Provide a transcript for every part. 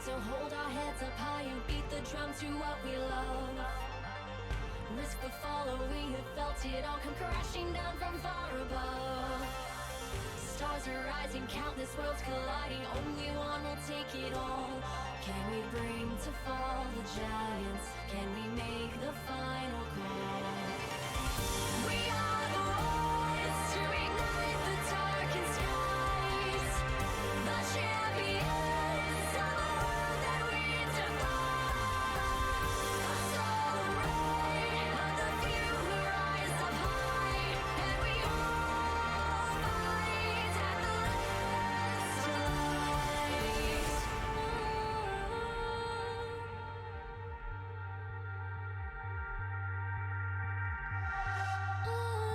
So hold our heads up high and beat the drum to what we love. Risk the fall, we have felt it all come crashing down from far above. Stars are rising, countless worlds colliding, only one will take it all. Can we bring to fall the giants? Can we make the final call? We are the ones to ignite the darkened skies. The champions of the world that we defy. A soul ray of the few who rise up high, and we all fight at the last light. Oh.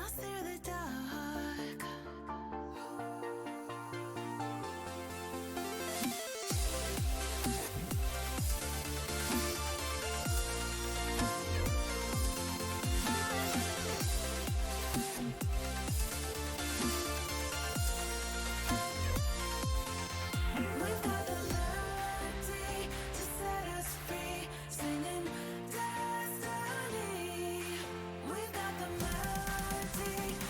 lost through the dark. We've got the melody to set us free, singing destiny. We've got the melody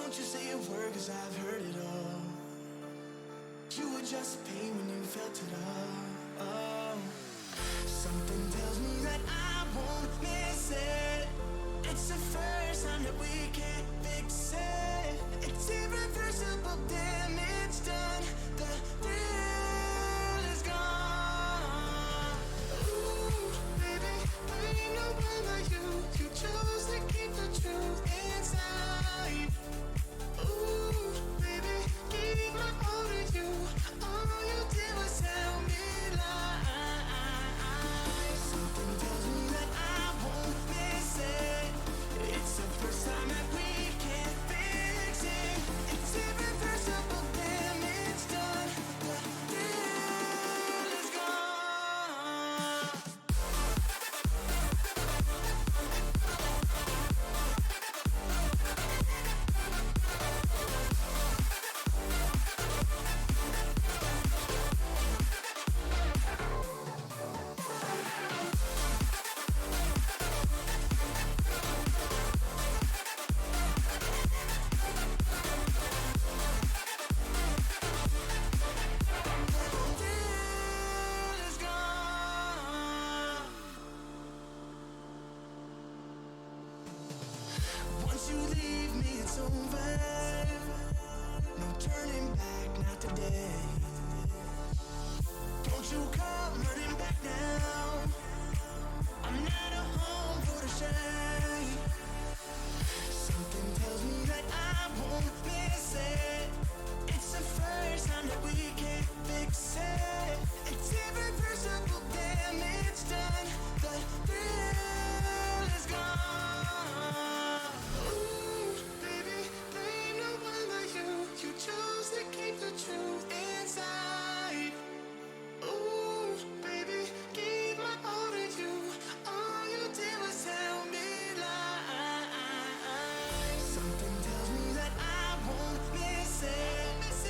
Don't you say a word, cause I've heard it all. You were just pain when you felt it all. Oh. Something tells me that I won't miss it. It's the first time that we can't fix it. It's irreversible damage done. The thrill is gone. Ooh, baby, there ain't no one like you. You chose to keep the truth inside. Ooh, baby, gave my all to you. All you did was tell me lies. Something tells me that I won't miss it. It's the first time that we can't fix it. It's irreversible damage done. The thrill is gone. Once you leave me, it's over. No turning back, not today. Don't you come running back now. I'm not a home for the shame. Something tells me that I won't miss it. It's the first time that we can't fix it. It's irreversible damage done. The thrill is gone. Ooh, baby, there ain't no one like you. You chose to keep the truth inside. Ooh, baby, gave my all to you. All you did was tell me lies. Something tells me that I won't miss it. It's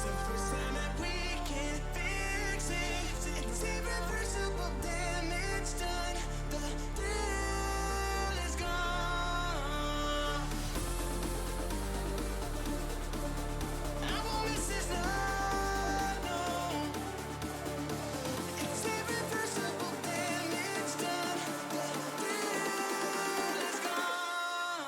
the first time that we can't fix it. It's irreversible damage done. The thrill is gone. I won't miss this love, no. It's irreversible damage done. The thrill is gone.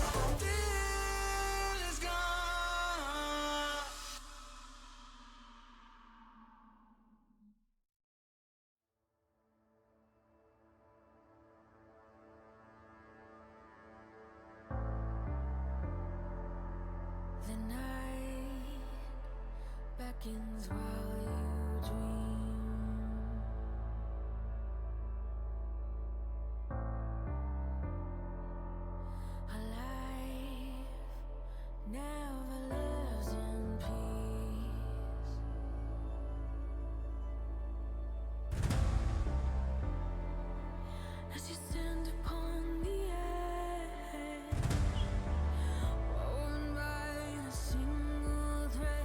The thrill is gone. The night beckons while you dream. A life never lives in peace. As you stand upon the edge, woven by a single thread,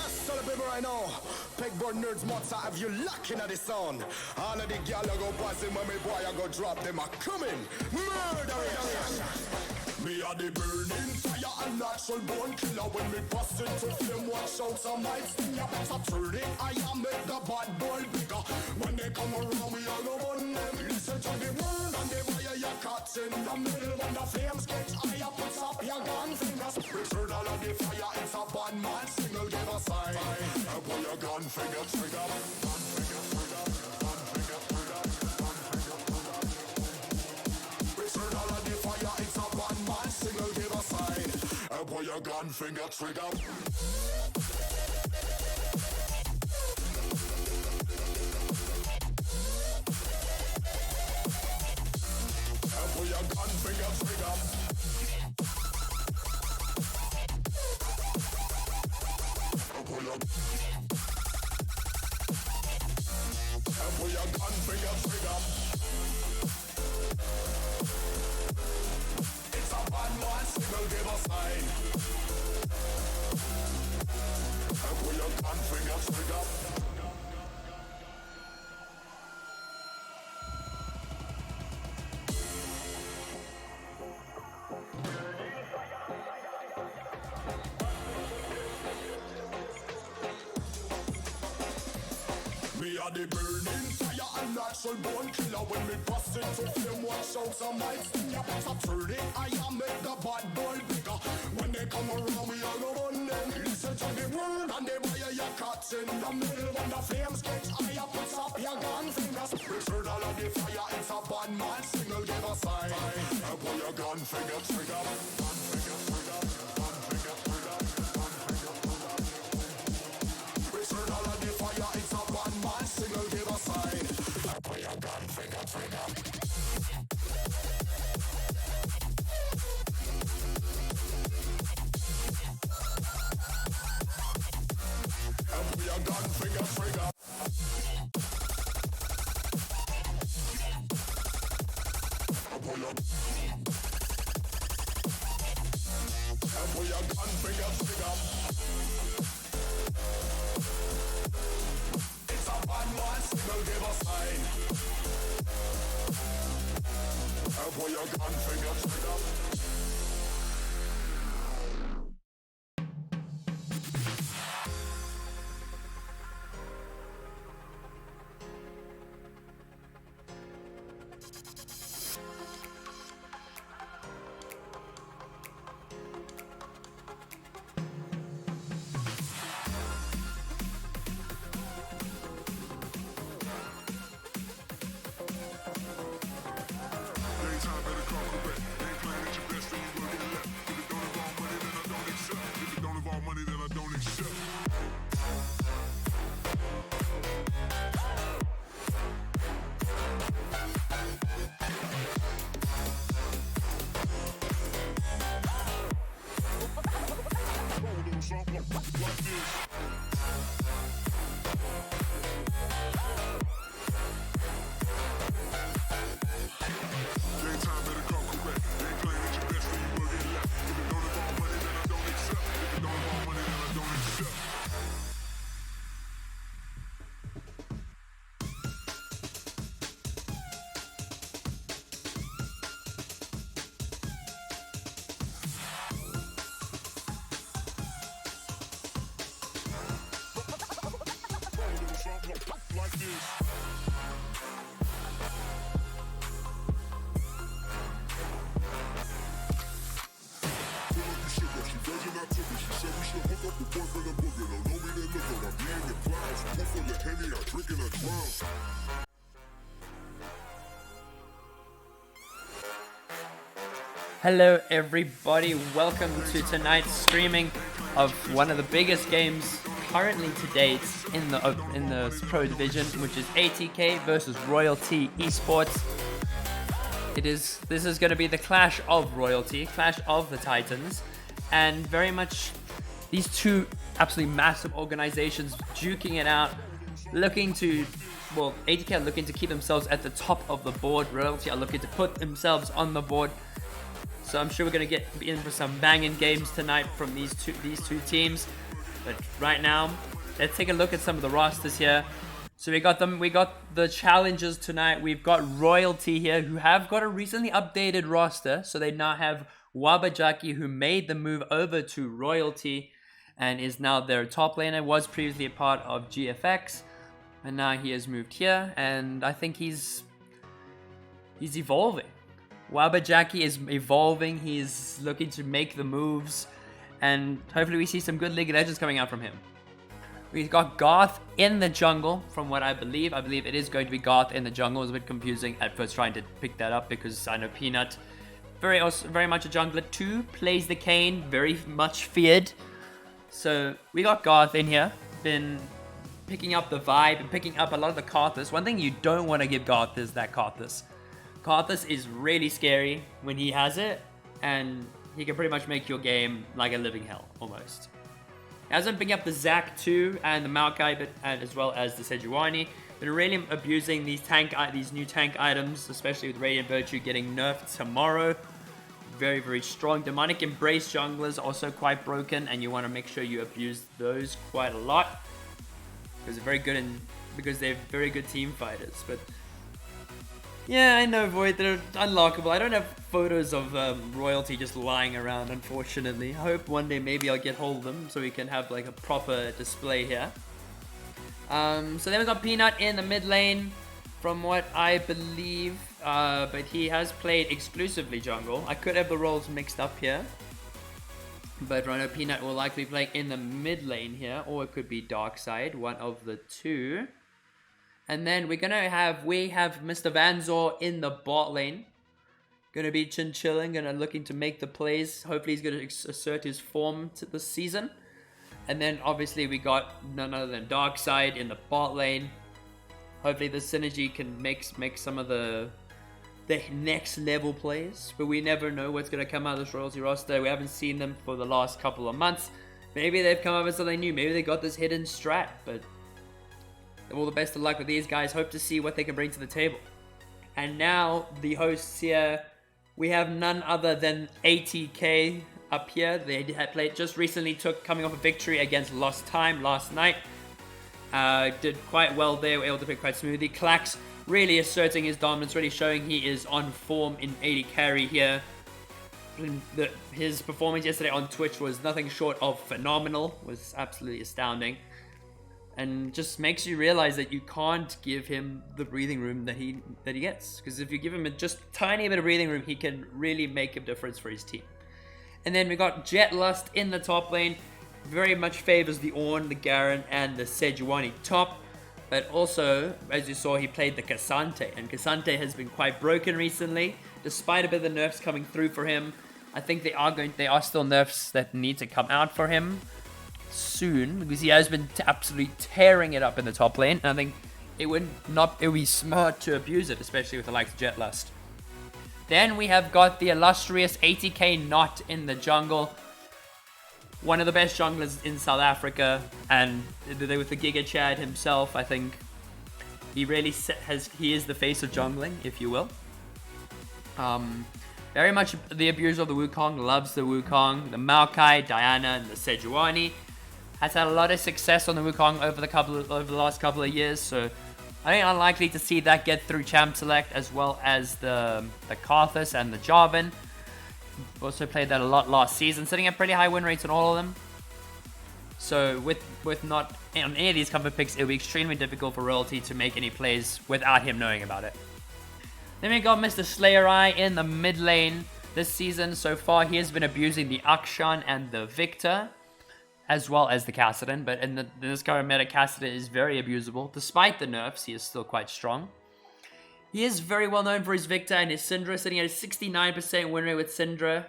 Celebrate right now. Pegboard nerds, monster, have you locking at the sound? All of the gal go passing when me boy I go drop them a coming. Murder. Me are the burning fire and natural born killer. When me bust into flame, watch out some might sting. You better turn it. I am make the bad boy bigger. When they come around, we all go on them. Listen to the word and the fire your cuts in the middle. When the flames catch higher, puts up your gun fingers. Return all of the fire. It's a bad man signal. Give a sign. Pull your gun finger trigger. Gun finger trigger. Gun finger trigger. Gun finger trigger. Return all of the fire. It's a bad man signal. Give a sign. Pull your gun finger trigger. Pull your gun finger trigger. Pull your gun finger trigger. It's a bad man signal, give a sign. Pull your gun finger trigger. Me are the burning fire and natural born killer. When me bust into flame, watch out some might sting. You better turn it. I am make the bad boy bigger. When they come around, we all go on them. Listen to the word and they fire your cuts in the middle. When the flames catch higher, puts up your gun fingers. Return all of the fire. It's a bad man signal. Give a sign. Pull your gun finger trigger. Gun finger trigger. Gun finger trigger. Gun finger trigger. Return all of the fire. It's a bad man signal. Give a sign. Pull your gun finger trigger. Pull your gun finger trigger. Pull your gun finger trigger. It's a bad man signal, give a sign. Pull your gun finger trigger. Hello everybody, welcome to tonight's streaming of one of the biggest games currently to date in the pro division, which is ATK versus Royalty Esports. This is going to be the clash of Royalty, clash of the Titans, and very much these two absolutely massive organizations duking it out, ATK are looking to keep themselves at the top of the board. Royalty are looking to put themselves on the board. So I'm sure we're going to get in for some banging games tonight from these two teams. But right now, let's take a look at some of the rosters here. So we got the challengers tonight. We've got Royalty here, who have got a recently updated roster. So they now have Wabajaki, who made the move over to Royalty and is now their top laner, was previously a part of GFX, and now he has moved here, and I think he's evolving. Wabajaki is evolving, he's looking to make the moves, and hopefully we see some good League of Legends coming out from him. We've got Garth in the jungle, from what I believe. I believe it is going to be Garth in the jungle. It was a bit confusing at first trying to pick that up because I know Peanut, very much a jungler too, plays the Kayn, very much feared. So we got Garth in here, been picking up the vibe and picking up a lot of the Karthus. One thing you don't want to give Garth is that Karthus. Karthus is really scary when he has it, and he can pretty much make your game like a living hell, almost. As I'm picking up the Zac too, and the Maokai, and as well as the Sejuani, been really abusing these new tank items, especially with Radiant Virtue getting nerfed tomorrow. Very, very strong. Demonic Embrace junglers also quite broken, and you want to make sure you abuse those quite a lot because they're very good team fighters. But yeah, I know, Void, they're unlockable. I don't have photos of Royalty just lying around, unfortunately. I hope one day maybe I'll get hold of them so we can have like a proper display here. So then we got Peanut in the mid lane, from what I believe, but he has played exclusively jungle. I could have the roles mixed up here, but I know Peanut will likely play in the mid lane here, or it could be dark side, one of the two. And then we have Mr. Vanzor in the bot lane, gonna be chilling, looking to make the plays. Hopefully he's gonna assert his form this season. And then obviously we got none other than Darkseid in the bot lane. Hopefully the synergy can make some of the next level plays, but we never know what's going to come out of this Royalty roster. We haven't seen them for the last couple of months. Maybe they've come up with something new. Maybe they got this hidden strat, but all the best of luck with these guys. Hope to see what they can bring to the table. And now the hosts here, we have none other than ATK up here. They had played just recently, coming off a victory against Lost Time last night. Did quite well there, were able to pick quite smoothly. Klax really asserting his dominance, really showing he is on form in AD carry here. His performance yesterday on Twitch was nothing short of phenomenal, was absolutely astounding. And just makes you realize that you can't give him the breathing room that he gets. Because if you give him a just tiny bit of breathing room, he can really make a difference for his team. And then we got Jetlust in the top lane. Very much favors the Ornn, the Garen, and the Sejuani top. But also, as you saw, he played the Cassante. And Cassante has been quite broken recently, despite a bit of the nerfs coming through for him. I think they are still nerfs that need to come out for him soon, because he has been absolutely tearing it up in the top lane. And I think it would be smart to abuse it, especially with the likes of Jetlust. Then we have got the illustrious ATK Not in the jungle. One of the best junglers in South Africa, and with the Giga Chad himself, I think he really he is the face of jungling, if you will. Very much the abuser of the Wukong, loves the Wukong, the Maokai, Diana, and the Sejuani. Has had a lot of success on the Wukong over the last couple of years, so I think unlikely to see that get through Champ Select, as well as the Karthus and the Jarvan. Also played that a lot last season, sitting at pretty high win rates on all of them. So with not on any of these comfort picks, it would be extremely difficult for Royalty to make any plays without him knowing about it. Then we got Mr. Slayer Eye in the mid lane this season. So far, he has been abusing the Akshan and the Victor, as well as the Kassadin. But in this current meta, Kassadin is very abusable. Despite the nerfs, he is still quite strong. He is very well known for his Victor and his Syndra, sitting at a 69% win rate with Syndra,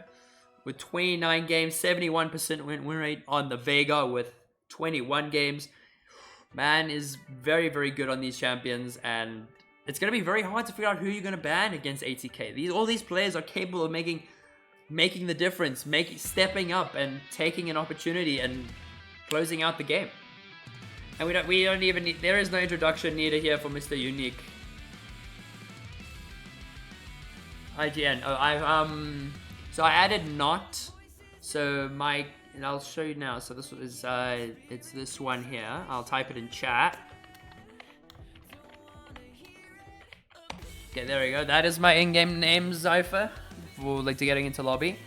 with 29 games, 71% win rate on the Vega with 21 games. Man is very, very good on these champions, and it's going to be very hard to figure out who you're going to ban against ATK. All these players are capable of making the difference, stepping up and taking an opportunity and closing out the game. And we don't even need, there is no introduction needed here for Mr. Unique. IGN. So I added Not. So And I'll show you now. So this is it's this one here. I'll type it in chat. Okay, there we go. That is my in-game name, Zypher, for like to getting into lobby.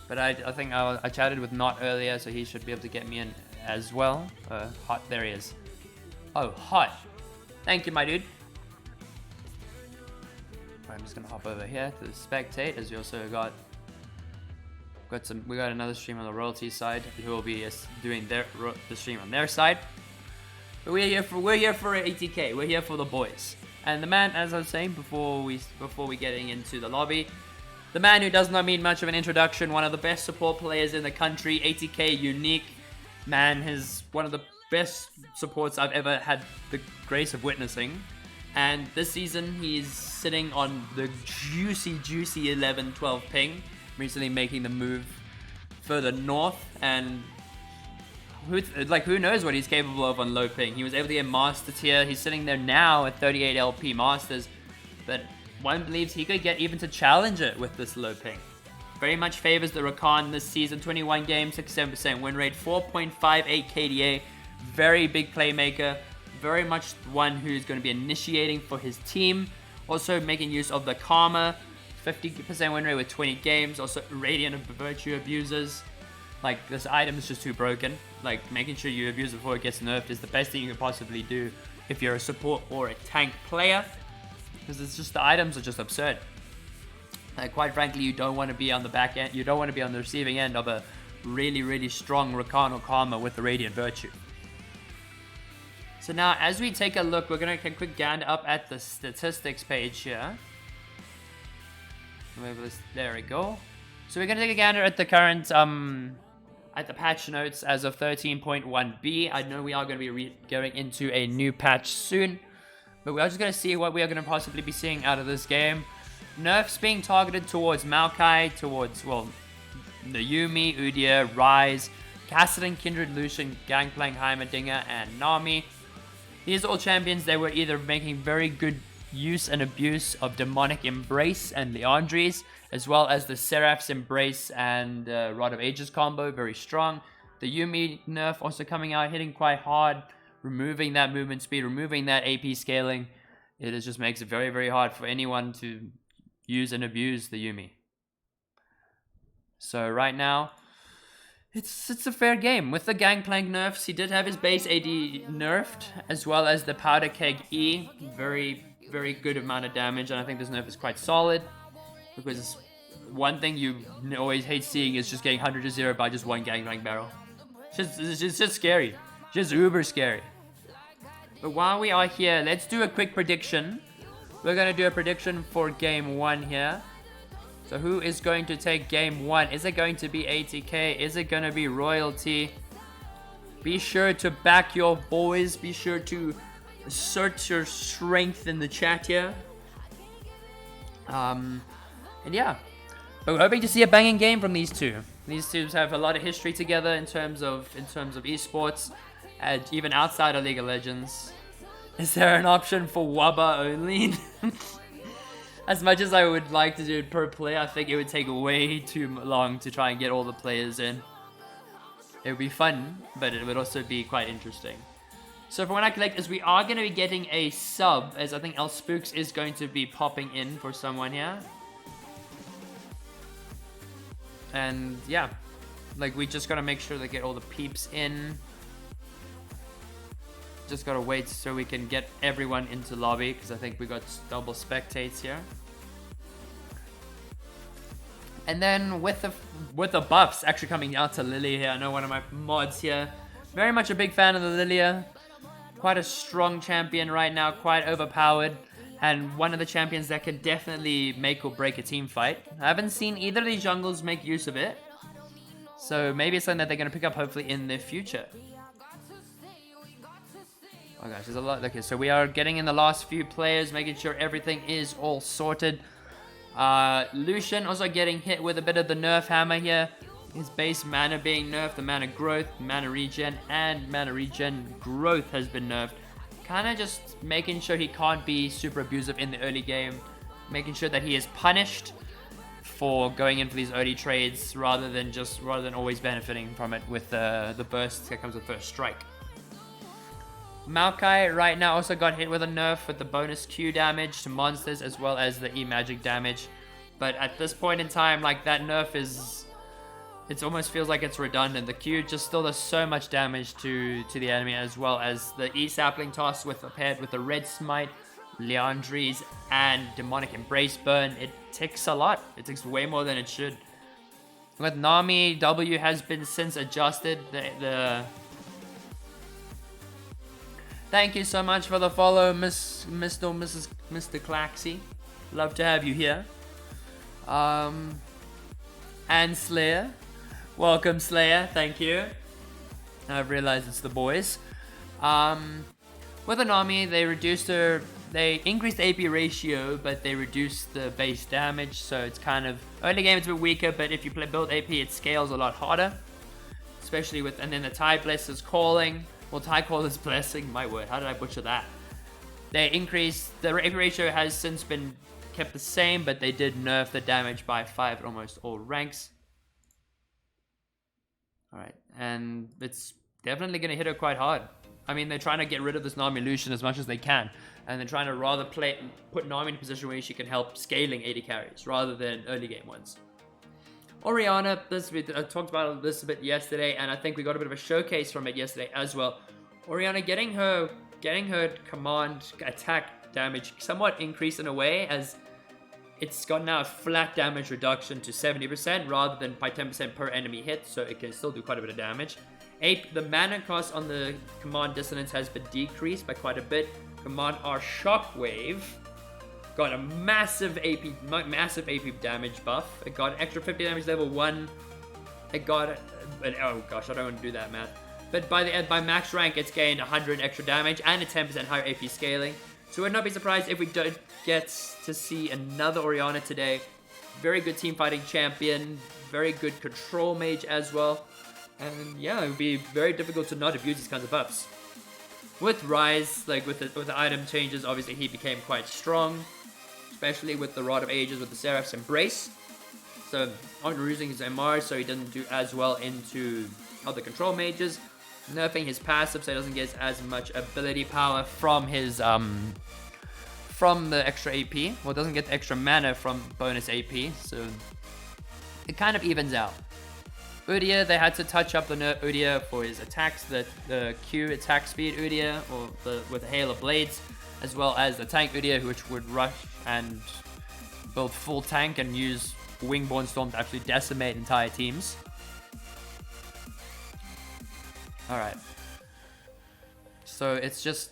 But I think I chatted with Not earlier, so he should be able to get me in as well. Hot, there he is. Oh, Hot. Thank you, my dude. I'm just gonna hop over here to the spectate, as we also got we got another stream on the royalty side who will be doing the stream on their side. But we're here for ATK. We're here for the boys. And the man, as I was saying before we getting into the lobby, the man who does not need much of an introduction, one of the best support players in the country, ATK unique man, is one of the best supports I've ever had the grace of witnessing. And this season he's sitting on the juicy 11-12 ping, recently making the move further north, and who knows what he's capable of on low ping. He was able to get master tier. He's sitting there now at 38 LP masters, but one believes he could get even to challenger with this low ping. Very much favors the Rakan this season. 21 games, 67% win rate, 4.58 KDA. Very big playmaker. Very much one who's going to be initiating for his team. Also making use of the Karma. 50% win rate with 20 games. Also Radiant of Virtue abusers. Like, this item is just too broken. Like, making sure you abuse it before it gets nerfed is the best thing you can possibly do if you're a support or a tank player. Because it's just, the items are just absurd. Like, quite frankly, you don't want to be on the back end. You don't want to be on the receiving end of a really strong Rakan or Karma with the Radiant Virtue. So now, as we take a look, we're going to take a quick gander up at the statistics page here. There we go. So we're going to take a gander at the current, at the patch notes as of 13.1b. I know we are going to be going into a new patch soon, but we are just going to see what we are going to possibly be seeing out of this game. Nerfs being targeted towards Maokai, towards, well, the Yuumi, Udyr, Ryze, Kassadin, Kindred, Lucian, Gangplank, Heimerdinger, and Nami. These are all champions that were either making very good use and abuse of Demonic Embrace and Leandries, as well as the Seraph's Embrace and Rod of Ages combo, very strong. The Yuumi nerf also coming out, hitting quite hard, removing that movement speed, removing that AP scaling. It just makes it very hard for anyone to use and abuse the Yuumi. So right now, it's a fair game. With the Gangplank nerfs, he did have his base AD nerfed, as well as the Powder Keg E. Very good amount of damage, and I think this nerf is quite solid, because one thing you always hate seeing is just getting 100-0 by just one Gangplank barrel. It's just scary. Just uber scary. But while we are here, let's do a quick prediction. We're going to do a prediction for game 1 here. So who is going to take game 1? Is it going to be ATK? Is it going to be Royalty? Be sure to back your boys. Be sure to assert your strength in the chat here. And yeah. But we're hoping to see a banging game from these two. These two have a lot of history together in terms of esports, and even outside of League of Legends. Is there an option for Wabba only? As much as I would like to do it per play, I think it would take way too long to try and get all the players in. It would be fun, but it would also be quite interesting. So for when I collect, as we are going to be getting a sub, as I think Spooks is going to be popping in for someone here. And yeah, like, we just got to make sure to get all the peeps in. Just gotta wait so we can get everyone into lobby, because I think we got double spectates here. And then with the buffs actually coming out to Lilia here, I know one of my mods here, very much a big fan of the Lilia. Quite a strong champion right now, quite overpowered, and one of the champions that can definitely make or break a team fight. I haven't seen either of these jungles make use of it, so maybe it's something that they're gonna pick up hopefully in the future. Oh gosh, there's a lot. Okay, so we are getting in the last few players, making sure everything is all sorted. Lucian also getting hit with a bit of the nerf hammer here. His base mana being nerfed, the mana growth, mana regen, and mana regen growth has been nerfed. Kind of just making sure he can't be super abusive in the early game. Making sure that he is punished for going in for these early trades rather than always benefiting from it with the burst that comes with first strike. Maokai right now also got hit with a nerf with the bonus Q damage to monsters as well as the E magic damage. But at this point in time, like, that nerf it almost feels like it's redundant. The Q just still does so much damage to the enemy, as well as the E sapling toss paired with the red smite, Leandries, and demonic embrace burn. It ticks a lot. It ticks way more than it should. With Nami, W has been since adjusted. Thank you so much for the follow, Mr. Claxy. Love to have you here. And Slayer. Welcome, Slayer. Thank you. I've realized it's the boys. With Anami, they increased the AP ratio, but they reduced the base damage. So it's kind of, early game it's a bit weaker, but if you build AP, it scales a lot harder. Especially with, and then the Tie Blesser's Calling. Well, Tie Caller's Blessing, my word, how did I butcher that? They increased, the AP ratio has since been kept the same, but they did nerf the damage by 5 at almost all ranks. Alright, and it's definitely going to hit her quite hard. I mean, they're trying to get rid of this Nami illusion as much as they can, and they're trying to rather put Nami in a position where she can help scaling AD carries rather than early game ones. Orianna, I talked about this a bit yesterday, and I think we got a bit of a showcase from it yesterday as well. Orianna getting her command attack damage somewhat increased in a way, as it's got now a flat damage reduction to 70% rather than by 10% per enemy hit, so it can still do quite a bit of damage. The mana cost on the command dissonance has been decreased by quite a bit. Command R Shockwave got a massive AP damage buff. It got extra 50 damage level 1. It got, oh gosh, I don't want to do that math. But by max rank, it's gained 100 extra damage and a 10% higher AP scaling. So I would not be surprised if we don't get to see another Orianna today. Very good team fighting champion, very good control mage as well. And yeah, it would be very difficult to not abuse these kinds of buffs. With Rise, like with the item changes, obviously he became quite strong, especially with the Rod of Ages with the Seraph's Embrace. So not using his MR, so he doesn't do as well into other control mages. Nerfing his passive so he doesn't get as much ability power from his from the extra AP. Well, doesn't get the extra mana from bonus AP, so it kind of evens out. Udyr, they had to touch up the nerf Udyr for his attacks, the Q attack speed Udyr, or with the Hail of Blades, as well as the tank Udyr, which would rush and build full tank and use Wingborne Storm to actually decimate entire teams. Alright. So it's just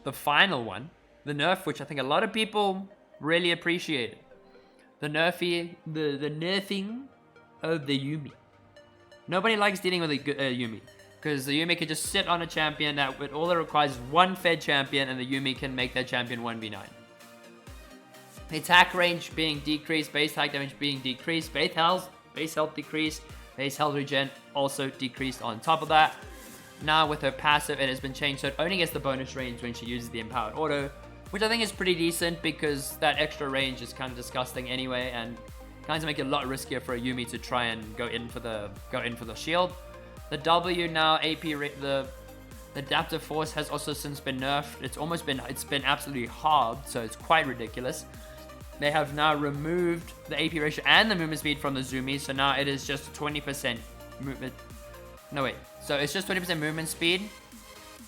the final one. The nerf, which I think a lot of people really appreciated. The nerfing of the Yuumi. Nobody likes dealing with a Yuumi, because the Yuumi can just sit on a champion that with all it requires is one fed champion, and the Yuumi can make that champion 1v9. The attack range being decreased, base attack damage being decreased, base health decreased, base health regen also decreased on top of that. Now with her passive, it has been changed so it only gets the bonus range when she uses the empowered auto, which I think is pretty decent because that extra range is kind of disgusting anyway, and kind of make it a lot riskier for a Yuumi to try and go in for the shield. The W now AP rate, the adaptive force has also since been nerfed. It's been absolutely halved, so it's quite ridiculous. They have now removed the AP ratio and the movement speed from the Zoomies, so now it is just 20% movement. No wait, so it's just 20% movement speed,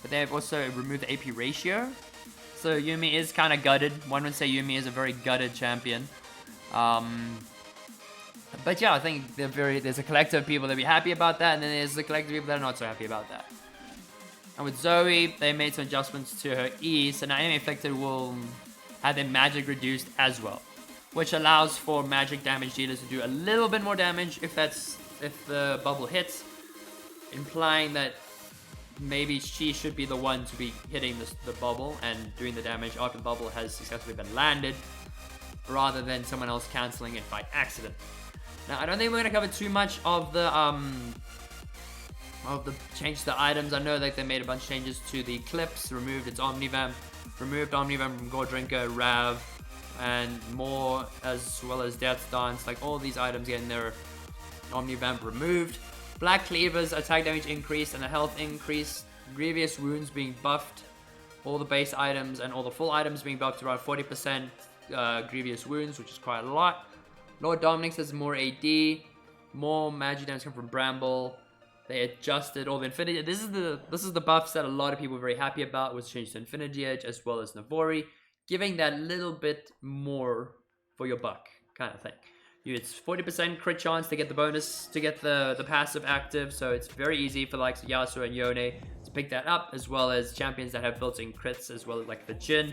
but they have also removed the AP ratio. So Yuumi is kind of gutted. One would say Yuumi is a very gutted champion. But yeah, I think there's a collective of people that be happy about that, and then there's a collective of people that are not so happy about that. And with Zoe, they made some adjustments to her E, so now enemy affected will have their magic reduced as well, which allows for magic damage dealers to do a little bit more damage if the bubble hits, implying that maybe she should be the one to be hitting the bubble and doing the damage after the bubble has successfully been landed, rather than someone else cancelling it by accident. Now, I don't think we're going to cover too much of the change to the items. I know that they made a bunch of changes to the Eclipse, removed its Omnivamp, removed Omnivamp from Gore Drinker, Rav, and more, as well as Death Dance. Like all these items getting their Omni Vamp removed. Black Cleaver's attack damage increased and a health increase. Grievous Wounds being buffed. All the base items and all the full items being buffed to around 40% Grievous Wounds, which is quite a lot. Lord Dominic's has more AD. More magic damage come from Bramble. They adjusted all the Infinity. This is the buffs that a lot of people were very happy about. Was changed to Infinity Edge as well as Navori, giving that little bit more for your buck kind of thing. It's 40% crit chance to get the bonus, to get the passive active, so it's very easy for the likes of Yasuo and Yone to pick that up, as well as champions that have built-in crits, as well as like the Jhin,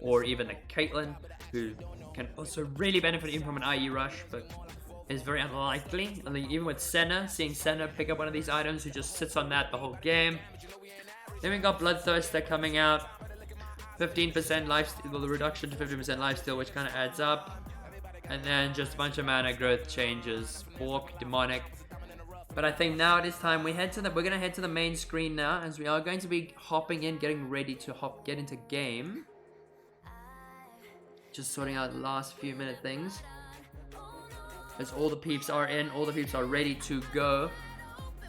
or even the Caitlyn, who can also really benefit even from an IE rush, but is very unlikely. I mean, even with Senna, seeing Senna pick up one of these items who just sits on that the whole game. Then we got Bloodthirster coming out, 15% lifesteal, the reduction to 50% lifesteal, which kind of adds up. And then just a bunch of mana growth changes, Bork, Demonic. But I think now it is time we're gonna head to the main screen now, as we are going to be hopping in, getting ready to get into game. Just sorting out the last few minute things. As all the peeps are in, all the peeps are ready to go.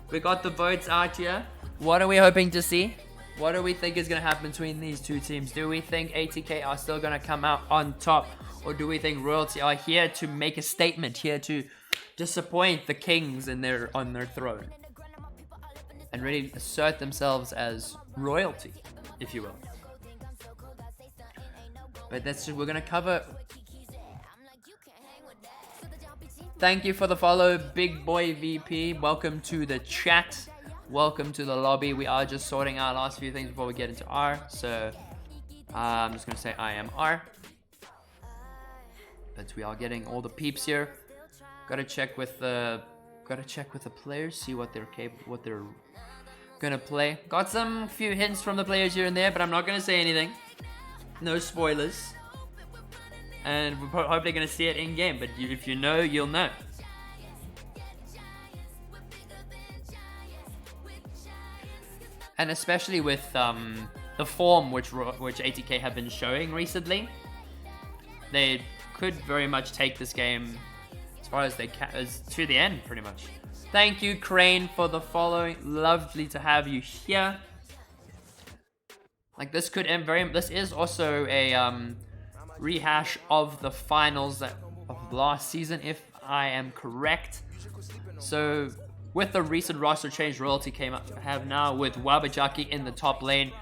We got the votes out here. What are we hoping to see? What do we think is gonna happen between these two teams? Do we think ATK are still gonna come out on top? Or do we think Royalty are here to make a statement, here to disappoint the kings on their throne? And really assert themselves as royalty, if you will. But we're gonna cover. Thank you for the follow, Big Boy VP. Welcome to the chat. Welcome to the lobby. We are just sorting out last few things before we get into R. So I'm just gonna say I am R. But we are getting all the peeps here. Gotta check with the players, see what they're capable, what they're gonna play. Got some few hints from the players here and there, but I'm not gonna say anything. No spoilers. And we're hopefully gonna see it in game. But if you know, you'll know. And especially with the form which ATK have been showing recently, they could very much take this game as far as they can, as to the end, pretty much. Thank you, Crane, for the following. Lovely to have you here. Like this could end this is also a rehash of the finals of last season, if I am correct. So with the recent roster change Royalty have now with Wabajaki in the top lane,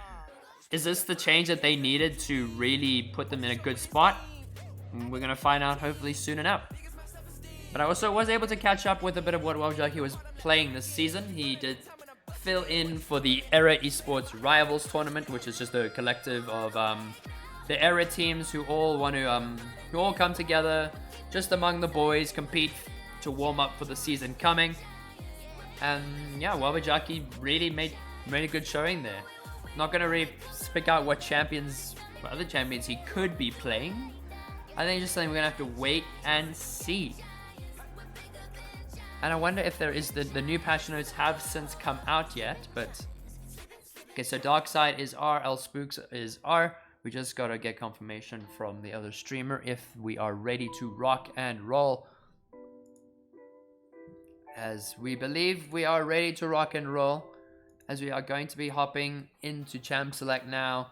is this the change that they needed to really put them in a good spot? We're gonna find out hopefully soon enough. But I also was able to catch up with a bit of what Wabajaki was playing this season. He did fill in for the Era Esports Rivals tournament, which is just a collective of the Era teams who all want to who all come together just among the boys, compete to warm up for the season coming. And yeah, Wabajaki really made a good showing there. Not gonna really pick out what other champions he could be playing. I think just something we're gonna have to wait and see. And I wonder if there is the new patch notes have since come out yet, but okay, so Darkside is R, L Spooks is R. We just gotta get confirmation from the other streamer if we are ready to rock and roll. As we believe we are ready to rock and roll, as we are going to be hopping into Champ Select now.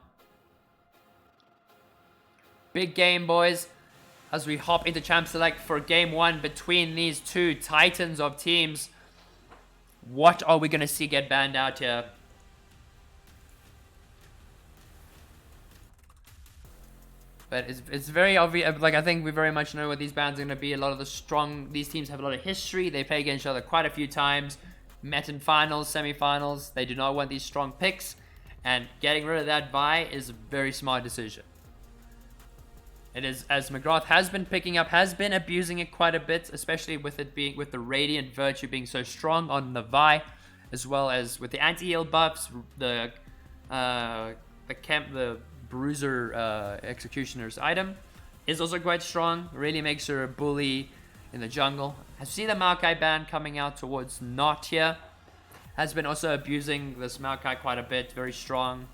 Big game, boys, as we hop into Champ Select for game one between these two titans of teams. What are we gonna see get banned out here? But it's very obvious. Like, I think we very much know what these bans are going to be. A lot of these teams have a lot of history. They play against each other quite a few times. Met in finals, semi-finals. They do not want these strong picks. And getting rid of that Vi is a very smart decision. It is, as McGrath has been picking up, has been abusing it quite a bit, especially with the Radiant Virtue being so strong on the Vi, as well as with the anti-heal buffs, the Bruiser Executioner's item is also quite strong. Really makes her a bully in the jungle. I see the Maokai ban coming out towards Not here. Has been also abusing this Maokai quite a bit. Very strong.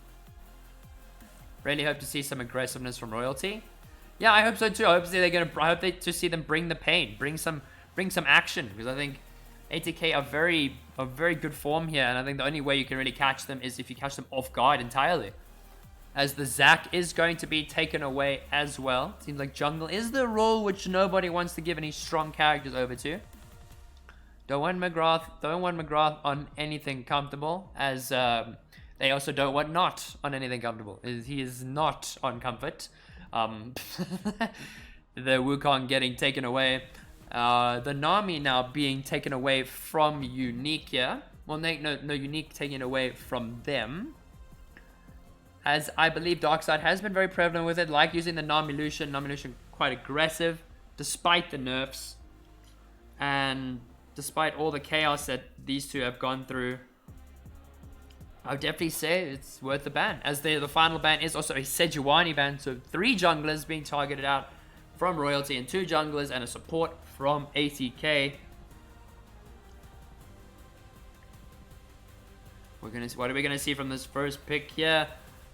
Really hope to see some aggressiveness from Royalty. Yeah, I hope so too. I hope to see them bring the pain, bring some action, because I think ATK are very good form here, and I think the only way you can really catch them is if you catch them off guard entirely. As the Zac is going to be taken away as well. Seems like jungle is the role which nobody wants to give any strong characters over to. Don't want McGrath on anything comfortable, as they also don't want Not on anything comfortable. He is not on comfort. The Wukong getting taken away. The Nami now being taken away from Unique here. Well, no, Unique taking away from them. As I believe Darkside has been very prevalent with it, like using the Nami Lucian. Nami Lucian quite aggressive, despite the nerfs. And despite all the chaos that these two have gone through, I would definitely say it's worth the ban. As the final ban is also a Sejuani ban, so 3 junglers being targeted out from Royalty and 2 junglers and a support from ATK. What are we gonna see from this first pick here?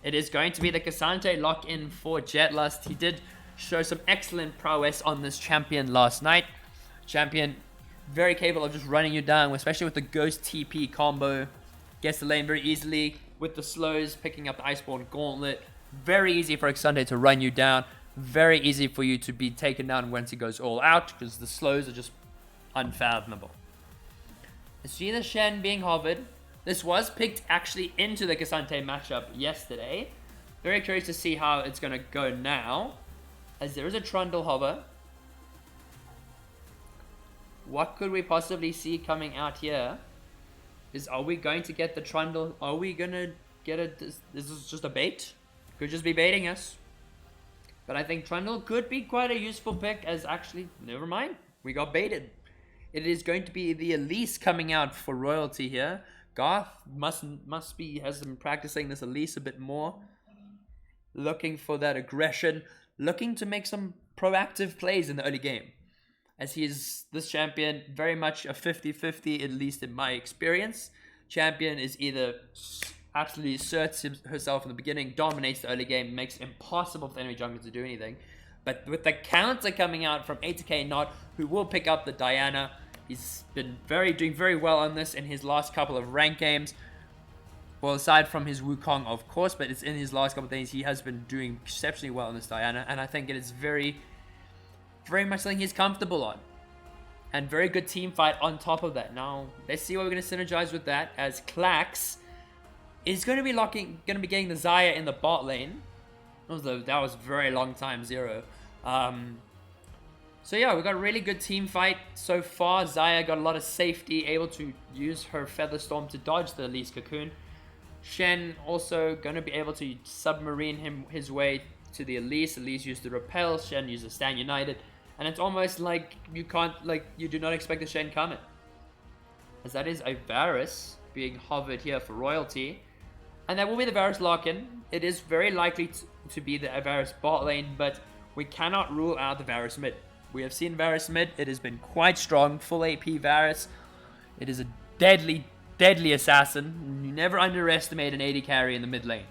It is going to be the Cassante lock-in for Jetlust. He did show some excellent prowess on this champion last night. Champion very capable of just running you down, especially with the Ghost TP combo. Gets the lane very easily with the slows, picking up the Iceborne Gauntlet. Very easy for Cassante to run you down. Very easy for you to be taken down once he goes all out, because the slows are just unfathomable. I see the Shen being hovered. This was picked actually into the Cassante matchup yesterday. Very curious to see how it's going to go now, as there is a Trundle hover. What could we possibly see coming out here? Are we going to get the Trundle? Are we going to get it? This is just a bait. Could just be baiting us. But I think Trundle could be quite a useful pick, as actually, never mind. We got baited. It is going to be the Elise coming out for Royalty here. Garth has been practicing this Elise a bit more. Looking for that aggression. Looking to make some proactive plays in the early game. As he is this champion, very much a 50-50, at least in my experience. Champion is either absolutely asserts herself in the beginning, dominates the early game, makes it impossible for enemy jungler to do anything. But with the counter coming out from ATK Not, who will pick up the Diana, he's been doing very well on this in his last couple of ranked games. Well, aside from his Wukong, of course, but it's in his last couple of days, he has been doing exceptionally well on this Diana, and I think it is very much something he's comfortable on. And very good team fight on top of that. Now, let's see what we're going to synergize with that, as Klax is going to be getting the Xayah in the bot lane. That was a very long time, 0. So yeah, we got a really good team fight so far. Xayah got a lot of safety, able to use her Featherstorm to dodge the Elise Cocoon. Shen also going to be able to submarine his way to the Elise. Elise used the Repel, Shen used the Stand United. And it's almost like you do not expect the Shen coming. As that is a Varus being hovered here for Royalty. And that will be the Varus lock-in. It is very likely to be the Varus bot lane, but we cannot rule out the Varus mid. We have seen Varus mid. It has been quite strong. Full AP Varus. It is a deadly, deadly assassin. You never underestimate an AD carry in the mid lane.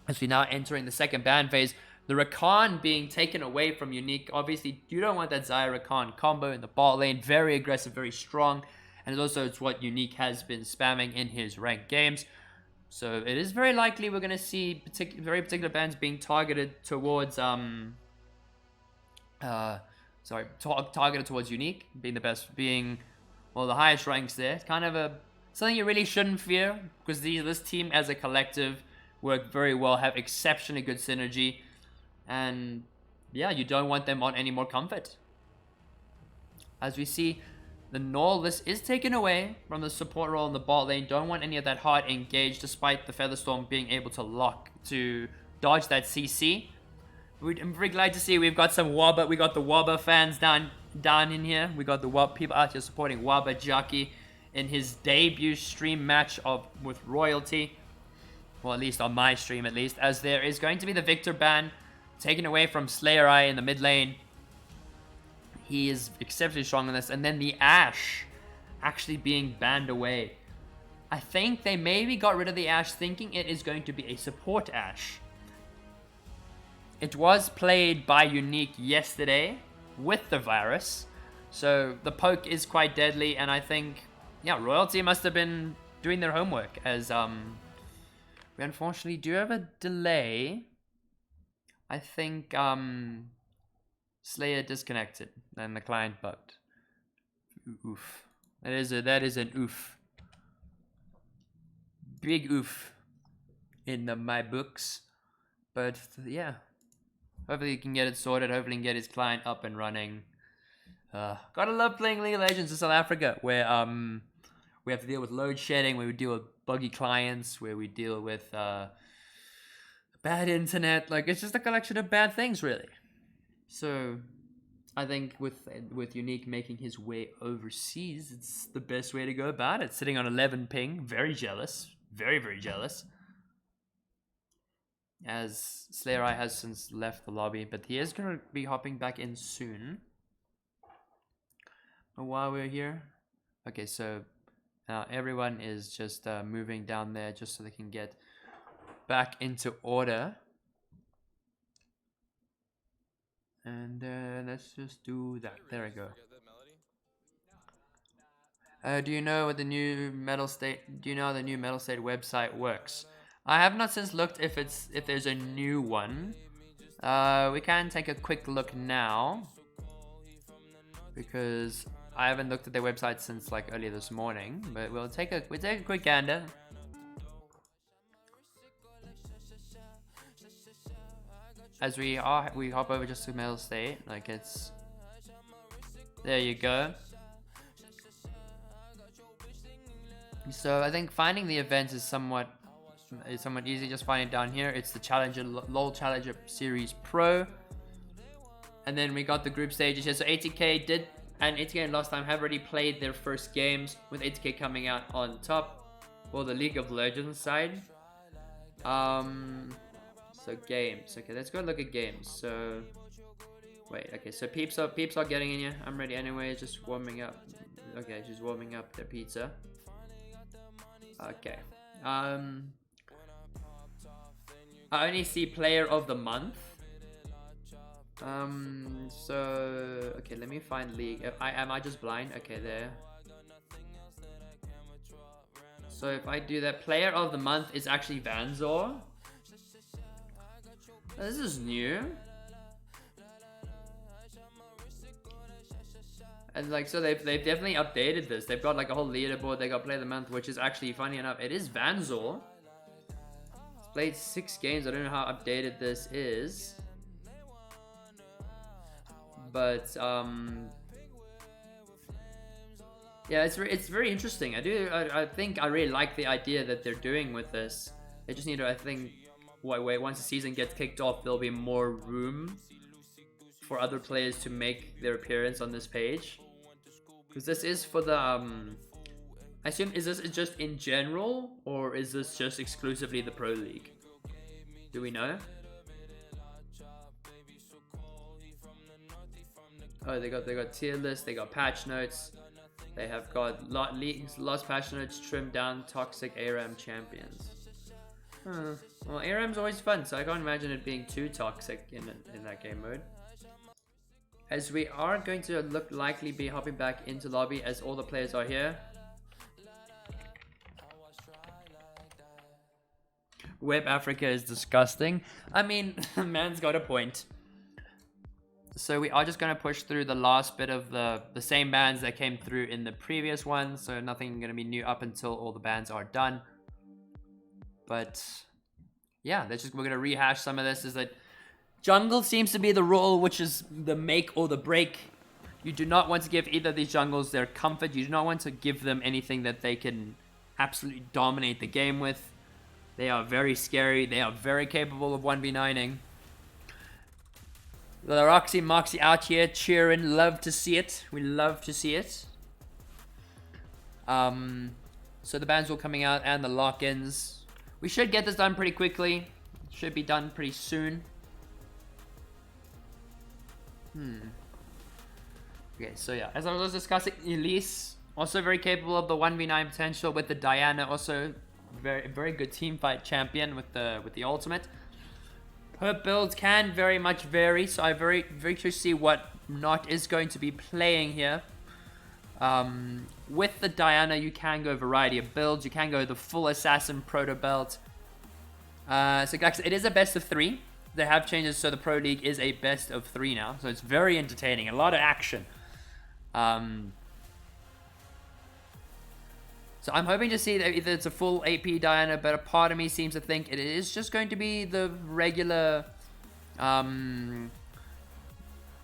As we now entering the second ban phase, the Rakan being taken away from Unique. Obviously, you don't want that Xayah Rakan combo in the bot lane. Very aggressive, very strong. And it's what Unique has been spamming in his ranked games. So it is very likely we're going to see very particular bans being targeted towards targeted towards Unique, being the best, being the highest ranks there. It's kind of something you really shouldn't fear, because this team as a collective work very well, have exceptionally good synergy, and yeah, you don't want them on any more comfort. As we see, the Null, this is taken away from the support role in the bot lane. Don't want any of that hard engage, despite the Featherstorm being able to dodge that CC. I'm very glad to see we've got some Wabba. We got the Wabba fans down in here. We got the Wabba people out here supporting Wabba Jockey in his debut stream match with Royalty. Well, at least on my stream, at least. As there is going to be the Victor ban taken away from Slayer Eye in the mid lane. He is exceptionally strong in this. And then the Ashe actually being banned away. I think they maybe got rid of the Ashe thinking it is going to be a support Ashe. it was played by Unique yesterday with the virus. So the poke is quite deadly, and I think, yeah, Royalty must have been doing their homework, as we unfortunately do have a delay. I think Slayer disconnected and the client bugged. Oof. That is an oof. Big oof in my books. But yeah, hopefully he can get it sorted. Hopefully he can get his client up and running. Gotta love playing League of Legends in South Africa, where we have to deal with load shedding, where we deal with buggy clients, where we deal with bad internet. Like, it's just a collection of bad things, really. So I think with Unique making his way overseas, it's the best way to go about it. Sitting on 11 ping, very jealous, very, very jealous. As Slayer Eye has since left the lobby, but he is going to be hopping back in soon. But while we're here, okay, so now everyone is just moving down there just so they can get back into order. And let's just do that. There we go. Do you know what the new Mettlestate? Do you know how the new Mettlestate website works? I have not since looked if there's a new one. We can take a quick look now, because I haven't looked at their website since like earlier this morning. But we'll take a quick gander. As we hop over just to Mettlestate, like it's there you go. So I think finding the events is somewhat easy. Just find it down here. It's the Challenger LoL Challenger Series Pro, and then we got the group stages here. So ATK and last time have already played their first games, with ATK coming out on top for the League of Legends side. So games. Okay, let's go look at games. So wait, okay, so peeps are getting in here. I'm ready anyway, just warming up. Okay, she's warming up their pizza. Okay. I only see player of the month. So okay, let me find league. Am I just blind? Okay, there. So if I do that, player of the month is actually Vanzor. This is new. And like, so they've definitely updated this. They've got like a whole leaderboard. They got play of the month, which is actually, funny enough, it is Vanzor. He's played 6 games. I don't know how updated this is, but yeah, it's very interesting. I think I really like the idea that they're doing with this. They just need to, I think, wait, once the season gets kicked off, there'll be more room for other players to make their appearance on this page. Because this is for the, I assume, is this just in general, or is this just exclusively the Pro League? Do we know? Oh, they got tier lists, they got patch notes, they have got lost patch notes, trimmed down toxic ARAM champions. Well, ARAM's always fun, so I can't imagine it being too toxic in that game mode. As we are going to likely be hopping back into lobby as all the players are here. Web Africa is disgusting. I mean, man's got a point. So we are just going to push through the last bit of the same bans that came through in the previous one. So nothing going to be new up until all the bans are done. But yeah, we're going to rehash some of this. Is that jungle seems to be the role, which is the make or the break. You do not want to give either of these jungles their comfort. You do not want to give them anything that they can absolutely dominate the game with. They are very scary. They are very capable of 1v9ing. The Roxy Moxie out here cheering. Love to see it. We love to see it. So the bans will coming out and the lock-ins. We should get this done pretty quickly. Should be done pretty soon. Okay, so yeah, as I was discussing, Elise also very capable of the 1v9 potential with the Diana, also very good team fight champion with the ultimate. Her builds can very much vary, so I'm very curious to see what Not is going to be playing here. With the Diana, you can go a variety of builds. You can go the full assassin proto belt. So guys, it is a best of 3. They have changes, so the Pro League is a best of 3 now. So it's very entertaining, a lot of action. So I'm hoping to see that either it's a full AP Diana, but a part of me seems to think it is just going to be the regular,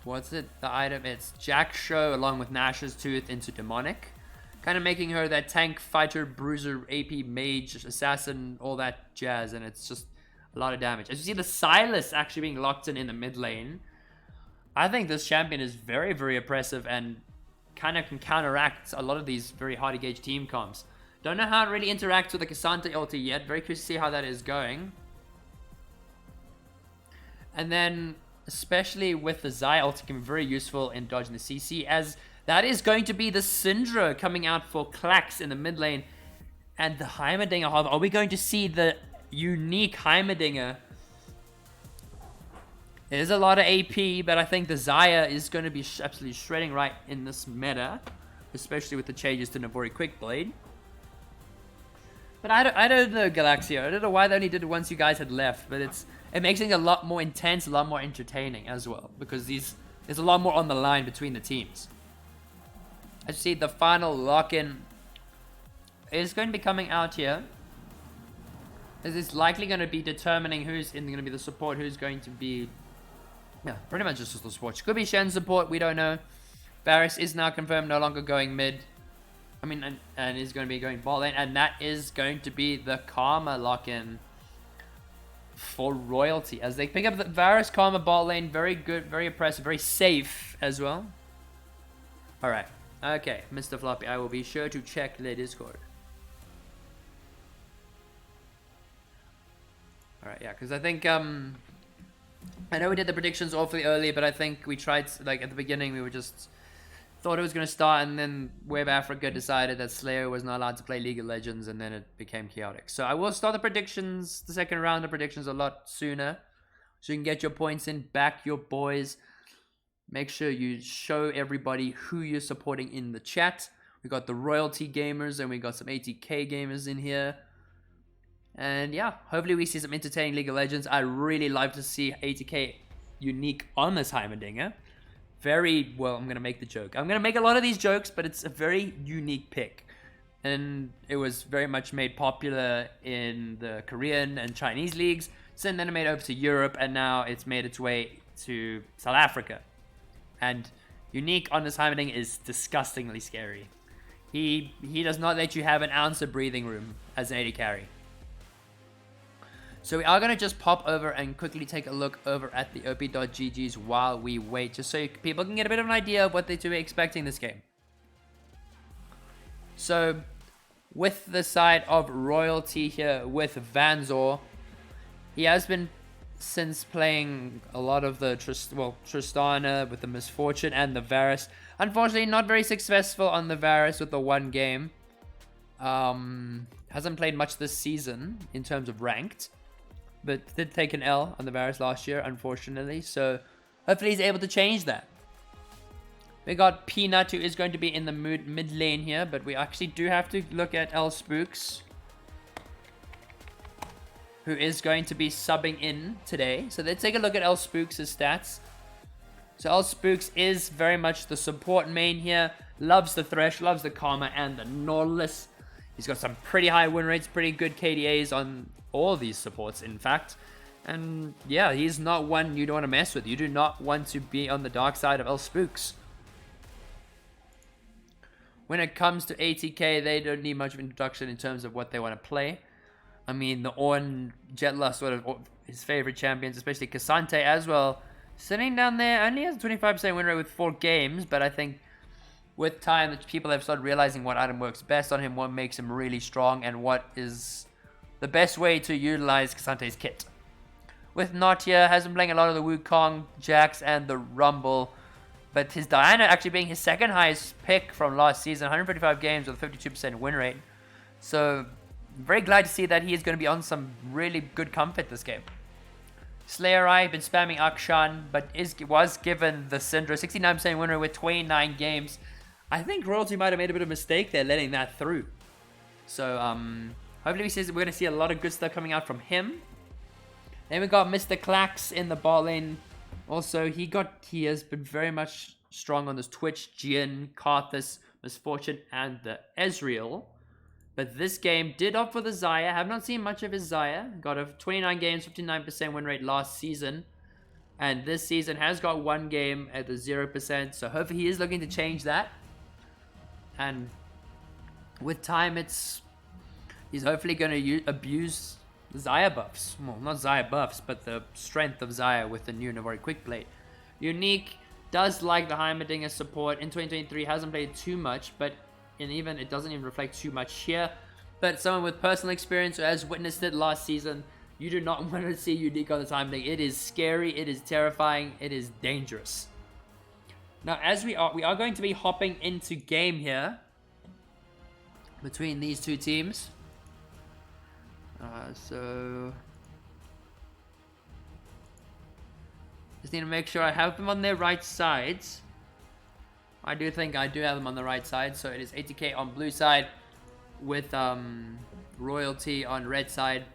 what's it, the item? It's Jack Show along with Nash's Tooth into Demonic. Kind of making her that tank, fighter, bruiser, AP, mage, assassin, all that jazz, and it's just a lot of damage. As you see the Silas actually being locked in the mid lane, I think this champion is very, very oppressive and kind of can counteract a lot of these very hard to gauge team comps. Don't know how it really interacts with the Cassandra ulti yet. Very curious to see how that is going. And then, especially with the Xayah ulti, can be very useful in dodging the CC, as that is going to be the Syndra coming out for Klax in the mid lane. And the Heimerdinger, are we going to see the unique Heimerdinger? There's a lot of AP, but I think the Xayah is going to be absolutely shredding right in this meta, especially with the changes to Navori Quickblade. But I don't know, Galaxia. I don't know why they only did it once you guys had left, but it makes it a lot more intense, a lot more entertaining as well, because there's a lot more on the line between the teams. As you see, the final lock-in is going to be coming out here. This is likely going to be determining who's going to be the support, who's going to be... Yeah, pretty much just the support. Could be Shen support, we don't know. Varus is now confirmed no longer going mid. I mean, and is going to be going bot lane. And that is going to be the Karma lock-in for Royalty. As they pick up the Varus Karma bot lane. Very good, very oppressive, very safe as well. Alright. Okay, Mr. Floppy, I will be sure to check the Discord. Alright, yeah, because I think, I know we did the predictions awfully early, but I think we tried, like, at the beginning, we were just... Thought it was going to start, and then Web Africa decided that Slayer was not allowed to play League of Legends, and then it became chaotic. So I will start the predictions, the second round of predictions, a lot sooner. So you can get your points in, back your boys. Make sure you show everybody who you're supporting in the chat. We got the Royalty gamers, and we got some ATK gamers in here. And yeah, hopefully we see some entertaining League of Legends. I really love to see ATK unique on this Heimerdinger. Very, well, I'm going to make the joke. I'm going to make a lot of these jokes, but it's a very unique pick. And it was very much made popular in the Korean and Chinese leagues. So then it made it over to Europe, and now it's made its way to South Africa. And unique on this Heimerdinger is disgustingly scary. He does not let you have an ounce of breathing room as an AD carry. So we are going to just pop over and quickly take a look over at the op.gg's while we wait, just so people can get a bit of an idea of what they're to be expecting this game. So, with the side of Royalty here with Vanzor, he has been since playing a lot of the Tristana with the Misfortune and the Varus. Unfortunately, not very successful on the Varus with the one game. Hasn't played much this season in terms of ranked. But did take an L on the Varus last year, unfortunately. So, hopefully he's able to change that. We got Peanut, who is going to be in the mid lane here. But we actually do have to look at L Spooks, who is going to be subbing in today. So, let's take a look at L Spooks' stats. So, L Spooks is very much the support main here. Loves the Thresh, loves the Karma, and the Nautilus. He's got some pretty high win rates, pretty good KDAs on all these supports, in fact. And yeah, he's not one you don't want to mess with. You do not want to be on the dark side of L Spooks. When it comes to ATK, they don't need much of introduction in terms of what they want to play. I mean, the Ornn, Jetla, sort of his favorite champions, especially Cassante as well. Sitting down there, only has a 25% win rate with 4 games, but I think with time, people have started realizing what item works best on him, what makes him really strong, and what is the best way to utilize Cassante's kit. With Not here, has been playing a lot of the Wukong, Jax, and the Rumble. But his Diana actually being his second highest pick from last season. 155 games with a 52% win rate. So, very glad to see that he is going to be on some really good comfort this game. Slayer Eye been spamming Akshan, but was given the Syndra 69% win rate with 29 games. I think Royalty might have made a bit of a mistake there letting that through. So hopefully we're going to see a lot of good stuff coming out from him. Then we got Mr. Clax in the bot lane. Also, he has been very much strong on this Twitch, Jin, Karthus, Misfortune, and the Ezreal. But this game did opt for the Xayah. Have not seen much of his Xayah. Got a 29 games, 59% win rate last season. And this season has got one game at the 0%. So hopefully he is looking to change that. And with time, he's hopefully going to abuse Xayah buffs. Well, not Xayah buffs, but the strength of Xayah with the new Navari Quick Play. Unique does like the Heimerdinger support. In 2023, hasn't played too much, but it doesn't even reflect too much here. But someone with personal experience who has witnessed it last season, you do not want to see Unique on the Heimerdinger. It is scary, it is terrifying, it is dangerous. Now, as we are going to be hopping into game here between these two teams. So just need to make sure I have them on their right sides. I do think I do have them on the right side. So it is ATK on blue side with Royalty on red side.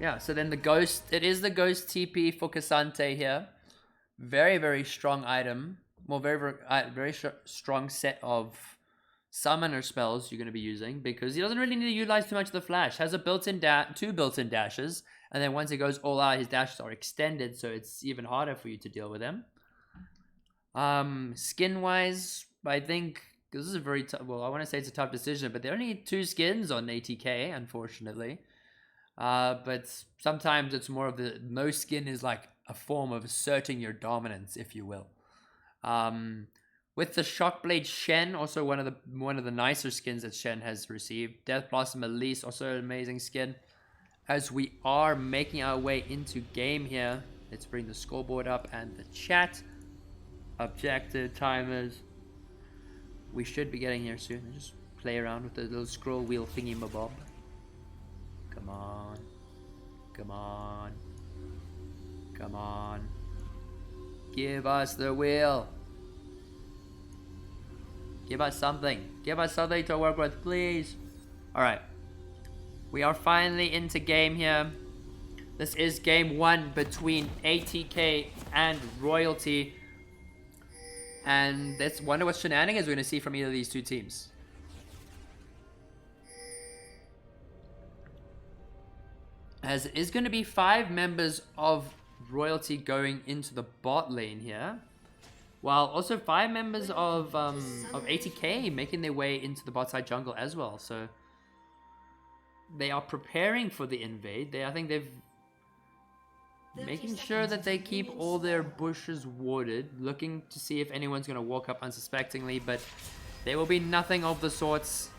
Yeah, so then the Ghost, it is the Ghost TP for Cassante here. Very, very strong item. Well, very strong set of summoner spells you're going to be using, because he doesn't really need to utilize too much of the flash. Has a built-in two built-in dashes, and then once he goes all out, his dashes are extended, so it's even harder for you to deal with him. Skin-wise, I think this is a very tough. Well, I want to say it's a tough decision, but there are only 2 skins on ATK, unfortunately. But sometimes it's more of no skin is like a form of asserting your dominance, if you will. With the Shockblade Shen, also one of the nicer skins that Shen has received. Death Blossom Elise, also an amazing skin. As we are making our way into game here, let's bring the scoreboard up and the chat. Objective timers. We should be getting here soon. Just play around with the little scroll wheel thingy mabob. Come on. Come on. Come on. Give us the wheel. Give us something. Give us something to work with, please. Alright. We are finally into game here. This is game 1 between ATK and Royalty. And let's wonder what shenanigans we're going to see from either of these two teams. As it is going to be 5 members of Royalty going into the bot lane here. While also 5 members of ATK making their way into the bot side jungle as well. So they are preparing for the invade. I think they've making sure that they keep all their bushes warded, looking to see if anyone's going to walk up unsuspectingly, but there will be nothing of the sorts.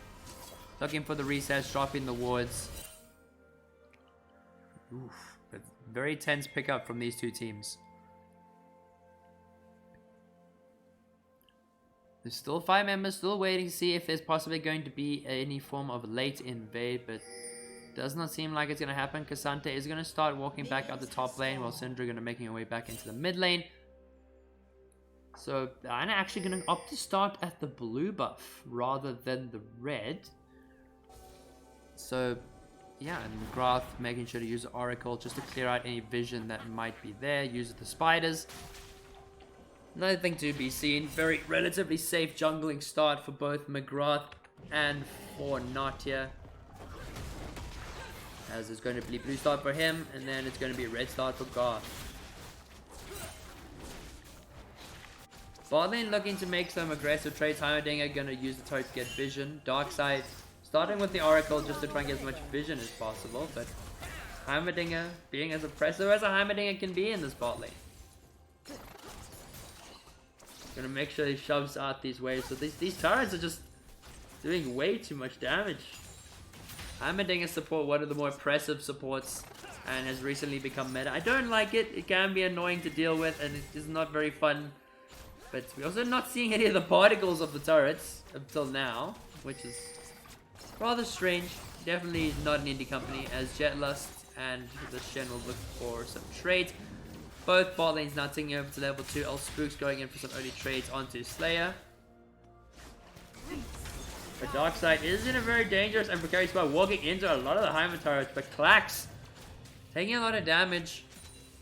Looking for the recess, dropping the wards. Oof, a very tense pickup from these two teams. There's still 5 members, still waiting to see if there's possibly going to be any form of late invade, but does not seem like it's going to happen. Cassante is going to start walking back up the top lane, while Syndra going to making her way back into the mid lane. So I'm actually going to opt to start at the blue buff rather than the red. So yeah, and McGrath making sure to use the Oracle just to clear out any vision that might be there. Use the spiders. Nothing to be seen. Very relatively safe jungling start for both McGrath and for Natia. As it's going to be blue start for him, and then it's going to be a red start for Garth. Bot lane looking to make some aggressive trades. Heimerdinger going to use the turret to get vision. Darkseid starting with the Oracle just to try and get as much vision as possible, but Heimerdinger being as oppressive as a Heimerdinger can be in this bot lane. Gonna make sure he shoves out these waves. So these turrets are just doing way too much damage. Heimerdinger support, one of the more oppressive supports, and has recently become meta. I don't like it. It can be annoying to deal with, and it is not very fun. But we're also not seeing any of the particles of the turrets until now, which is rather strange. definitely not an indie company, as Jetlust and the Shen will look for some trades. Both bot lanes now taking over to level 2. Spooks going in for some early trades onto Slayer. But Darkseid is in a very dangerous and precarious spot, walking into a lot of the Heimer turrets, but Klax taking a lot of damage.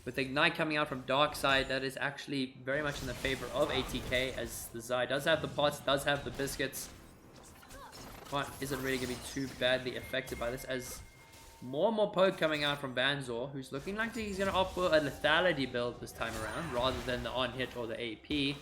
With Ignite coming out from Darkseid, that is actually very much in the favor of ATK, as the Zai does have the pots, does have the biscuits. But isn't really going to be too badly affected by this, as more and more poke coming out from Banzor, who's looking like he's going to opt for a lethality build this time around, rather than the on-hit or the AP.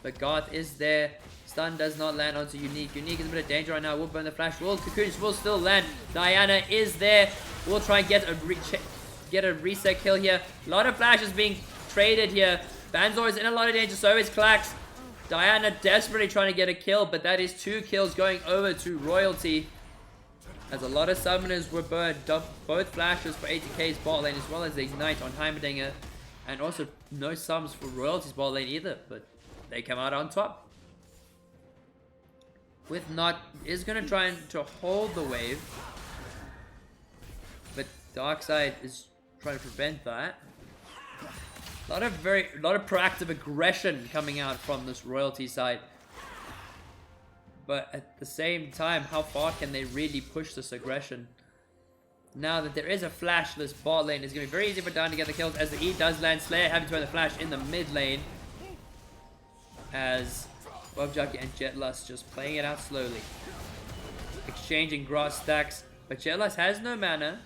But Garth is there. Stun does not land onto Unique. Unique is a bit of danger right now. Will burn the flash. Cocoons will still land. Diana is there. We'll try and get a reset kill here. A lot of flashes being traded here. Banzor is in a lot of danger. So is Klax. Diana desperately trying to get a kill, but that is 2 kills going over to Royalty. As a lot of summoners were burned. Both flashes for ATK's bot lane, as well as the Ignite on Heimerdinger. And also no sums for Royalty's bot lane either, but they come out on top. With Not is going to try to hold the wave, but Darkseid is trying to prevent that. A lot of proactive aggression coming out from this Royalty side, but at the same time, how far can they really push this aggression? Now that there is a flashless bot lane, it's going to be very easy for Down to get the kills, as the E does land. Slayer having to earn the flash in the mid lane, as Bobjockey and Jetlust just playing it out slowly. Exchanging grass stacks, but Jetlust has no mana.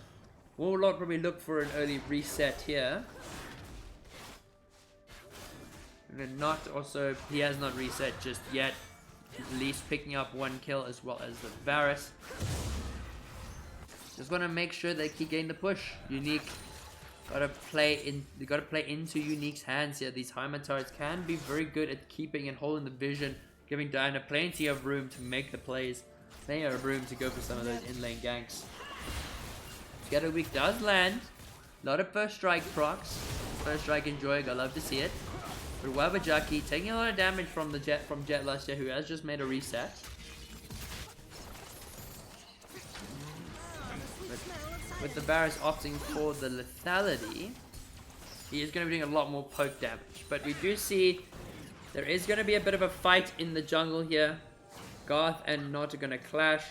Will probably look for an early reset here. And then Not also, he has not reset just yet. At least picking up 1 kill, as well as the Varus. Just want to make sure they keep getting the push. Unique gotta play into Unique's hands here. These Heimer turrets can be very good at keeping and holding the vision, giving Diana plenty of room to make the plays, plenty of room to go for some of those in-lane ganks. Shadow Week does land. A lot of first strike procs. First strike enjoying, I love to see it. But Wabajaki taking a lot of damage from Jetlust here, who has just made a reset. With the Varus opting for the lethality, he is going to be doing a lot more poke damage. But we do see there is going to be a bit of a fight in the jungle here. Garth and Not are going to clash.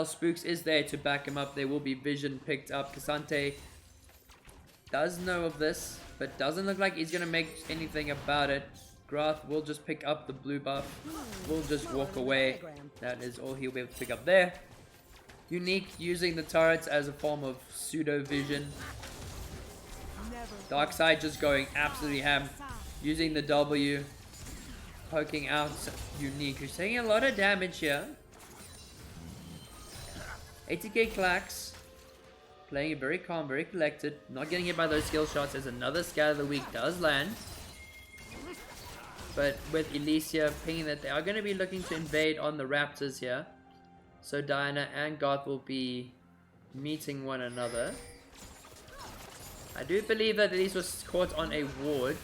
Spooks is there to back him up. There will be vision picked up. Cassante does know of this, but doesn't look like he's going to make anything about it. Garth will just pick up the blue buff. Will just walk away. That is all he'll be able to pick up there. Unique using the turrets as a form of pseudo vision. Darkseid just going absolutely ham, using the W, poking out Unique, who's taking a lot of damage here. ATK Klax playing it very calm, very collected, not getting hit by those skill shots, as another Scat of the Week does land. But with Elysia pinging that they are going to be looking to invade on the Raptors here. So Diana and Garth will be meeting one another. I do believe that Elise was caught on a ward,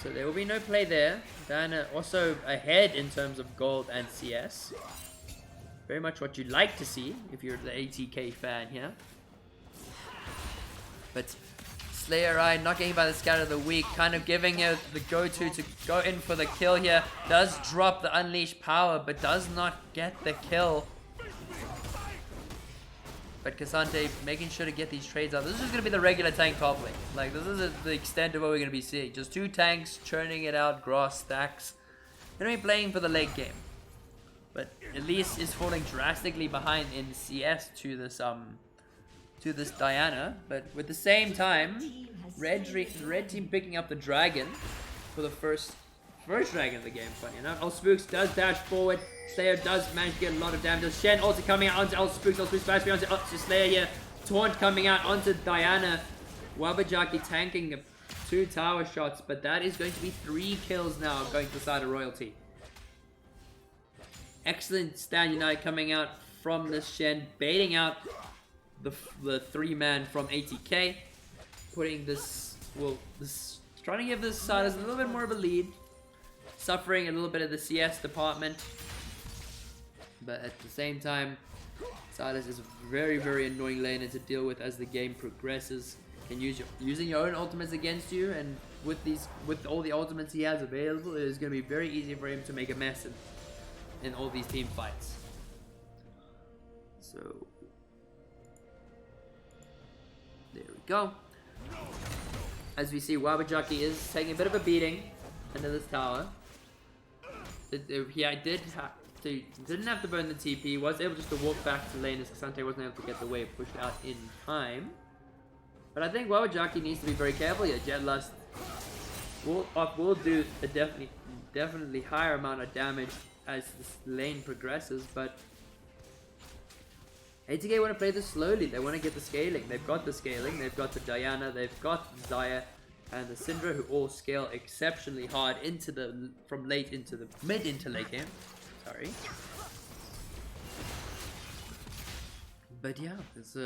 so there will be no play there. Diana also ahead in terms of gold and CS. Very much what you'd like to see if you're the ATK fan here. But Slayer Eye not getting by the Scat of the Week, kind of giving her the go-to to go in for the kill here. Does drop the Unleashed Power, but does not get the kill. But Cassante making sure to get these trades out. This is just going to be the regular tank top lane. Like, this is the extent of what we're going to be seeing. Just 2 tanks churning it out, grass stacks. Going to be playing for the late game. But Elise is falling drastically behind in CS to this Diana. But with the same time, red team picking up the dragon for the first dragon of the game, funny enough. Spooks does dash forward. Slayer does manage to get a lot of damage. Shen also coming out onto Spooks. Spooks flash onto Slayer here. Taunt coming out onto Diana. Wabajaki tanking 2 tower shots, but that is going to be 3 kills now going to the side of Royalty. Excellent stand unite coming out from this Shen, baiting out the 3-man from ATK, putting this, trying to give this side a little bit more of a lead. Suffering a little bit of the CS department, but at the same time, Silas is a very, very annoying laner to deal with as the game progresses. Can use using your own ultimates against you, and with all the ultimates he has available, it is going to be very easy for him to make a mess in all these team fights. So there we go. As we see, Wabajaki is taking a bit of a beating under this tower. He didn't have to burn the TP. He was able just to walk back to lane as Kasante wasn't able to get the wave pushed out in time. But I think Wabajaki needs to be very careful here. Jet Lust will do a definitely higher amount of damage as this lane progresses, but ATK want to play this slowly. They want to get the scaling. They've got the scaling. They've got the Diana. They've got Xayah and the Syndra, who all scale exceptionally hard from late into the mid into late game. Sorry. But yeah, it's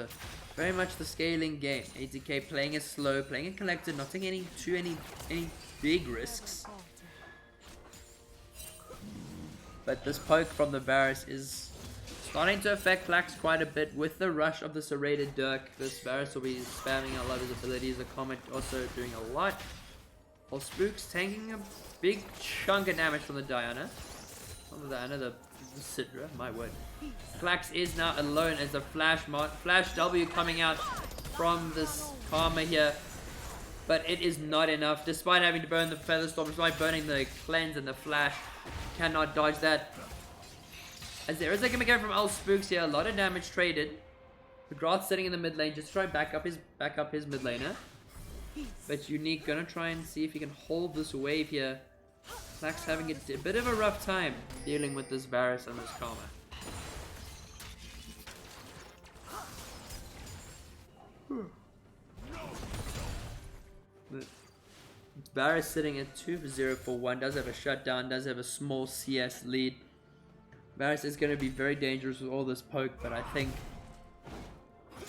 very much the scaling game. ATK playing it slow, playing it collected, not taking any big risks. But this poke from the Varus is starting to affect Flax quite a bit with the rush of the serrated Dirk. This Varus will be spamming a lot of his abilities. The Comet also doing a lot. While Spook's tanking a big chunk of damage from the Diana. From the Diana, the Sidra, my word. Flax is now alone as the Flash W coming out from this Karma here. But it is not enough. Despite having to burn the Featherstorm, despite burning the Cleanse and the Flash, cannot dodge that. As there is a gimmick from L Spooks here, a lot of damage traded. McGrath sitting in the mid lane, just try and back up his mid laner. But Unique gonna try and see if he can hold this wave here. Flax having a bit of a rough time dealing with this Varus and this Karma. Varus sitting at 2-0 for 1, does have a shutdown, does have a small CS lead. Varus is going to be very dangerous with all this poke, but I think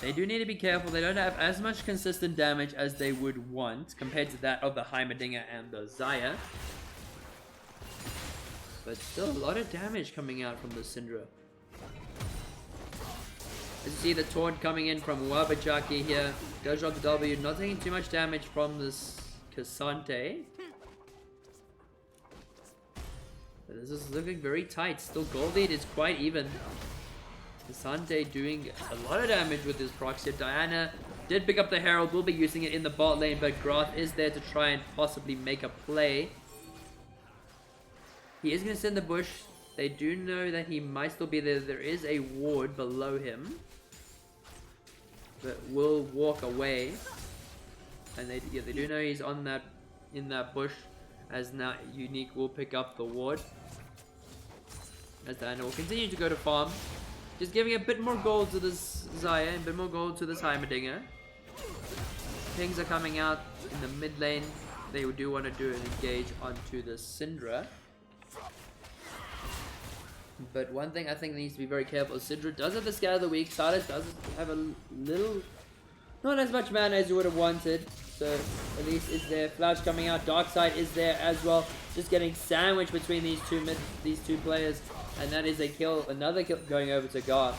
they do need to be careful. They don't have as much consistent damage as they would want compared to that of the Heimerdinger and the Xayah. But still a lot of damage coming out from the Syndra. As you see the taunt coming in from Wabajaki here. Goes off the W, not taking too much damage from this Kasante. But this is looking very tight. Still gold lead is quite even. Kasante doing a lot of damage with his proxy. Diana did pick up the Herald, will be using it in the bot lane, but Groth is there to try and possibly make a play. He is going to send the bush. They do know that he might still be there. There is a ward below him, but will walk away. And they do know he's on that in that bush, as now Unique will pick up the ward. As Diana will continue to go to farm, just giving a bit more gold to this Xayah, a bit more gold to this Heimerdinger. Pings are coming out in the mid lane. They do want to do an engage onto the Syndra. But one thing I think needs to be very careful is Syndra does have the Scout of the Week. Silas does have a little, not as much mana as you would have wanted. So Elise is there, Flash coming out, Darkseid is there as well. Just getting sandwiched between these two players. And that is a kill, another kill going over to Garth.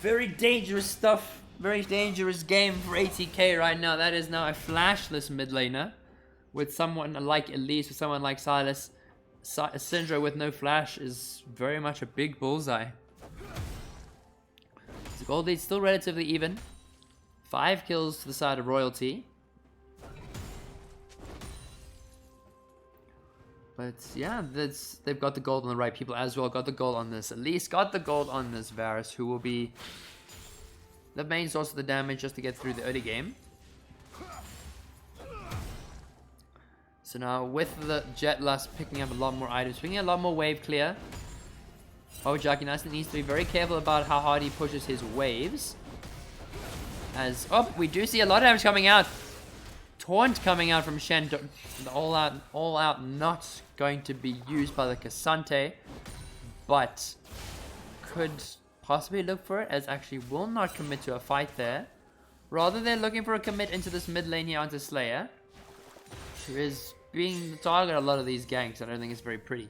Very dangerous stuff. Very dangerous game for ATK right now. That is now a flashless mid laner. With someone like Elise, with someone like Silas. Syndra with no flash is very much a big bullseye. The gold lead still relatively even. 5 kills to the side of Royalty. But yeah, they've got the gold on the right people as well. Got the gold on this. At least got the gold on this Varus, who will be the main source of the damage just to get through the early game. So now with the Jet Lust picking up a lot more items, picking a lot more wave clear. Wabajaki needs to be very careful about how hard he pushes his waves. As, oh, we do see a lot of damage coming out. Taunt coming out from Shen. The all out not going to be used by the Kasante. But could possibly look for it, as actually will not commit to a fight there. Rather they're looking for a commit into this mid lane here onto Slayer. Who is being the target of a lot of these ganks. I don't think it's very pretty.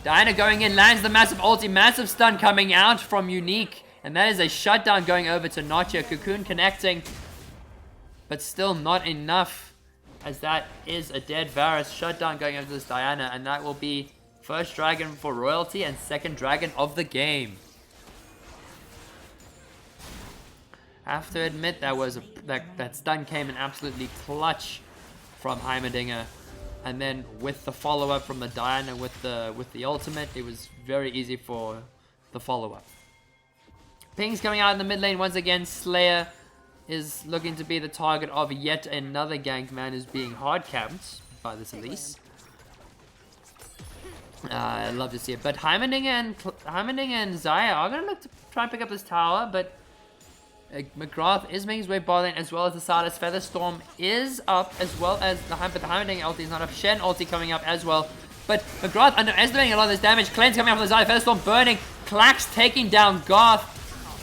Diana going in, lands the massive ulti, massive stun coming out from Unique. And that is a shutdown going over to Nacho. Cocoon connecting, but still not enough, as that is a dead Varus. Shutdown going over to this Diana, and that will be first dragon for Royalty and second dragon of the game. I have to admit that stun came in absolutely clutch from Heimerdinger. And then with the follow-up from the Diana with the ultimate, it was very easy for the follow-up. Ping's coming out in the mid lane once again. Slayer is looking to be the target of yet another ganked man who's being hard camped by this Elise. I'd love to see it. But Heimerdinger and Xayah are going to look to try and pick up this tower, but McGrath is making his way bot lane, as well as the Silas. Featherstorm is up, as well as the Heimerdinger ulti is not up. Shen ulti coming up as well. But McGrath underestimating a lot of this damage. Cleanse coming up from the Xayah. Featherstorm burning. Klax taking down Garth.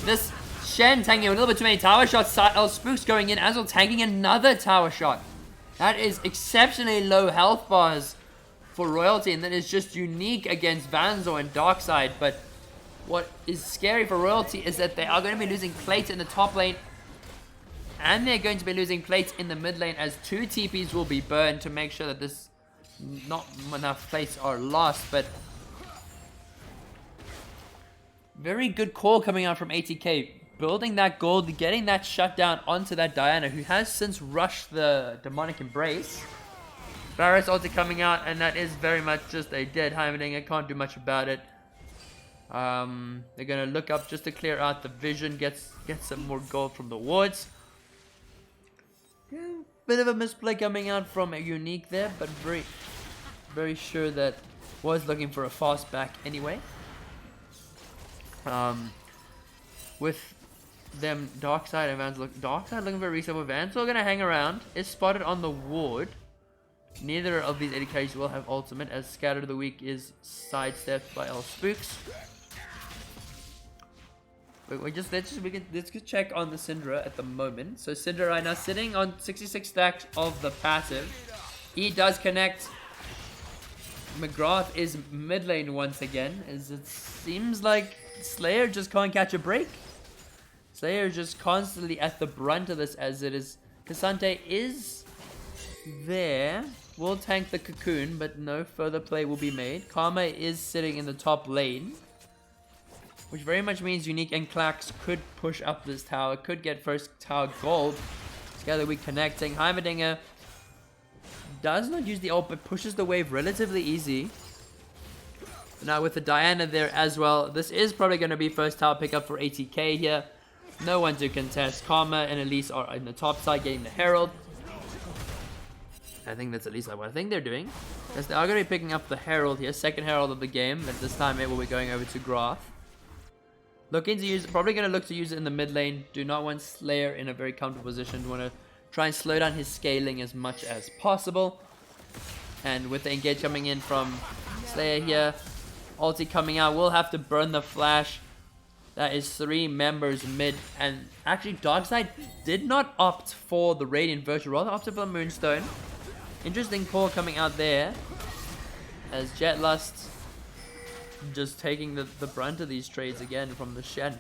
This Shen tanking a little bit too many tower shots. Spooks going in as well, tanking another tower shot. That is exceptionally low health bars for Royalty, and that is just Unique against Vanzo and Darkseid. But what is scary for Royalty is that they are going to be losing plates in the top lane, and they're going to be losing plates in the mid lane, as 2 TPs will be burned to make sure that this not enough plates are lost. But very good call coming out from ATK, building that gold, getting that shutdown onto that Diana, who has since rushed the demonic embrace. Varus ulti coming out, and that is very much just a dead Heimerdinger. Can't do much about it. They're gonna look up just to clear out the vision, get some more gold from the wards. Yeah, bit of a misplay coming out from a Unique there, but very sure that was looking for a fast back anyway. With them Darkseid and Van's Darkseid looking for a reset, with Van's still gonna hang around, is spotted on the ward. Neither of these ATKs will have ultimate, as Scatter of the Weak is sidestepped by L Spooks. Let's just check on the Syndra at the moment. So Syndra right now sitting on 66 stacks of the passive. He does connect. McGrath is mid lane once again, as it seems like Slayer just can't catch a break. Slayer just constantly at the brunt of this, as it is. Cassante is there. Will tank the Cocoon, but no further play will be made. Karma is sitting in the top lane, which very much means Unique and Klax could push up this tower, could get first tower gold. Together we connecting. Heimerdinger does not use the ult, but pushes the wave relatively easy. Now with the Diana there as well, this is probably going to be first tower pickup for ATK here. No one to contest. Karma and Elise are in the top side getting the Herald. I think that's at least what I think they're doing. Because they are going to be picking up the Herald here, second Herald of the game. But this time it will be going over to Grath. Looking to use, probably going to look to use it in the mid lane. Do not want Slayer in a very comfortable position. Do want to try and slow down his scaling as much as possible. And with the engage coming in from Slayer here, ulti coming out, we'll have to burn the flash. That is 3 members mid. And actually Darkseid did not opt for the Radiant Virtue, rather opted for the Moonstone. Interesting call coming out there, as Jetlust just taking the brunt of these trades again from the Shen.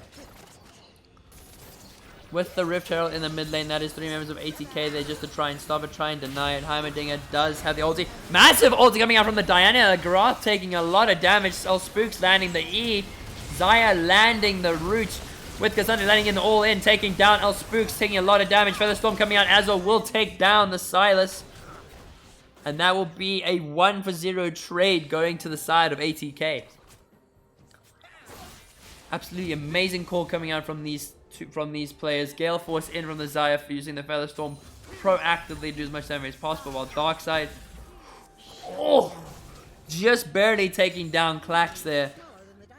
With the Rift Herald in the mid lane, that is 3 members of ATK there just to try and stop it, try and deny it. Heimerdinger does have the ulti. Massive ulti coming out from the Diana. Grath taking a lot of damage. El Spooks landing the E. Xayah landing the root. With Cassandra landing in the all-in, taking down El Spooks, taking a lot of damage. Featherstorm coming out as well will take down the Silas. And that will be a 1-for-0 trade going to the side of ATK. Absolutely amazing call coming out from these players. Gale Force in from the Xayah for using the Featherstorm proactively to do as much damage as possible, while Darkseid, just barely taking down Klax there,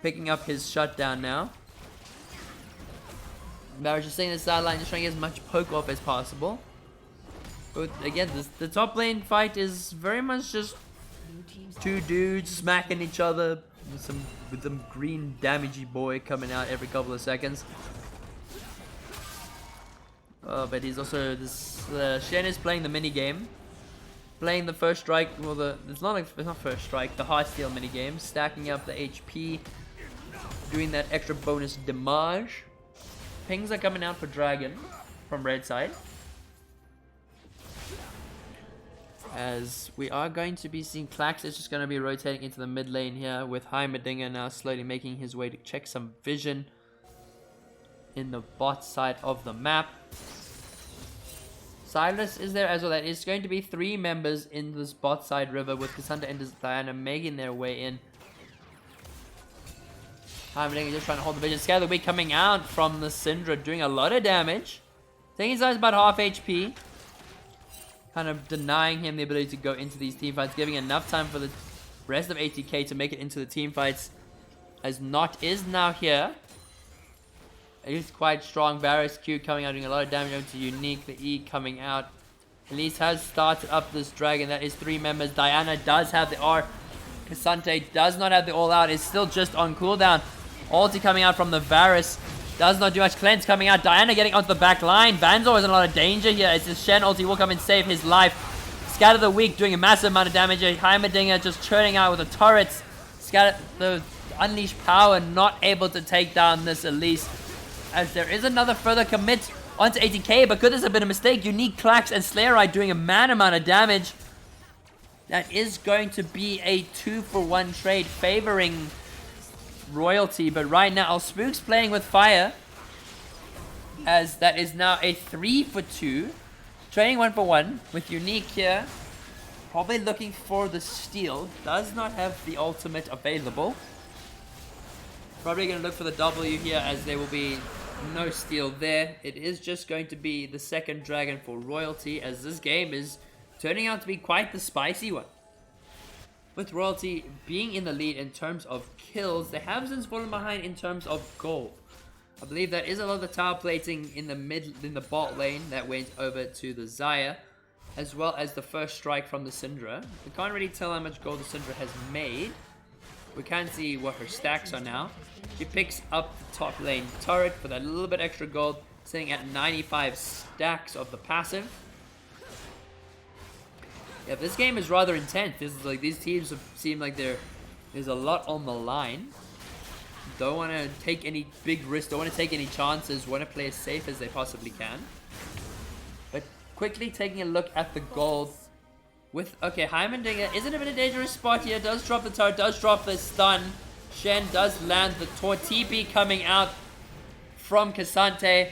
picking up his shutdown now. Barrage just staying in the sideline, just trying to get as much poke off as possible. But again, the top lane fight is very much just 2 dudes smacking each other with some green damagey boy coming out every couple of seconds. But he's also Shen is playing the mini game. playing the first strike, well, it's not first strike, the Heartsteel minigame, stacking up the HP, doing that extra bonus damage. Pings are coming out for Dragon from red side. As we are going to be seeing Klax is just going to be rotating into the mid lane here, with Heimerdinger now slowly making his way to check some vision in the bot side of the map. Silas is there as well. That is going to be 3 members in this bot side river, with Cassandra and Diana making their way in. Heimerdinger just trying to hold the vision. Scale of the Week coming out from the Syndra, doing a lot of damage. Taking his eyes about half HP. Kind of denying him the ability to go into these team fights, giving enough time for the rest of ATK to make it into the team fights. As Not is now here. It is quite strong. Varus Q coming out, doing a lot of damage over to Unique. The E coming out. Elise has started up this dragon. That is 3 members. Diana does have the R. Cassante does not have the all out. Is still just on cooldown. Ulti coming out from the Varus. Does not do much. Cleanse coming out. Diana getting onto the back line. Vanzor is in a lot of danger here. It's his Shen ulti will come and save his life. Scatter the Weak doing a massive amount of damage. Heimerdinger just churning out with the turrets. Scatter the Unleash Power not able to take down this Elise. As there is another further commit onto ATK, but could this have been a mistake? Unique, Klax, and Slayer doing a mad amount of damage. That is going to be a 2-for-1 trade favoring Royalty, but right now Spook's playing with fire, as that is now a 3-for-2, trading 1-for-1 with Unique here, probably looking for the steal. Does not have the ultimate available. Probably going to look for the W here, as there will be no steal there. It is just going to be the second dragon for Royalty, as this game is turning out to be quite the spicy one. With Royalty being in the lead in terms of kills, they have since fallen behind in terms of gold. I believe that is a lot of the tower plating in the bot lane that went over to the Xayah, as well as the first strike from the Syndra. We can't really tell how much gold the Syndra has made. We can see what her stacks are now. She picks up the top lane turret for that little bit extra gold, sitting at 95 stacks of the passive. Yeah, this game is rather intense. This is like, these teams seem like there's a lot on the line. Don't want to take any big risks. Don't want to take any chances. Want to play as safe as they possibly can. But quickly taking a look at the gold. With Heimerdinger is in a bit of a dangerous spot here. Does drop the turret. Does drop the stun. Shen does land the taunt. TP coming out from Cassante,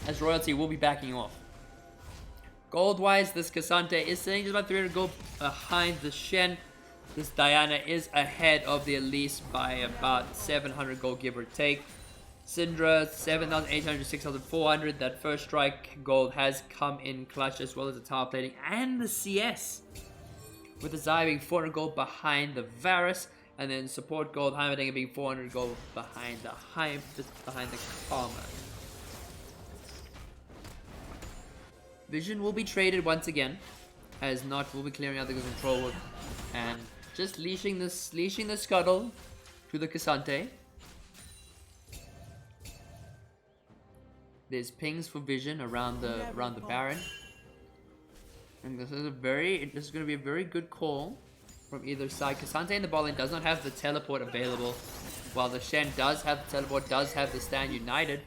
as Royalty will be backing off. Gold-wise, this Cassante is sitting just about 300 gold behind the Shen. This Diana is ahead of the Elise by about 700 gold, give or take. Syndra, 7,800, 6,400. That first strike gold has come in clutch, as well as the tower plating and the CS. With the Xayah being 400 gold behind the Varus. And then support gold, Heimerdinger being 400 gold behind the Karma. Vision will be traded once again, as Not will be clearing out the control work and just leashing the scuttle to the Cassante. There's pings for Vision around the Baron, and this is going to be a very good call from either side. Cassante in the bot lane does not have the teleport available, while the Shen does have the teleport, does have the stand united.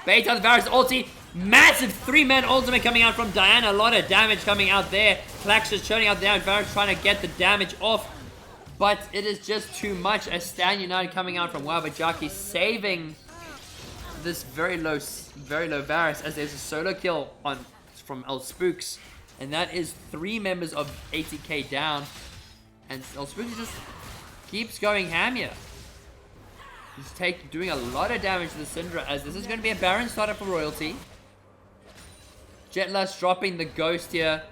Bait on the Varus ulti. Massive 3-man ultimate coming out from Diana. A lot of damage coming out there. Klax just churning out there. Varus trying to get the damage off. But it is just too much. A stand united coming out from Wabajaki, saving this very low Varus, as there's a solo kill from Spooks. And that is 3 members of ATK down. And Spooks just keeps going ham here. He's doing a lot of damage to the Syndra, as this is going to be a Baron startup for Royalty. Jetlust dropping the Ghost here.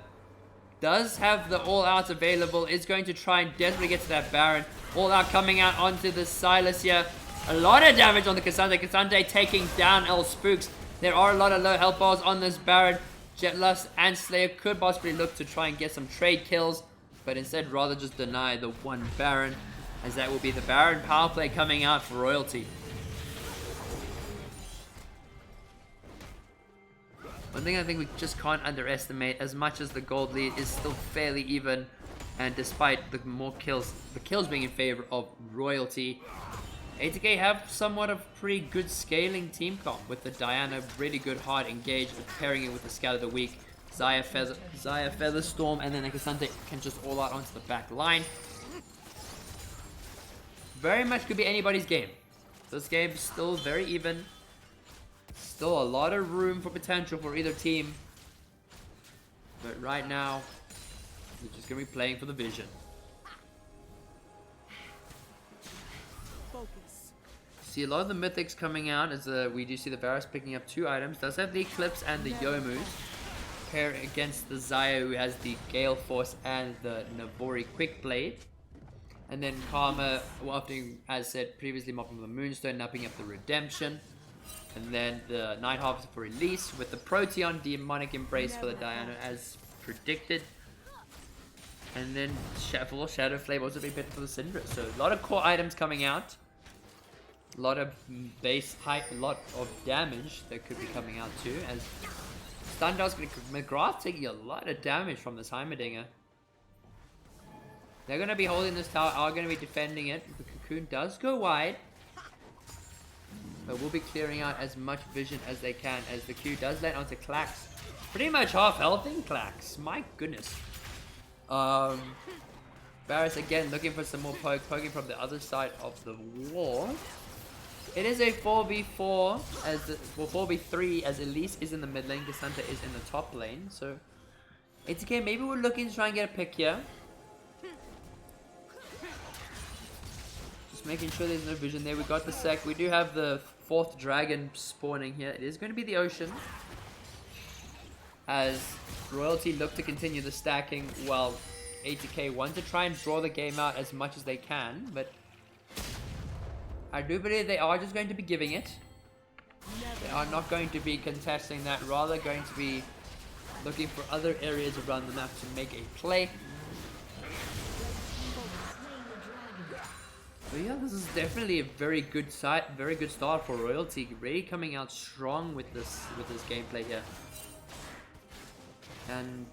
Does have the all-out available. Is going to try and desperately get to that Baron. All-out coming out onto the Silas here. A lot of damage on the Cassante. Cassante taking down Spooks. There are a lot of low health bars on this Baron. Jetlust and Slayer could possibly look to try and get some trade kills, but instead rather just deny the one Baron, as that will be the Baron power play coming out for Royalty. One thing I think we just can't underestimate, as much as the gold lead is still fairly even, and despite the kills being in favor of Royalty, ATK have somewhat of pretty good scaling team comp, with the Diana really good hard engage, pairing it with the Scout of the Week, Xayah Featherstorm, and then Ekasante can just all out onto the back line. Very much could be anybody's game. This game is still very even. Still a lot of room for potential for either team. But right now, we're just going to be playing for the vision. See a lot of the mythics coming out as we do see the Varus picking up 2 items. Does have the Eclipse and the Yomus. Pair against the Xayah, who has the Gale Force and the Navori Quick Blade. And then Karma, as said previously, mopping the Moonstone, napping up the Redemption. And then the Night Harvest for release with the Proteon Demonic Embrace for the Diana as predicted. And then Shadow Flame also being picked for the Syndra. So a lot of core items coming out. A lot of base height, a lot of damage that could be coming out too. As Stundust, McGrath taking a lot of damage from this Heimerdinger. They're going to be holding this tower, are going to be defending it. The Cocoon does go wide. But we'll be clearing out as much vision as they can, as the Q does land onto Klax. Pretty much half health in Klax. My goodness. Varus again looking for some more poking from the other side of the wall. It is a 4v4, 4v3 as Elise is in the mid lane, Cassandra is in the top lane. So ATK, maybe we're looking to try and get a pick here. Just making sure there's no vision there. We got the sec. We do have the 4th dragon spawning here. It is going to be the Ocean, as Royalty look to continue the stacking while ATK want to try and draw the game out as much as they can, but I do believe they are just going to be giving it. They are not going to be contesting that, rather going to be looking for other areas around the map to make a play. But yeah, this is definitely a very good start for Royalty. Really coming out strong with this gameplay here. And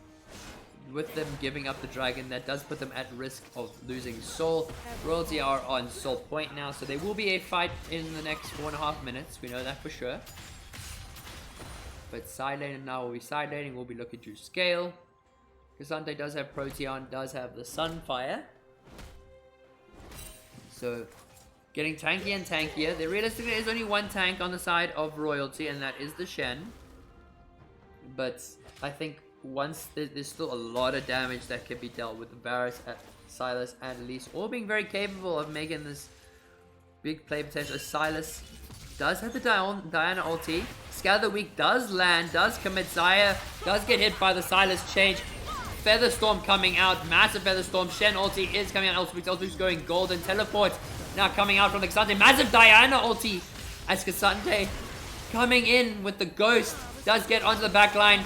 with them giving up the dragon, that does put them at risk of losing soul. Royalty are on soul point now, so there will be a fight in the next 4.5 minutes. We know that for sure. But side lane now will be side laning. We'll be looking to scale. Cassandra does have Proteon, does have the Sunfire. So getting tanky and tankier. There realistically is only one tank on the side of Royalty, and that is the Shen. But I think once there's still a lot of damage that can be dealt with the Varus, Silas, and Elise, all being very capable of making this big play potential. Silas does have the Diana ulti. Scout of the Week does land, does commit. Xayah does get hit by the Silas change. Featherstorm coming out, massive Featherstorm. Shen ulti is coming out. Ulti's going golden. Teleport now coming out from the Cassandra. Massive Diana ulti as Cassandra coming in with the Ghost. Does get onto the back line.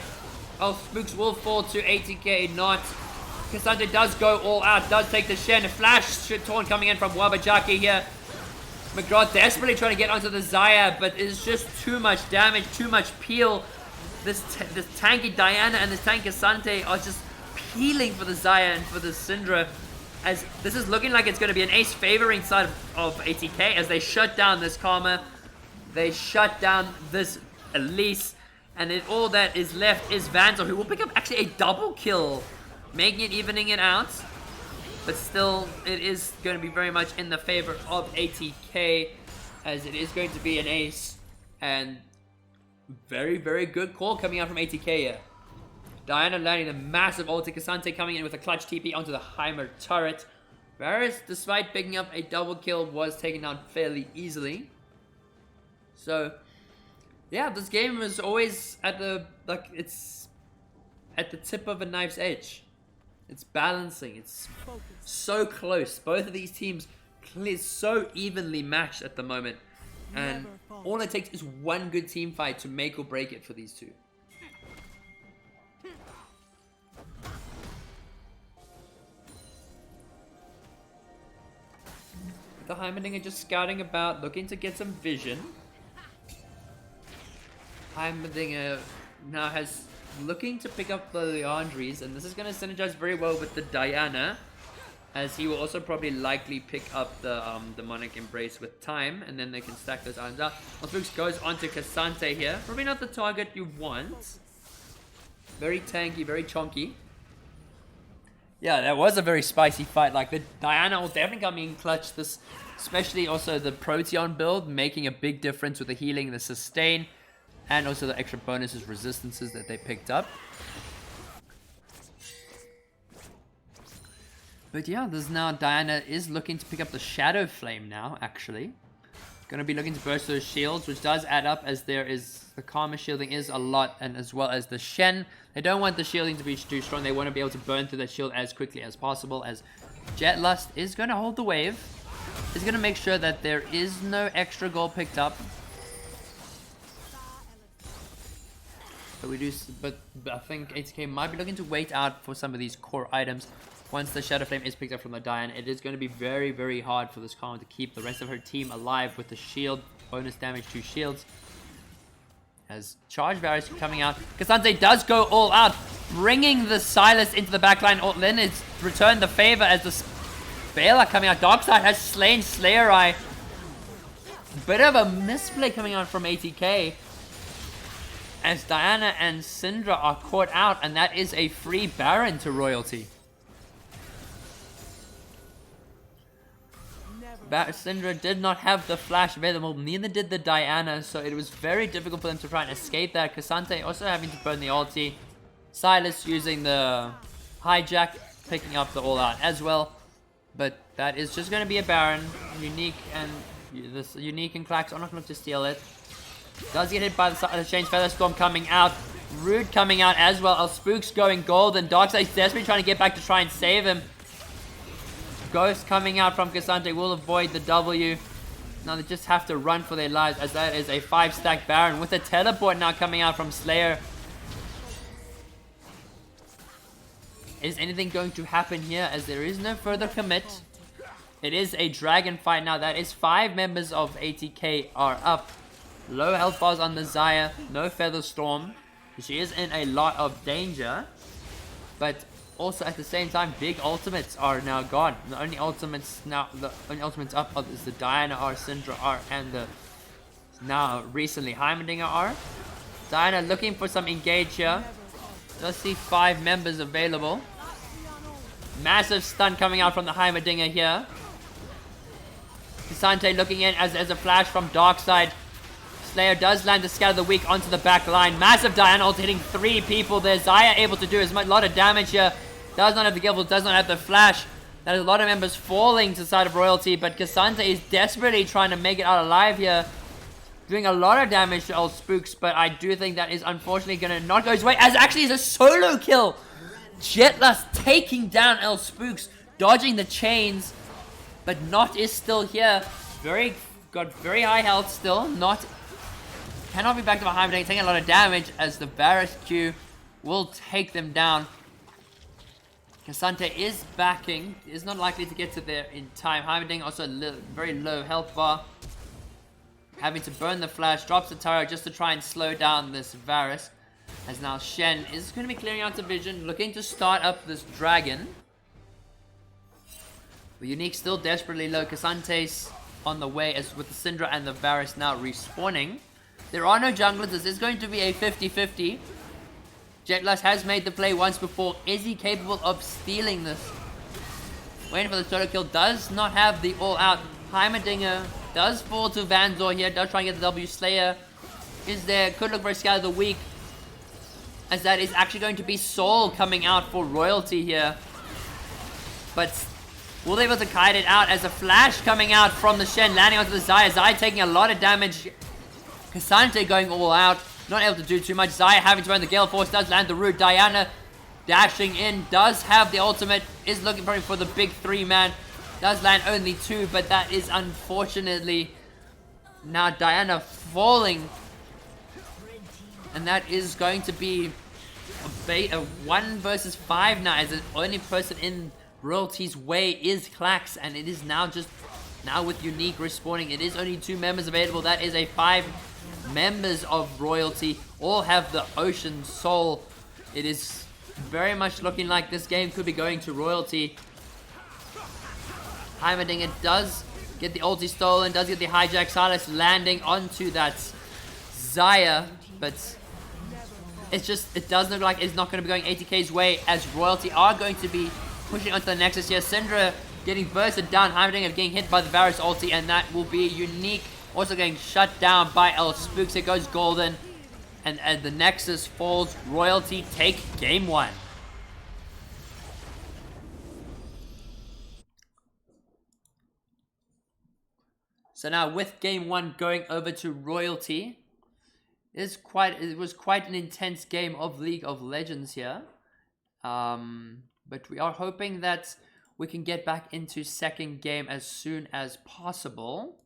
Oh, Spooks will fall to ATK, not. Cassandra does go all out, does take the Shen. Flash taunt coming in from Wabajaki here. McGrath desperately trying to get onto the Xayah, but it's just too much damage, too much peel. This tanky Diana and this tanky Cassandra are just peeling for the Xayah and for the Syndra, as this is looking like it's going to be an ace favoring side of ATK as they shut down this Karma. They shut down this Elise. And then all that is left is Vandal, who will pick up actually a double kill, making it, evening it out. But still, it is going to be very much in the favor of ATK, as it is going to be an ace. And very, very good call coming out from ATK here. Diana landing a massive ulti. Cassandra coming in with a clutch TP onto the Heimer turret. Varus, despite picking up a double kill, was taken down fairly easily. So yeah, this game is always at the, it's at the tip of a knife's edge. It's balancing. It's so close. Both of these teams so evenly matched at the moment. And all it takes is one good team fight to make or break it for these two. The Heimerdinger just scouting about, looking to get some vision. Heimerdinger now has looking to pick up the Leandries, and this is going to synergize very well with the Diana, as he will also probably likely pick up the Demonic Embrace with time, and then they can stack those items out. Alspooks goes onto Cassante here. Probably not the target you want. Very tanky, very chonky. Yeah, that was a very spicy fight. Like, the Diana will definitely come in clutch. This, especially also the Proteon build, making a big difference with the healing, the sustain, and also the extra bonuses, resistances that they picked up. But yeah, there's now Diana is looking to pick up the Shadow Flame now, actually. Going to be looking to burst those shields, which does add up, as there is the Karma shielding is a lot, and as well as the Shen. They don't want the shielding to be too strong. They want to be able to burn through that shield as quickly as possible, as Jetlust is going to hold the wave. Is going to make sure that there is no extra gold picked up. But I think ATK might be looking to wait out for some of these core items. Once the Shadow Flame is picked up from the Diana, it is going to be very, very hard for this Karma to keep the rest of her team alive with the shield, bonus damage to shields. As Charge Varus coming out, Cassante does go all out, bringing the Silas into the backline. Lin is returned the favor as the Baylor coming out. Darkside has slain Slayer Eye. Bit of a misplay coming out from ATK, as Diana and Syndra are caught out, and that is a free Baron to Royalty. Syndra did not have the flash available, neither did the Diana, so it was very difficult for them to try and escape that. Cassante also having to burn the ulti. Silas using the hijack, picking up the all out as well. But that is just going to be a Baron. Unique and Clax are not going to steal it. Does get hit by the Change Featherstorm coming out. Rude coming out as well. Alspooks going gold, and Darkseid's desperately trying to get back to try and save him. Ghost coming out from Cassante will avoid the W. Now they just have to run for their lives, as that is a 5-stack Baron with a teleport now coming out from Slayer. Is anything going to happen here, as there is no further commit? It is a dragon fight now. That is 5 members of ATK are up. Low health bars on the Xayah. No Featherstorm. She is in a lot of danger. But also at the same time, big ultimates are now gone. The only ultimates up is the Diana R, Syndra R, and the now recently Heimerdinger R. Diana looking for some engage here. Does see 5 members available. Massive stun coming out from the Heimerdinger here. Cassante looking in as there's a flash from Darkside. Slayer does land the Scout of the Week onto the back line. Massive Diana ult hitting 3 people there. Xayah able to do a lot of damage here. Does not have the Guild, does not have the flash. That is a lot of members falling to the side of Royalty, but Cassante is desperately trying to make it out alive here. Doing a lot of damage to Alspooks, but I do think that is unfortunately going to not go his way, as actually is a solo kill. Jetlust taking down Alspooks, dodging the chains, but Not is still here. Got very high health still. Not cannot be backed behind, but taking a lot of damage as the Varus Q will take them down. Cassante is backing, is not likely to get to there in time. Heimerdinger also a very low health bar. Having to burn the flash, drops the turret just to try and slow down this Varus. As now Shen is going to be clearing out the vision, looking to start up this dragon. The Unique still desperately low. Cassante's on the way, as with the Syndra and the Varus now respawning. There are no junglers. This is going to be a 50-50. Jetlust has made the play once before. Is he capable of stealing this? Waiting for the solo kill. Does not have the all-out. Heimerdinger does fall to Vanzor here. Does try and get the W. Slayer is there. Could look for a Scout of the Week, as that is actually going to be Soul coming out for Royalty here. But will they be able to kite it out, as a flash coming out from the Shen, landing onto the Xayah. Xayah taking a lot of damage. Cassante going all out. Not able to do too much. Xayah having to run the Gale Force. Does land the root. Diana dashing in. Does have the ultimate. Is looking probably for the big 3-man. Does land only 2. But that is unfortunately now Diana falling. And that is going to be a 1 versus 5 now. As the only person in Royalty's way is Clax. And it is now just... Now with Unique respawning. It is only 2 members available. That is a 5 members of Royalty all have the Ocean Soul. It is very much looking like this game could be going to Royalty. Heimerdinger does get the ulti stolen, does get the hijack. Silas landing onto that Xayah, but it does look like it's not going to be going ATK's way, as Royalty are going to be pushing onto the Nexus here. Syndra getting bursted down, Heimerdinger getting hit by the Varus ulti, and that will be unique. Also getting shut down by El Spooks. It goes golden, and as the Nexus falls, Royalty take game 1. So now with game 1 going over to Royalty, it was quite an intense game of League of Legends here. But we are hoping that we can get back into second game as soon as possible.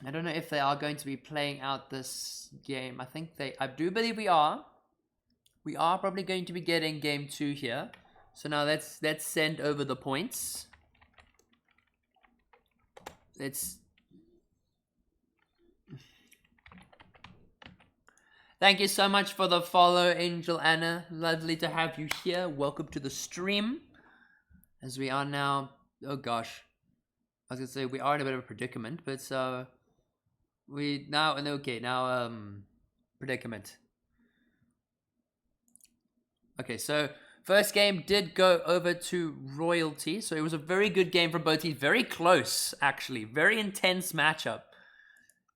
I don't know if they are going to be playing out this game. I do believe we are. We are probably going to be getting game 2 here. So now let's send over the points. Thank you so much for the follow, Angel Anna. Lovely to have you here. Welcome to the stream. As we are now, oh gosh, I was gonna say we are in a bit of a predicament, but predicament. Okay, so first game did go over to Royalty, so it was a very good game from both teams. Very close, actually. Very intense matchup.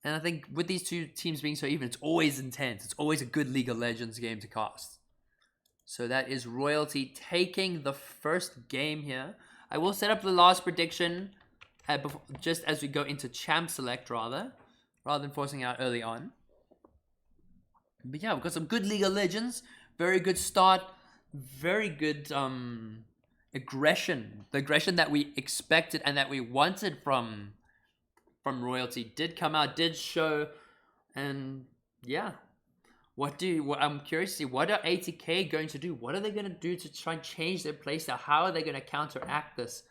And I think with these two teams being so even, it's always intense. It's always a good League of Legends game to cast. So that is Royalty taking the first game here. I will set up the last prediction just as we go into Champ Select rather than forcing out early on. But yeah, we've got some good League of Legends. Very good start. Very good aggression. The aggression that we expected and that we wanted from Royalty did come out, did show, and yeah. I'm curious to see, what are ATK going to do? What are they going to do to try and change their playstyle? How are they going to counteract this?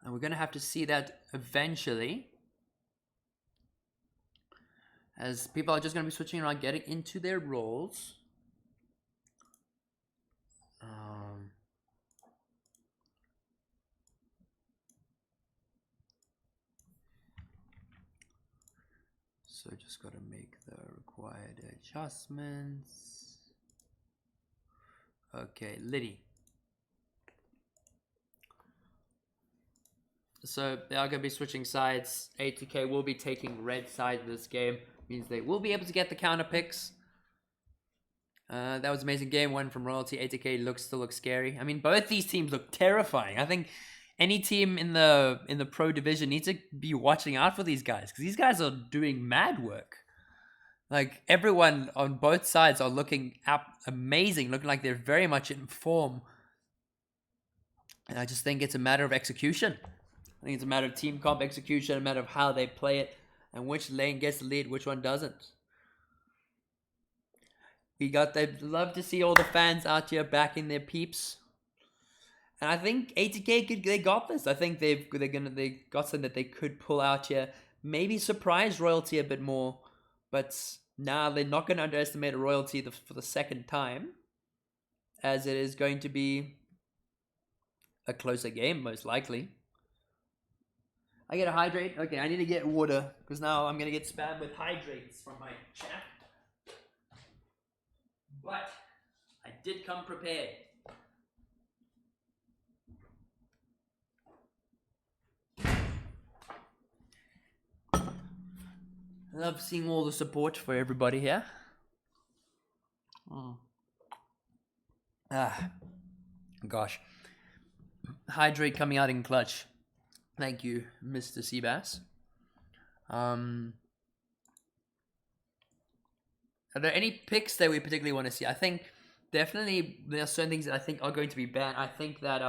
And we're going to have to see that eventually, as people are just going to be switching around, getting into their roles. So just got to make the required adjustments. Okay, Liddy. So they are going to be switching sides. ATK will be taking red side this game. Means they will be able to get the counter picks. That was an amazing game. One from Royalty. ATK still looks scary. I mean, both these teams look terrifying. I think any team in the pro division needs to be watching out for these guys, because these guys are doing mad work. Like, everyone on both sides are looking amazing, looking like they're very much in form. And I just think it's a matter of execution. I think it's a matter of team comp execution, a matter of how they play it, and which lane gets the lead, which one doesn't. They'd love to see all the fans out here backing their peeps. And I think ATK they got this. I think they got something that they could pull out here. Maybe surprise Royalty a bit more. But now they're not going to underestimate Royalty for the second time, as it is going to be a closer game, most likely. I get a hydrate? Okay, I need to get water, because now I'm going to get spammed with hydrates from my chat. But I did come prepared. I love seeing all the support for everybody here. Gosh. Hydrate coming out in clutch. Thank you, Mr. Seabass. Are there any picks that we particularly want to see? I think definitely there are certain things that I think are going to be banned. I think that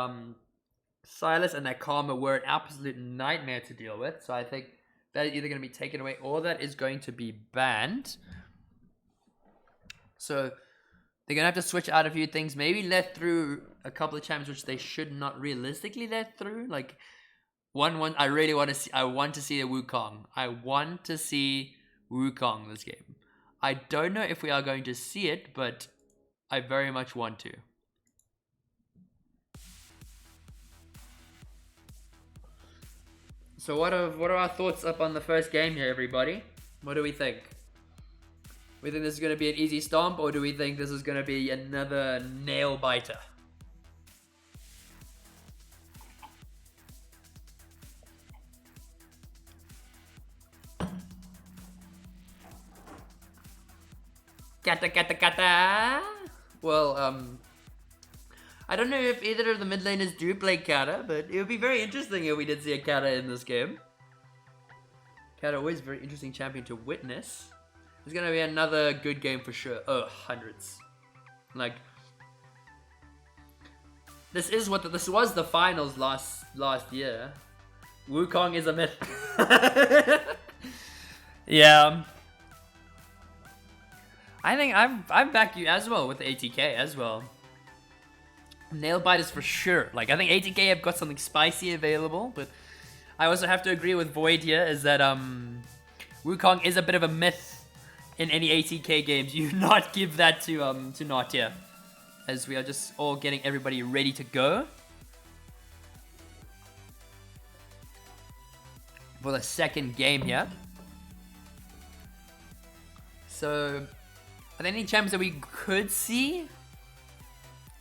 Silas and that Karma were an absolute nightmare to deal with. So I think that is either going to be taken away or that is going to be banned. So they're going to have to switch out a few things. Maybe let through a couple of champs which they should not realistically let through. Like 1-1. I really want to see. I want to see the Wukong. I want to see Wukong this game. I don't know if we are going to see it, but I very much want to. So what are our thoughts up on the first game here, everybody? What do we think? We think this is going to be an easy stomp, or do we think this is going to be another nail biter? Kata. Well, I don't know if either of the mid laners do play Kata, but it would be very interesting if we did see a Kata in this game. Kata always a very interesting champion to witness. It's gonna be another good game for sure. Oh, hundreds. Like, this was the finals last year. Wukong is a myth. Yeah. I think I'm back you as well with the ATK as well. Nail biters for sure. Like, I think ATK have got something spicy available, but I also have to agree with Void here is that Wukong is a bit of a myth in any ATK games. You not give that to Natia, as we are just all getting everybody ready to go for the second game here. So, are there any champions that we could see?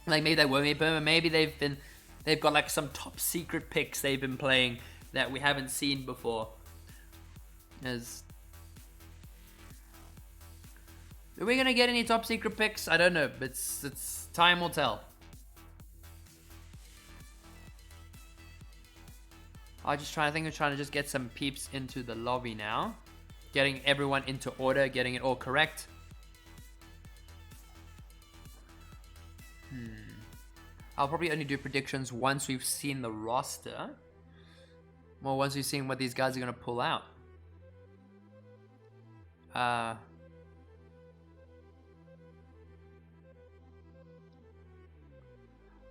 Like maybe they were maybe they've got like some top secret picks they've been playing that we haven't seen before. Are we gonna get any top secret picks? I don't know, but it's time will tell. I'm trying to just get some peeps into the lobby now. Getting everyone into order, getting it all correct. I'll probably only do predictions once we've seen the roster. Well, once we've seen what these guys are going to pull out.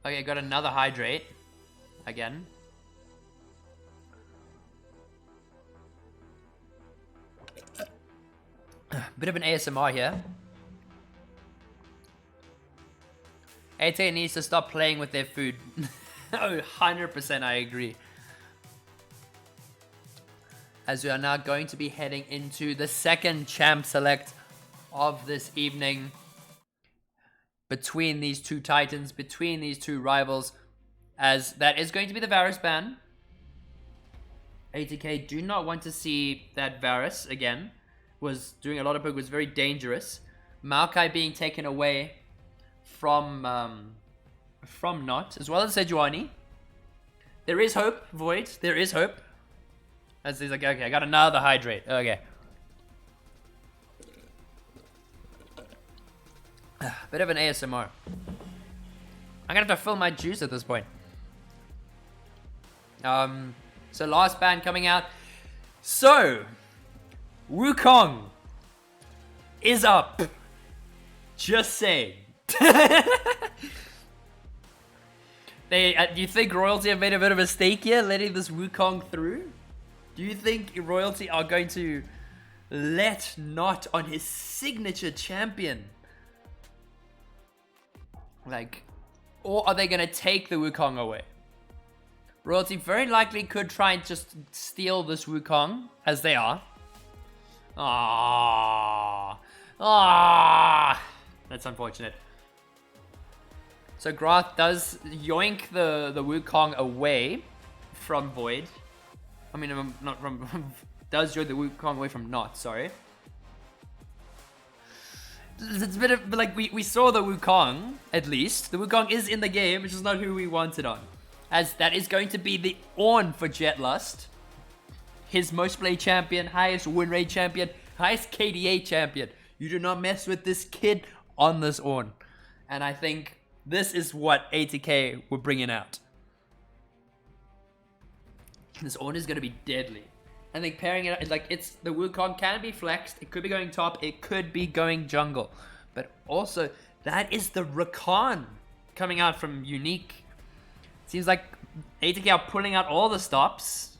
Okay, got another hydrate. Again. Bit of an ASMR here. AT needs to stop playing with their food. Oh, 100% I agree. As we are now going to be heading into the second champ select of this evening. Between these two titans, between these two rivals. As that is going to be the Varus ban. ATK do not want to see that Varus again. Was doing a lot of poke, was very dangerous. Maokai being taken away from Not, as well as Sejuani. There is hope, Void. There is hope. As he's like, okay, I got another hydrate. Okay. Bit of an ASMR. I'm gonna have to fill my juice at this point. So last ban coming out. So Wukong is up. Just saying. Do you think Royalty have made a bit of a mistake here, letting this Wukong through? Do you think Royalty are going to let Not on his signature champion? Like, or are they going to take the Wukong away? Royalty very likely could try and just steal this Wukong, as they are. That's unfortunate. So Grath does yoink the Wukong away from Void. I mean, not from... does yoink the Wukong away from Not, sorry. It's a bit of... Like, we saw the Wukong, at least. The Wukong is in the game, which is not who we wanted on. As that is going to be the Ornn for Jetlust. His most played champion, highest win rate champion, highest KDA champion. You do not mess with this kid on this Ornn. And I think this is what ATK were bringing out. This Ornn is going to be deadly. I think pairing it, like, it's the Wukong can be flexed. It could be going top. It could be going jungle. But also, that is the Rakan coming out from Unique. Seems like ATK are pulling out all the stops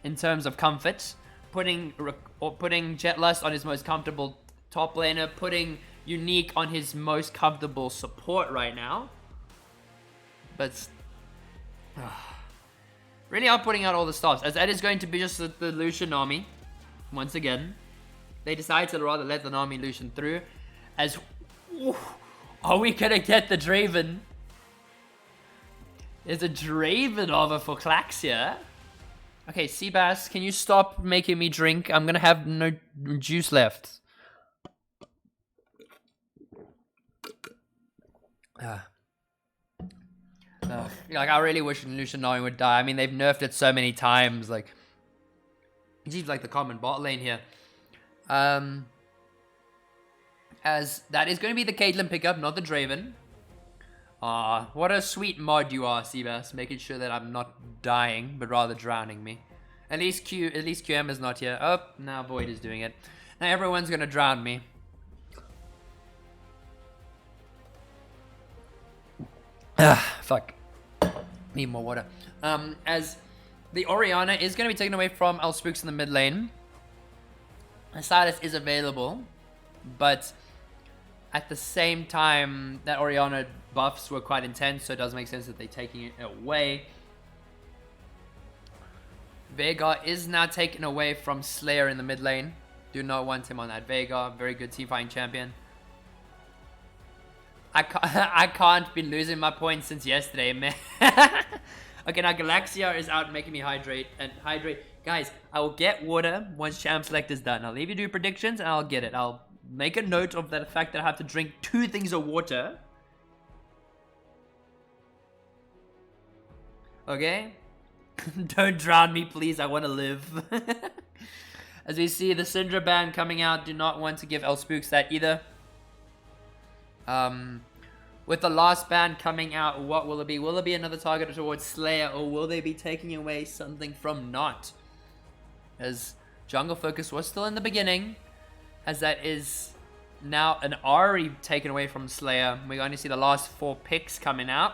in terms of comfort, putting Jetlust on his most comfortable top laner, putting Unique on his most comfortable support right now. But really are putting out all the stops, as that is going to be just the Lucian army. Once again, they decided to rather let the Nami Lucian through. As are we gonna get the Draven? There's a Draven over for Klaxia. Okay, Seabass, can you stop making me drink? I'm gonna have no juice left. Like, I really wish Lucian Nami would die. I mean, they've nerfed it so many times. Like, it seems like the common bot lane here. As that is going to be the Caitlyn pickup, not the Draven. What a sweet mod you are, Seabass, making sure that I'm not dying, but rather drowning me. At least QM is not here. Oh, now Void is doing it. Now everyone's gonna drown me. Fuck. Need more water. As the Orianna is gonna be taken away from Spooks in the mid lane. Silas is available, but at the same time, that Orianna buffs were quite intense, so it does make sense that they're taking it away. Veigar is now taken away from Slayer in the mid lane. Do not want him on that Veigar. Very good team fighting champion. I can't be losing my points since yesterday, man. Okay, now Galaxia is out making me hydrate. Guys, I will get water once Champ Select is done. I'll leave you to do predictions and I'll get it. I'll make a note of the fact that I have to drink 2 things of water. Okay? Don't drown me, please. I want to live. As we see the Syndra ban coming out, do not want to give Spooks that either. With the last ban coming out, what will it be? Will it be another target towards Slayer, or will they be taking away something from Not? As jungle focus was still in the beginning, as that is now an Ahri taken away from Slayer. We're going to see the last 4 picks coming out.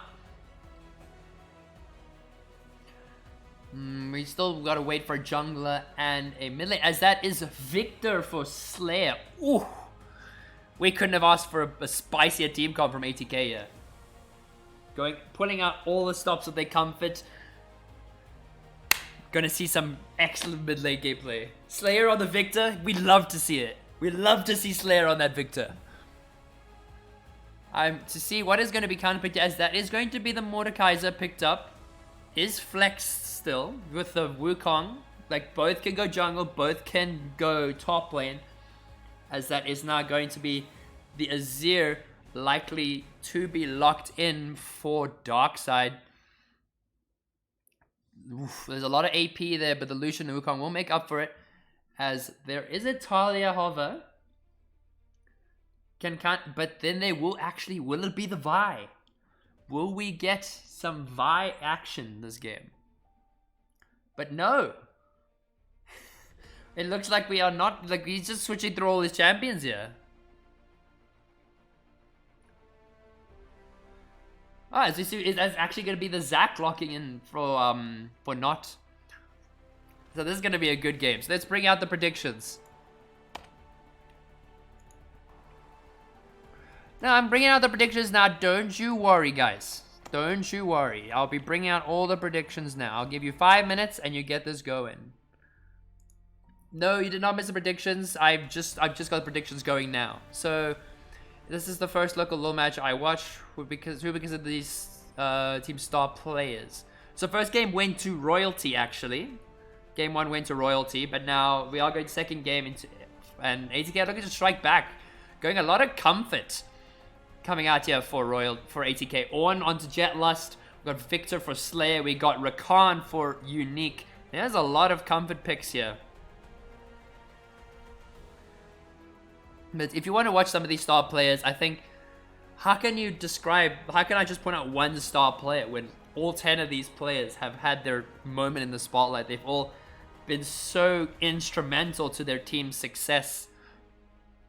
We still got to wait for a jungler and a mid lane, as that is Victor for Slayer. Ooh. We couldn't have asked for a spicier team comp from ATK here. Pulling out all the stops of their comfort. Gonna see some excellent mid lane gameplay. Slayer on the Victor, we love to see it. We love to see Slayer on that Victor. To see what is going to be counterpicked, as that is going to be the Mordekaiser picked up. Is flexed still with the Wukong. Like, both can go jungle, both can go top lane. As that is now going to be the Azir, likely to be locked in for Darkside. Oof, there's a lot of AP there, but the Lucian and Wukong will make up for it. As there is a Talia hover. But then they will actually, will it be the Vi? Will we get some Vi action this game? But no. It looks like we are not, like, he's just switching through all his champions here. Oh, as you see, it's actually going to be the Zac locking in for Not. So this is going to be a good game. So let's bring out the predictions. Now, I'm bringing out the predictions now. Don't you worry, guys. Don't you worry. I'll be bringing out all the predictions now. I'll give you 5 minutes and you get this going. No, you did not miss the predictions. I've just got the predictions going now. So this is the first local LoL match I watched because of these team star players. So first game went to Royalty, actually. Game 1 went to Royalty, but now we are going second game into, and ATK are looking to strike back, going a lot of comfort coming out here for ATK. Ornn onto Jetlust. We got Victor for Slayer. We got Rakan for Unique. There's a lot of comfort picks here. But if you want to watch some of these star players, I think, how can I just point out one star player when all 10 of these players have had their moment in the spotlight? They've all been so instrumental to their team's success.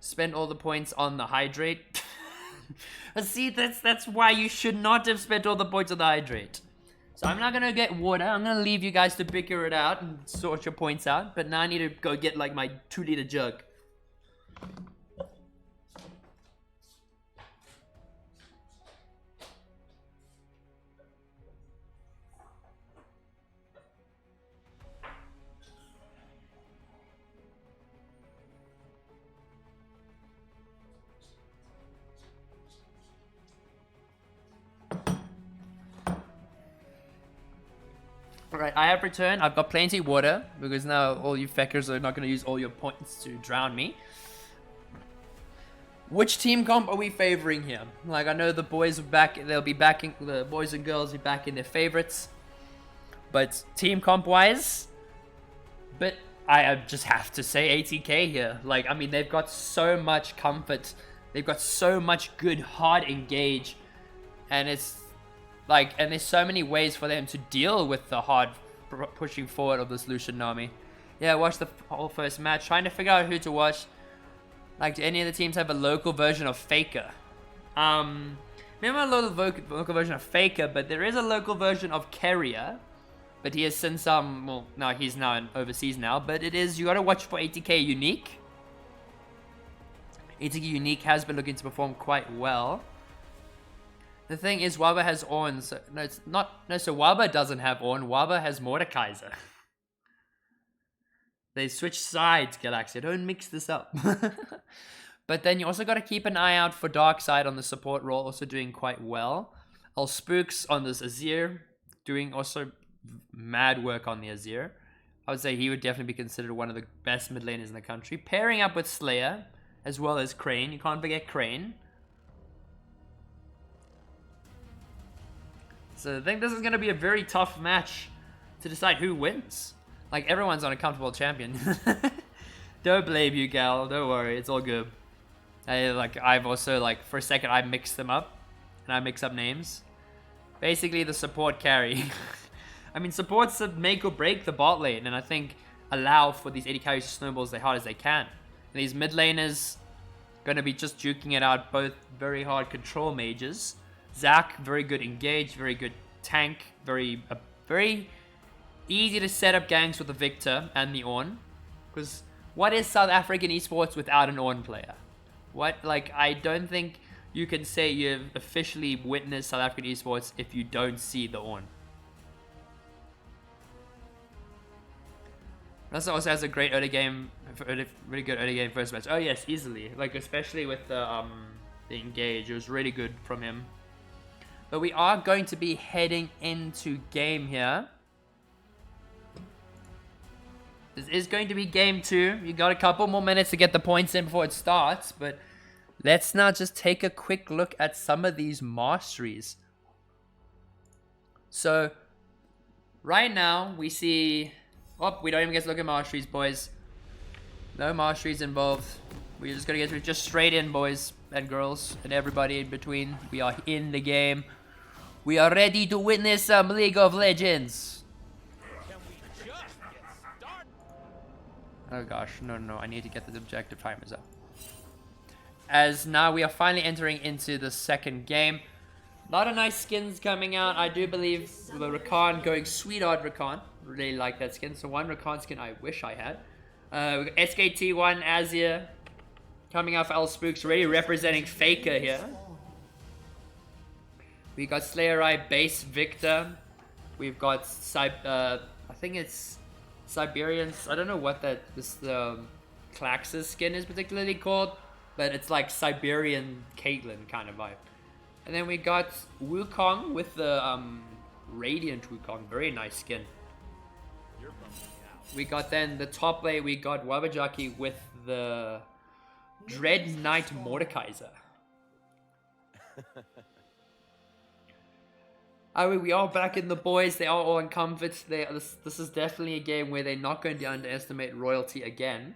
Spend all the points on the hydrate. See, that's why you should not have spent all the points on the hydrate. So I'm not gonna get water. I'm gonna leave you guys to figure it out and sort your points out. But now I need to go get like my 2-liter jug. Alright, I have returned. I've got plenty of water because now all you feckers are not going to use all your points to drown me. Which team comp are we favoring here? Like, I know the boys are back. They'll be backing, the boys and girls will be back in their favorites. But team comp wise, but I just have to say ATK here. Like, I mean, they've got so much comfort. They've got so much good hard engage. And it's like, and there's so many ways for them to deal with the hard pushing forward of this Lucian Nami. Yeah, watch the whole first match, trying to figure out who to watch. Like, do any of the teams have a local version of Faker? Maybe not a local version of Faker, but there is a local version of Carrier. But he has since, well, no, he's now overseas now. But it is, you gotta watch for ATK Unique. ATK Unique has been looking to perform quite well. The thing is, Waba has Ornn, so, no, it's not, no, so Waba doesn't have Ornn, Waba has Mordekaiser. They switch sides, Galaxy, don't mix this up. But then you also got to keep an eye out for Darkseid on the support role, also doing quite well. Spooks on this Azir, doing also mad work on the Azir. I would say he would definitely be considered one of the best mid laners in the country. Pairing up with Slayer, as well as Crane, you can't forget Crane. So I think this is going to be a very tough match to decide who wins. Like, everyone's on a comfortable champion. Don't blame you, gal. Don't worry. It's all good. I've also, like, for a second, I mixed them up. And I mix up names. Basically, the support carry. I mean, supports make or break the bot lane. And I think allow for these AD carries to snowball as hard as they can. And these mid laners going to be just juking it out. Both very hard control mages. Zac, very good engage, very good tank, very easy to set up ganks with the Victor and the Ornn. Because what is South African esports without an Ornn player? What, like, I don't think you can say you've officially witnessed South African esports if you don't see the Ornn. Russell also has a great early game, really good early game first match. Oh yes, easily. Like, especially with the engage, it was really good from him. But we are going to be heading into game here. This is going to be game 2. You got a couple more minutes to get the points in before it starts. But let's now just take a quick look at some of these masteries. So, right now, we see... Oh, we don't even get to look at masteries, boys. No masteries involved. We're just going to get just straight in, boys and girls, and everybody in between. We are in the game. We are ready to witness some League of Legends. Oh gosh, no, I need to get the objective timers up. As now we are finally entering into the second game. A lot of nice skins coming out. I do believe the Rakan going Sweetheart Rakan. Really like that skin. So one Rakan skin I wish I had. We got SKT1 Azir coming out for Spooks, really representing Faker here. We got Slayer Eye base Victor. We've got I think it's Siberians. I don't know what this Klax's skin is particularly called, but it's like Siberian Caitlyn kind of vibe. And then we got Wukong with the Radiant Wukong, very nice skin. We got then the top lane. We got Wabajaki with the Dread Knight Mordekaiser. We are back in the boys. They are all in comfort. This is definitely a game where they're not going to underestimate royalty again.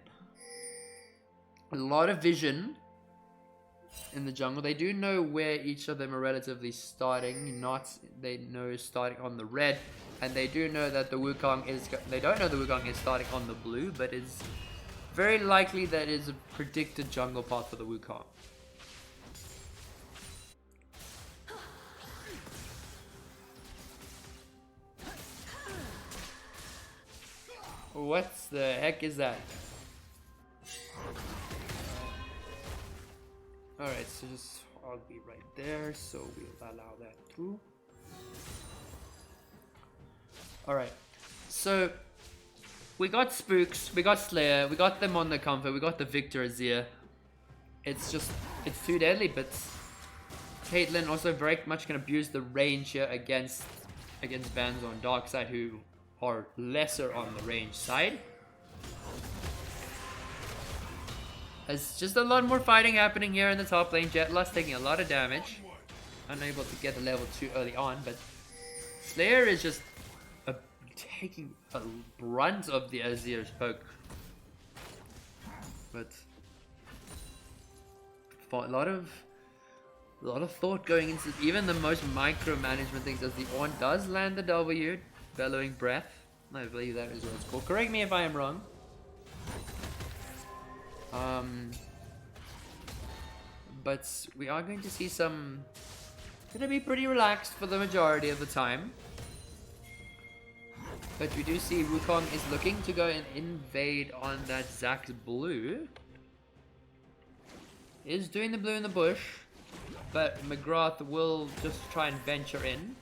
A lot of vision in the jungle. They do know where each of them are relatively starting. They know starting on the red, and they do know that the Wukong is. They don't know the Wukong is starting on the blue, but it's very likely that is a predicted jungle path for the Wukong. What the heck is that? Alright, so just I'll be right there, so we'll allow that through. Alright, so we got Spooks, we got Slayer, we got them on the comfort, we got the Victor Azir. It's too deadly, but Caitlyn also very much can abuse the range here against Bands on Dark Side, who are lesser on the range side. There's just a lot more fighting happening here in the top lane. Jetlust taking a lot of damage. Unable to get the level 2 early on, but Slayer is just taking a brunt of the Azir's poke. But for a lot of thought going into even the most micromanagement things, as the Ornn does land the W, Bellowing Breath. I believe that is what it's called. Correct me if I am wrong. But we are going to see some... Gonna be pretty relaxed for the majority of the time. But we do see Wukong is looking to go and invade on that Zac blue. Is doing the blue in the bush. But McGrath will just try and venture in.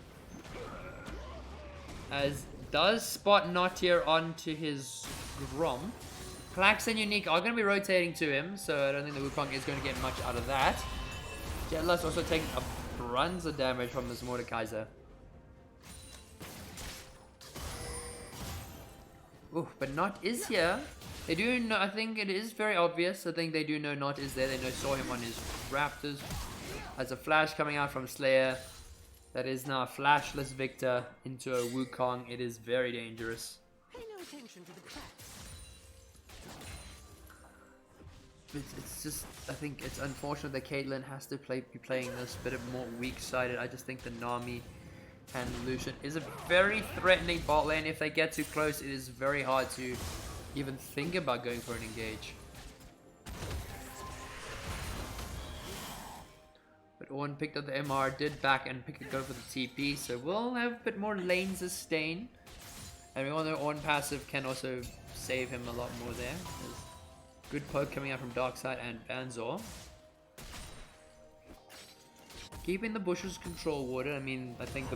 As does spot Not here onto his Grom. Klax and Unique are going to be rotating to him, so I don't think the Wukong is going to get much out of that. Jetlust also taking a brunt of damage from this Mordekaiser. Ooh, but Not is here. They do know, I think it is very obvious. I think they do know Not is there. They saw him on his Raptors. As a flash coming out from Slayer. That is now a flashless Victor into a Wukong. It is very dangerous. Pay no attention to the cracks. It's just, I think it's unfortunate that Caitlyn has to be playing this a bit more weak-sided. I just think the Nami and Lucian is a very threatening bot lane. If they get too close, it is very hard to even think about going for an engage. But Ornn picked up the MR, did back and go for the TP, so we'll have a bit more lane sustain. And we all know Ornn passive can also save him a lot more there. There's good poke coming out from Darkseid and Banzor. Keeping the bushes control water. I mean, I think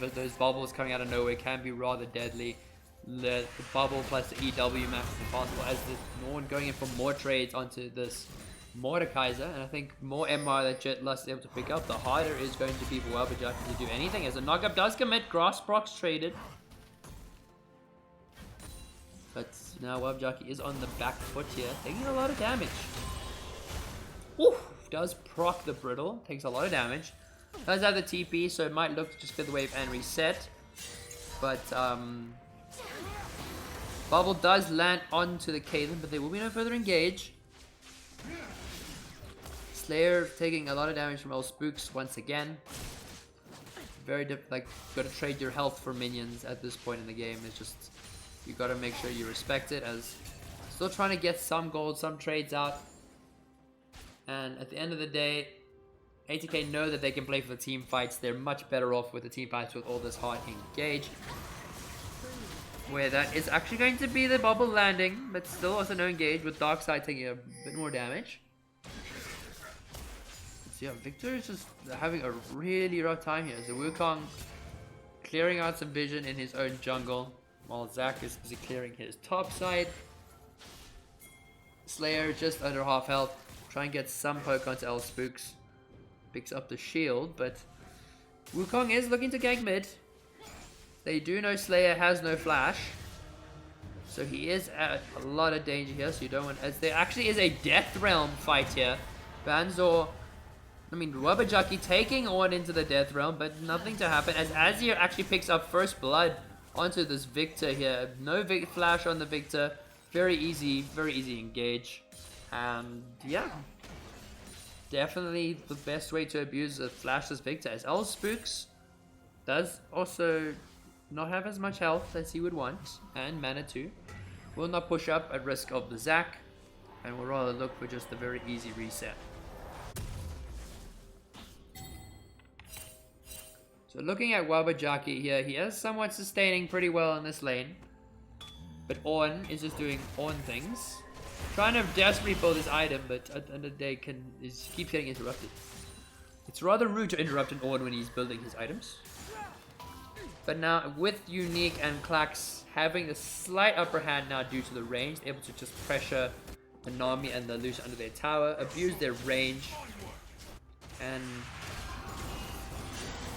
those bubbles coming out of nowhere can be rather deadly. The bubble plus the EW max is impossible, as the Ornn going in for more trades onto this Mordekaiser, and I think more MR that Jetlust is able to pick up, the harder it is going to be for Wabajaki to do anything, as a knockup does commit. Grass procs traded. But now Wabajaki is on the back foot here, taking a lot of damage. Woo! Does proc the Brittle, takes a lot of damage. Does have the TP, so it might look to just fit the wave and reset. But, Bubble does land onto the Caitlyn, but there will be no further engage. Slayer taking a lot of damage from all Spooks once again. Very like, gotta trade your health for minions at this point in the game. It's just, you gotta make sure you respect it, as still trying to get some gold, some trades out. And at the end of the day, ATK know that they can play for the team fights. They're much better off with the team fights with all this hard engage. Where that is actually going to be the bubble landing, but still also no engage, with Darkseid taking a bit more damage. So yeah, Victor is just having a really rough time here. So Wukong clearing out some vision in his own jungle, while Zac is busy clearing his top side. Slayer just under half health. Try and get some poke onto L Spooks. Picks up the shield, but Wukong is looking to gank mid. They do know Slayer has no flash, so he is at a lot of danger here. So you don't want, as there actually is a Death Realm fight here. Banzor, I mean Wabajaki taking Ornn into the Death Realm, but nothing to happen, as Azir actually picks up first blood onto this Victor here. No flash on the Victor. Very easy engage. And yeah, definitely the best way to abuse a flashless Victor, as L Spooks does also not have as much health as he would want, and mana too. Will not push up at risk of the Zac, and will rather look for just a very easy reset. So looking at Wabajaki here, he is somewhat sustaining pretty well in this lane. But Ornn is just doing Ornn things. Trying to desperately build his item, but at the end of the day keeps getting interrupted. It's rather rude to interrupt an Ornn when he's building his items. But now with Unique and Klax having a slight upper hand now due to the range, able to just pressure the Nami and the Lucian under their tower, abuse their range. And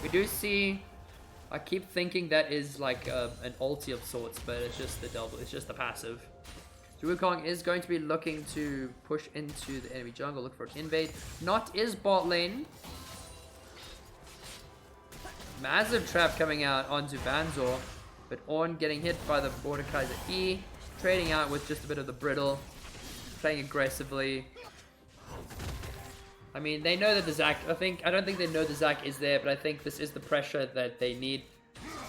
we do see, I keep thinking that is like an ulti of sorts, but it's just the double, it's just the passive. So Wukong is going to be looking to push into the enemy jungle, look for an invade. Not is bot lane. Massive trap coming out onto Banzor, but Ornn getting hit by the Mordekaiser E, trading out with just a bit of the brittle, playing aggressively. I mean, they know that the Zac, I don't think they know the Zac is there, but I think this is the pressure that they need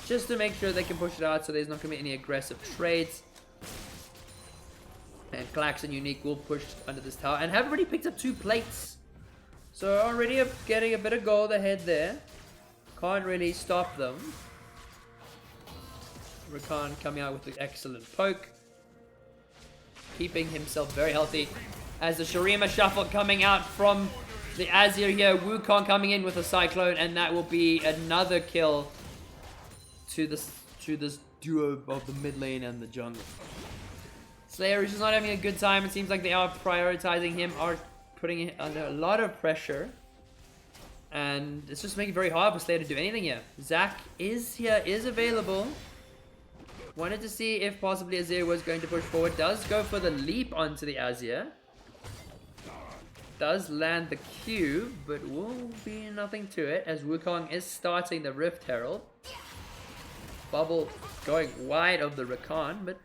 just to make sure they can push it out so there's not going to be any aggressive trades. And Klax and Unique will push under this tower and have already picked up 2 plates. So already getting a bit of gold ahead there. Can't really stop them. Rakan coming out with an excellent poke. Keeping himself very healthy. As the Shurima shuffle coming out from the Azir here. Wukong coming in with a Cyclone, and that will be another kill to this duo of the mid lane and the jungle. Slayer is just not having a good time. It seems like they are prioritizing him, are putting him under a lot of pressure. And it's just making it very hard for Slayer to do anything here. Zac is here, is available. Wanted to see if possibly Azir was going to push forward. Does go for the leap onto the Azir. Does land the Q, but will be nothing to it as Wukong is starting the Rift Herald. Bubble going wide of the Rakan, but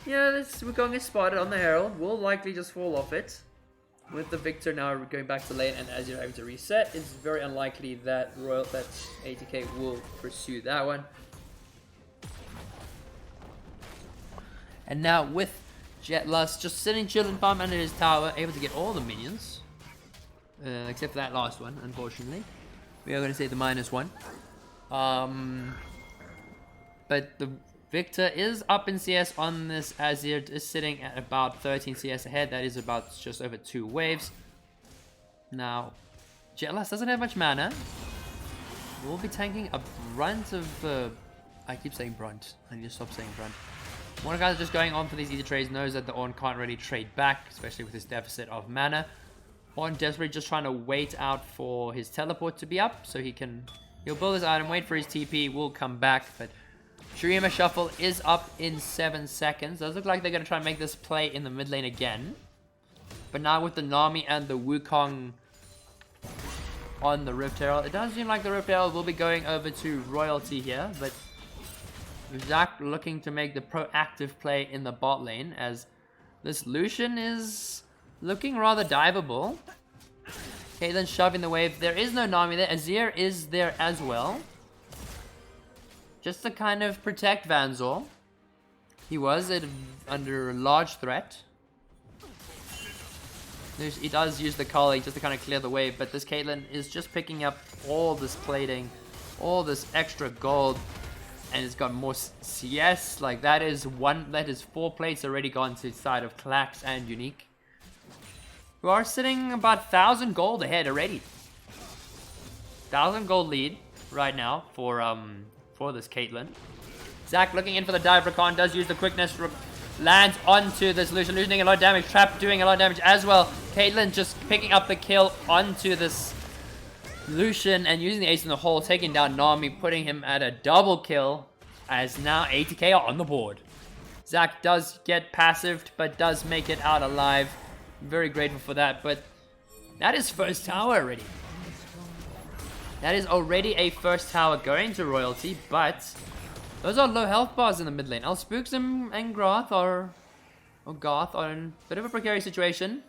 yeah, this Wukong is spotted on the Herald. Will likely just fall off it. With the Victor now going back to lane and Azir having to reset, it's very unlikely that ATK will pursue that one. And now with Jetlust just sitting chilling farm under his tower, able to get all the minions. Except for that last one, unfortunately. We are going to say the -1. But the Victor is up in CS on this Azir, is sitting at about 13 CS ahead. That is about just over 2 waves. Now, Jetlust doesn't have much mana. We'll be tanking a brunt of... I keep saying brunt. I need to stop saying brunt. One guy just going on for these easy trades knows that the Ornn can't really trade back, especially with his deficit of mana. Ornn desperately just trying to wait out for his teleport to be up, so he'll build his item, wait for his TP, will come back, but Shurima Shuffle is up in 7 seconds. Does look like they're going to try and make this play in the mid lane again. But now with the Nami and the Wukong on the Rift Herald, it does seem like the Rift Herald will be going over to Royalty here, but Zac looking to make the proactive play in the bot lane as this Lucian is looking rather diveable. Caitlyn shoving the wave. There is no Nami there. Azir is there as well. Just to kind of protect Vanzor. He was under a large threat. He does use the colleague just to kind of clear the way, but this Caitlyn is just picking up all this plating, all this extra gold, and it's got more CS. Like that is 4 plates already gone to the side of Klax and Unique, who are sitting about 1,000 gold ahead already. 1,000 gold lead right now for this Caitlyn. Zac looking in for the dive. Rakan does use the quickness. Lands onto this Lucian. Lucian doing a lot of damage. Trap doing a lot of damage as well. Caitlyn just picking up the kill onto this Lucian and using the ace in the hole, taking down Nami, putting him at a double kill as now ATK are on the board. Zac does get passived, but does make it out alive. Very grateful for that, but that is first tower already. That is already a first tower going to Royalty, but those are low health bars in the mid lane. Spooks and Garth are in a bit of a precarious situation,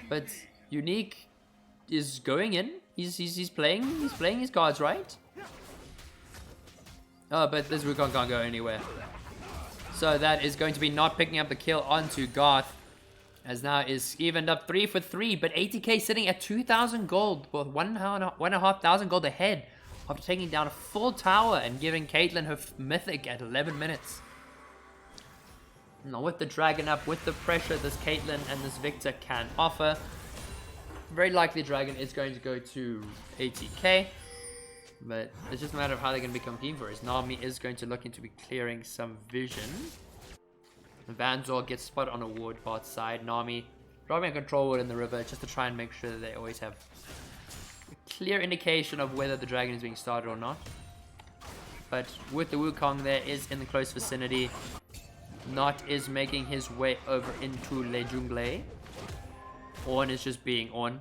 but Unique is going in. He's playing his cards right. Oh, but this Wukong can't go anywhere. So that is going to be not picking up the kill onto Garth. As now is evened up 3 for 3, but ATK sitting at 2,000 gold, well, 1,500 gold ahead after taking down a full tower and giving Caitlyn her mythic at 11 minutes. Now with the Dragon up, with the pressure this Caitlyn and this Victor can offer, very likely Dragon is going to go to ATK. But it's just a matter of how they're going to be competing for it. Nami is going to look into be clearing some vision. Vanzor gets spotted on a ward bot side. Nami dropping a control ward in the river just to try and make sure that they always have a clear indication of whether the dragon is being started or not. But with the Wukong there is in the close vicinity. Not is making his way over into Le Jungle. Ornn is just being Ornn.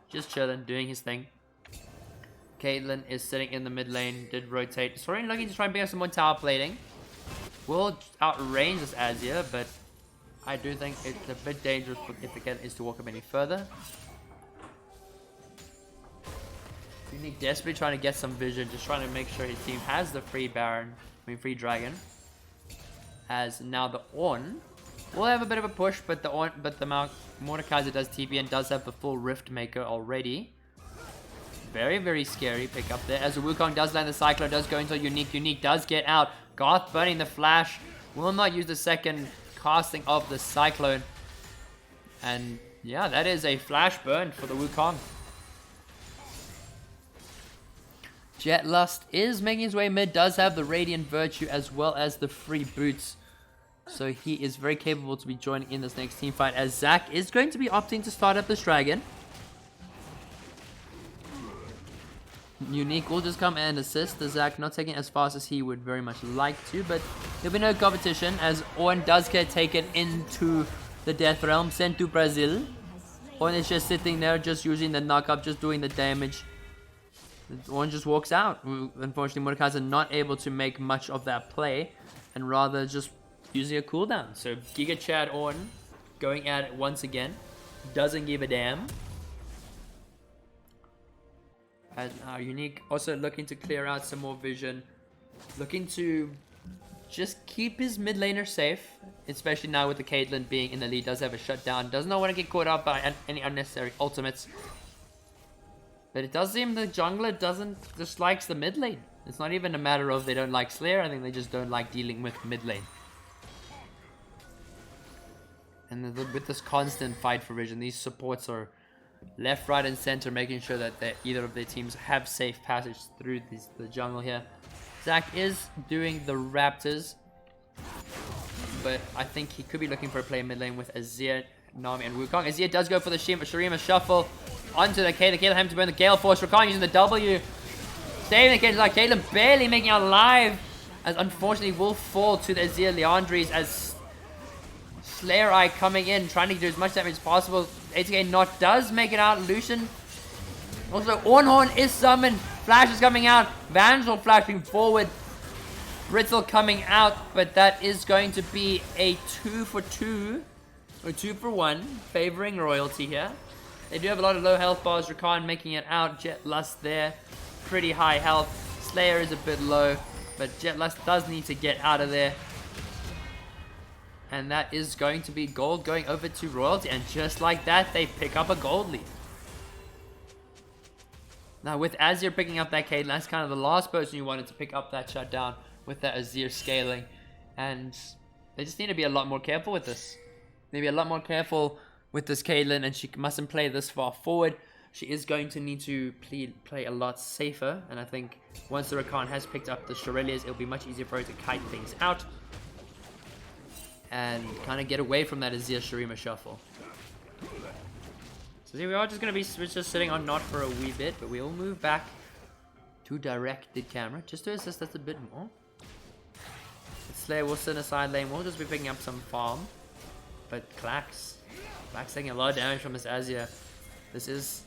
Just chilling, doing his thing. Caitlyn is sitting in the mid lane, did rotate. Sorry, looking to try and pick up some more tower plating. Will outrange this Azir, but I do think it's a bit dangerous if the Caitlyn is to walk up any further. Unique desperately trying to get some vision, just trying to make sure his team has the free Baron, free Dragon. As now the Ornn will have a bit of a push, but the Mordekaiser does TP and does have the full Rift Maker already. Very, very scary pick up there. As the Wukong does land the Cyclone, does go into Unique. Unique does get out. Garth burning the flash. Will not use the second casting of the Cyclone. And yeah, that is a flash burn for the Wukong. Jetlust is making his way mid. Does have the Radiant Virtue as well as the free boots. So he is very capable to be joining in this next team fight. As Zac is going to be opting to start up this dragon. Unique will just come and assist. The Zac not taking as fast as he would very much like to, but there'll be no competition as Ornn does get taken into the Death Realm, sent to Brazil. Ornn is just sitting there, just using the knock-up, just doing the damage. Ornn just walks out. Unfortunately, Mordekaiser not able to make much of that play, and rather just using a cooldown. So Giga Chad Ornn going at it once again. Doesn't give a damn. And Unique also looking to clear out some more vision. Looking to just keep his mid laner safe. Especially now with the Caitlyn being in the lead. Does have a shutdown. Does not want to get caught up by any unnecessary ultimates. But it does seem the jungler dislikes the mid lane. It's not even a matter of they don't like Slayer. I think they just don't like dealing with mid lane. And with this constant fight for vision, these supports are left, right, and center, making sure that either of their teams have safe passage through the jungle here. Zac is doing the Raptors, but I think he could be looking for a play mid lane with Azir, Nami, and Wukong. Azir does go for the Shurima shuffle onto the K. The Caitlyn having to burn the Gale Force. Rakan using the W, saving the Caitlyn. Like Caitlyn barely making it alive, as unfortunately will fall to the Azir Leandries as Slayer Eye coming in, trying to do as much damage as possible. ATK not does make it out. Lucian. Also, Ornhorn is summoned. Flash is coming out. Vandal flashing forward. Brittle coming out, but that is going to be a 2 for 2. Or 2 for 1, favoring Royalty here. They do have a lot of low health bars. Rakan making it out. Jetlust there. Pretty high health. Slayer is a bit low, but Jetlust does need to get out of there. And that is going to be gold going over to Royalty. And just like that, they pick up a gold lead. Now with Azir picking up that Caitlyn, that's kind of the last person you wanted to pick up that shutdown with that Azir scaling. And they just need to be a lot more careful with this. Maybe a lot more careful with this Caitlyn, and she mustn't play this far forward. She is going to need to play a lot safer. And I think once the Rakan has picked up the Shurelias, it'll be much easier for her to kite things out. And kind of get away from that Azir Shurima shuffle. So here we are, just going to be just sitting on Not for a wee bit, but we will move back to directed camera just to assist us a bit more. Slayer will sit in a side lane, we'll just be picking up some farm. But Clax taking a lot of damage from this Azir. This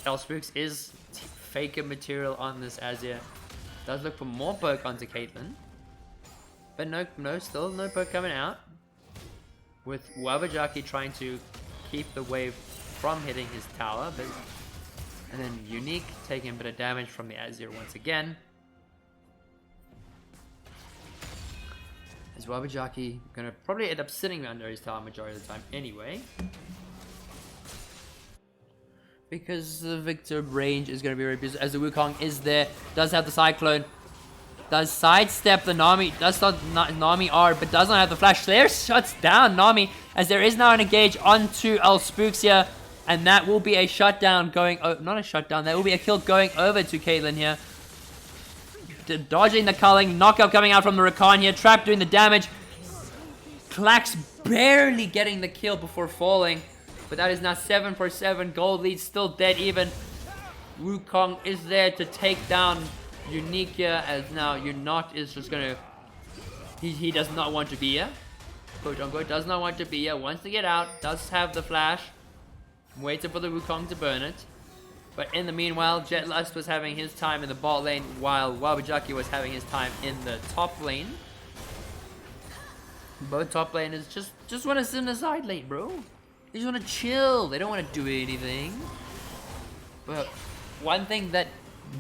Elspooks is faker material on this Azir. Does look for more poke onto Caitlyn. But still no poke coming out. With Wabajaki trying to keep the wave from hitting his tower. And then Unique taking a bit of damage from the Azir once again. As Wabajaki gonna probably end up sitting under his tower majority of the time anyway. Because the Victor range is gonna be very busy. As the Wukong is there, does have the Cyclone. does sidestep the Nami, does start Nami R, but does not have the flash. Slayer shuts down Nami, as there is now an engage onto Spooks here, and that will be a shutdown going, not a shutdown, that will be a kill going over to Caitlyn here. Dodging the culling, knockup coming out from the Rakan here, Trap doing the damage. Klax barely getting the kill before falling, but that is now 7 for 7, gold lead still dead even. Wukong is there to take down Unique here, as now Unot is just gonna, he does not want to be here, quote unquote, does not want to be here, wants to get out, does have the flash, waiting for the Wukong to burn it. But in the meanwhile, Jetlust was having his time in the bot lane, while Wabajaki was having his time in the top lane. Both top laners just want to sit in the side lane, bro. They just want to chill, they don't want to do anything. But one thing that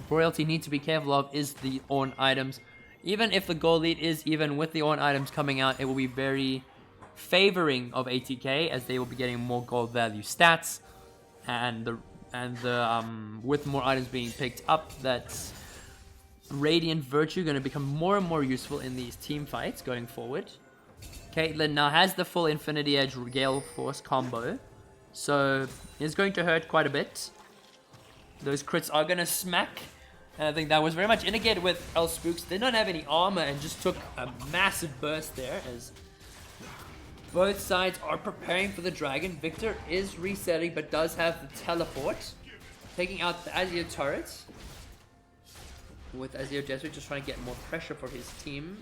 Royalty need to be careful of is the Ornn items. Even if the gold lead is even with the Ornn items coming out, it will be very favoring of ATK, as they will be getting more gold value stats, and with more items being picked up, that's Radiant Virtue going to become more and more useful in these team fights going forward. Caitlyn now has the full Infinity Edge Gale Force combo, so it's going to hurt quite a bit. Those crits are going to smack, and I think that was very much indicated with Spooks. Did not have any armor and just took a massive burst there, as both sides are preparing for the dragon. Victor is resetting, but does have the teleport, taking out the Azir turrets, with Azir Jesper just trying to get more pressure for his team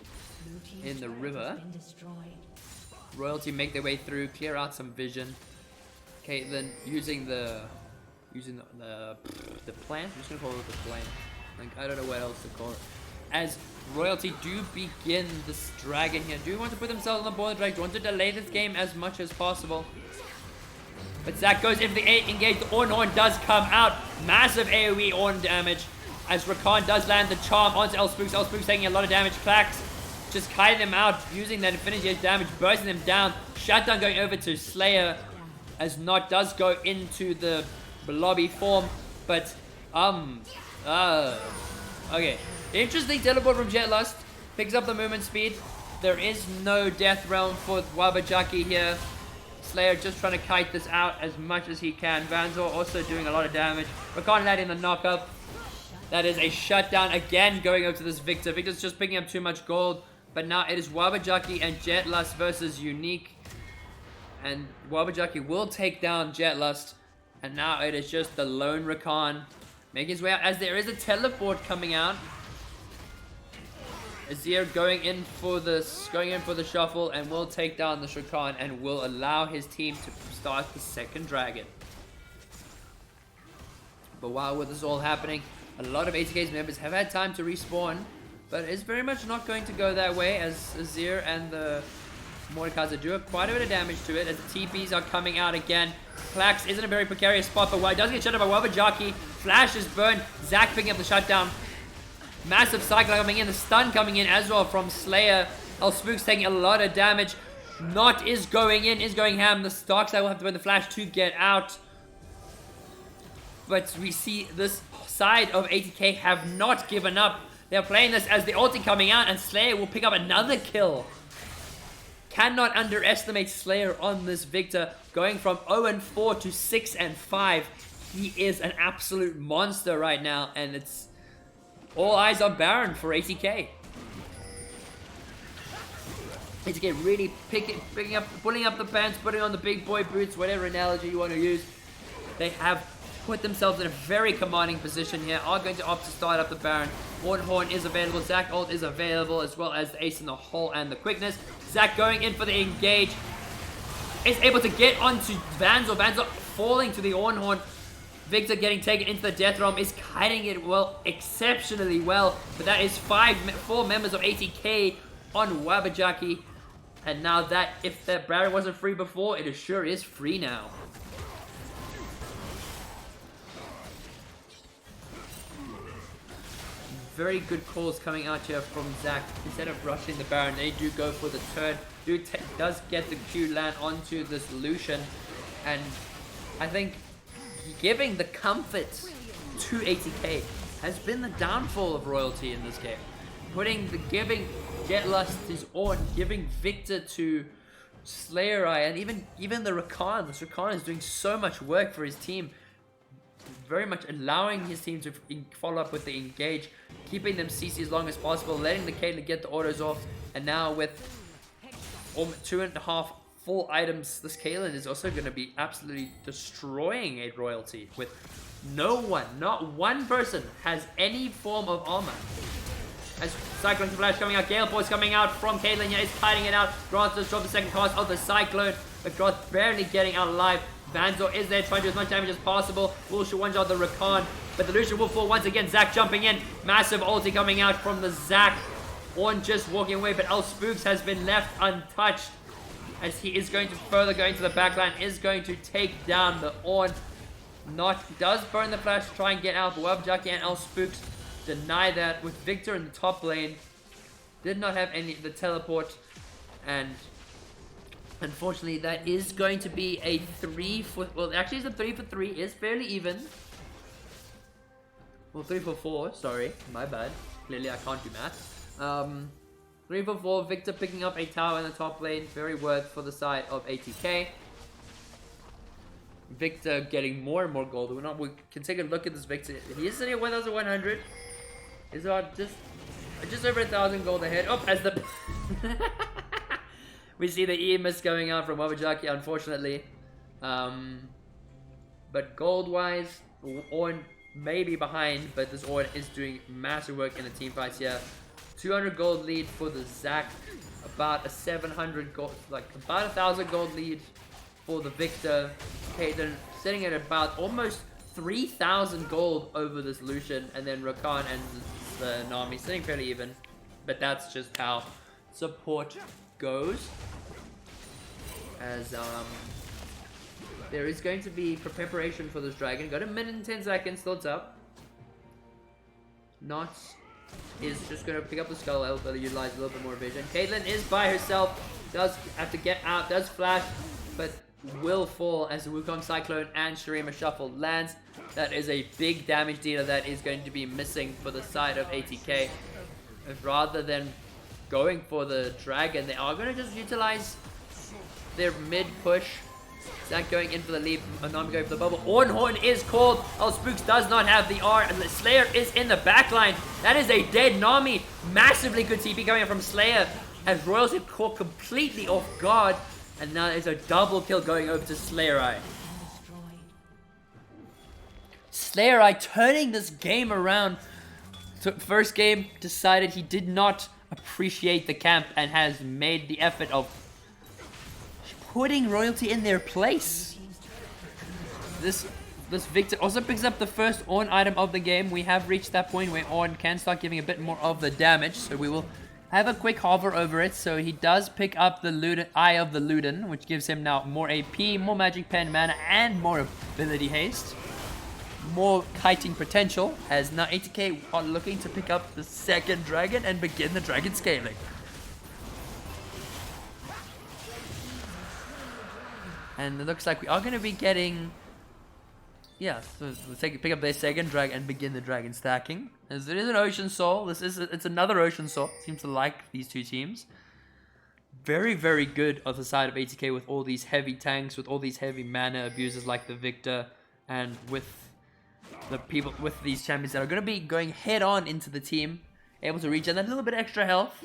in the river. Royalty make their way through, clear out some vision. Caitlyn using the plant. I'm just gonna call it the plant. Like, I don't know what else to call it. As Royalty do begin this dragon here, do want to put themselves on the board. Dragon want to delay this game as much as possible. But Zac goes in for the 8 engage. The Ornn does come out. Massive AoE Ornn damage, as Rakan does land the charm onto Spooks. Spooks taking a lot of damage. Klax just kiting them out, using that Infinity Edge damage, bursting them down. Shutdown going over to Slayer, as Not does go into the lobby form, but okay, interesting teleport from Jetlust, picks up the movement speed. There is no death realm for Wabajaki here. Slayer just trying to kite this out as much as he can. Vanzor also doing a lot of damage. Rakan landing the knockup. That is a shutdown again going over to this Victor. Victor's just picking up too much gold, but now it is Wabajaki and Jetlust versus Unique, and Wabajaki will take down Jetlust. And now it is just the lone Rakan making his way out, as there is a teleport coming out. Azir going in for the shuffle, and will take down the Rakan and will allow his team to start the second dragon. But while with this all happening, a lot of ATK's members have had time to respawn, but it's very much not going to go that way, as Azir and the Mordekaiser do quite a bit of damage to it, as the TPs are coming out again. Klax is in a very precarious spot, but while he does get shut down by Wabajaki, Flash is burned. Zac picking up the shutdown. Massive cycle coming in, the stun coming in as well from Slayer. Spooks taking a lot of damage. Not is going in, is going ham. The Darkseid will have to burn the Flash to get out. But we see this side of ATK have not given up. They're playing this as the ulti coming out, and Slayer will pick up another kill. Cannot underestimate Slayer on this Victor, going from 0-4 to 6-5. He is an absolute monster right now, and it's all eyes on Baron for ATK. ATK really pulling up the pants, putting on the big boy boots, whatever analogy you want to use. They have put themselves in a very commanding position here, are going to opt to start up the Baron. Horn is available, Zac ult is available, as well as the ace in the hole and the quickness. Zac going in for the engage, is able to get onto Vanzor. Vanzor falling to the Ornn. Victor getting taken into the death realm, is kiting it well, exceptionally well, but that is 4 members of ATK on Wabajaki, and now that, if that Baron wasn't free before, it sure is free now. Very good calls coming out here from Zac. Instead of rushing the Baron, they do go for the turn. Does get the Q land onto this Lucian, and I think giving the comfort to ATK has been the downfall of Royalty in this game. giving Get Lust his own, giving Victor to Slayer Eye, and even the Rakan. This Rakan is doing so much work for his team. Very much allowing his team to follow up with the engage, keeping them CC as long as possible, letting the Caitlyn get the autos off, and now with 2.5 full items, this Caitlyn is also going to be absolutely destroying a royalty with no one, not one person has any form of armor. As Cyclone Flash coming out, Gale Force coming out from Caitlyn, yeah, is fighting it out. Grant just dropped the second cast of the Cyclone, but Grant barely getting out alive. Vanzor is there trying to do as much damage as possible. Will should one-shot the Rakan, but the Lucian will fall once again. Zac jumping in, massive ulti coming out from the Zac. Ornn just walking away, but Spooks has been left untouched as he is going to further go into the backline, is going to take down the Ornn. Does burn the flash, try and get out, but Webjackie and Spooks deny that with Victor in the top lane. Did not have the teleport, and unfortunately that is going to be a 3 for, well actually it's a 3 for 3, is fairly even. Well, 3 for 4, sorry, my bad. Clearly I can't do math. 3 for 4, Victor picking up a tower in the top lane, very worth for the side of ATK. Victor getting more and more gold. We can take a look at this Victor. He is sitting at 1,100. Is about just over 1,000 gold ahead. Oh, as the we see the EMS going out from Wabajaki, unfortunately. But gold-wise, Ornn may be behind, but this Ornn is doing massive work in the team fights here. 200 gold lead for the Zac. About a 700 gold, like about 1,000 gold lead for the Victor. Okay, they're sitting at about almost 3,000 gold over this Lucian, and then Rakan and the Nami sitting fairly even. But that's just how support goes. As there is going to be preparation for this dragon. Got a minute and 10 seconds, still it's up. Not is just going to pick up the skull elf, but utilize a little bit more vision. Caitlyn is by herself, does have to get out, does flash, but will fall as the Wukong Cyclone and Shurima Shuffle lands. That is a big damage dealer that is going to be missing for the side of ATK. Rather than going for the dragon, they are going to just utilize their mid push. Zac going in for the lead, Nami going for the bubble. Ornn is called. Spooks does not have the R, and the Slayer is in the backline. That is a dead Nami. Massively good TP coming in from Slayer, as Royals are caught completely off guard. And now there's a double kill going over to Slayer Eye. Slayer Eye turning this game around. First game, decided he did not appreciate the camp and has made the effort of putting royalty in their place. This Victor also picks up the first Ornn item of the game. We have reached that point where Ornn can start giving a bit more of the damage, so we will have a quick hover over it. So he does pick up the Eye of the Luden, which gives him now more AP, more Magic Pen mana, and more ability haste. More kiting potential, as now ATK are looking to pick up the second dragon and begin the dragon scaling. And it looks like we are going to be getting, yeah, so we'll pick up their second dragon and begin the dragon stacking. As it is an Ocean Soul, it's another Ocean Soul. Seems to like these two teams. Very, very good on the side of ATK with all these heavy tanks, with all these heavy mana abusers like the Victor, and with the people, with these champions that are going to be going head on into the team, able to regen a little bit extra health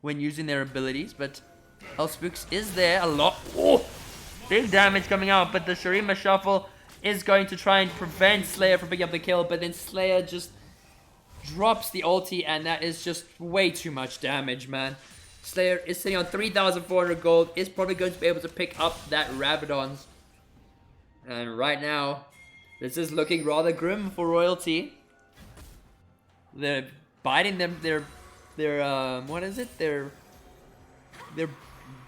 when using their abilities. But Spooks is there a lot. Oh, big damage coming out, but the Shurima Shuffle is going to try and prevent Slayer from picking up the kill, but then Slayer just drops the ulti, and that is just way too much damage, man. Slayer is sitting on 3,400 gold, is probably going to be able to pick up that Rabadon's. And right now, this is looking rather grim for royalty. They're biting them, what is it? They're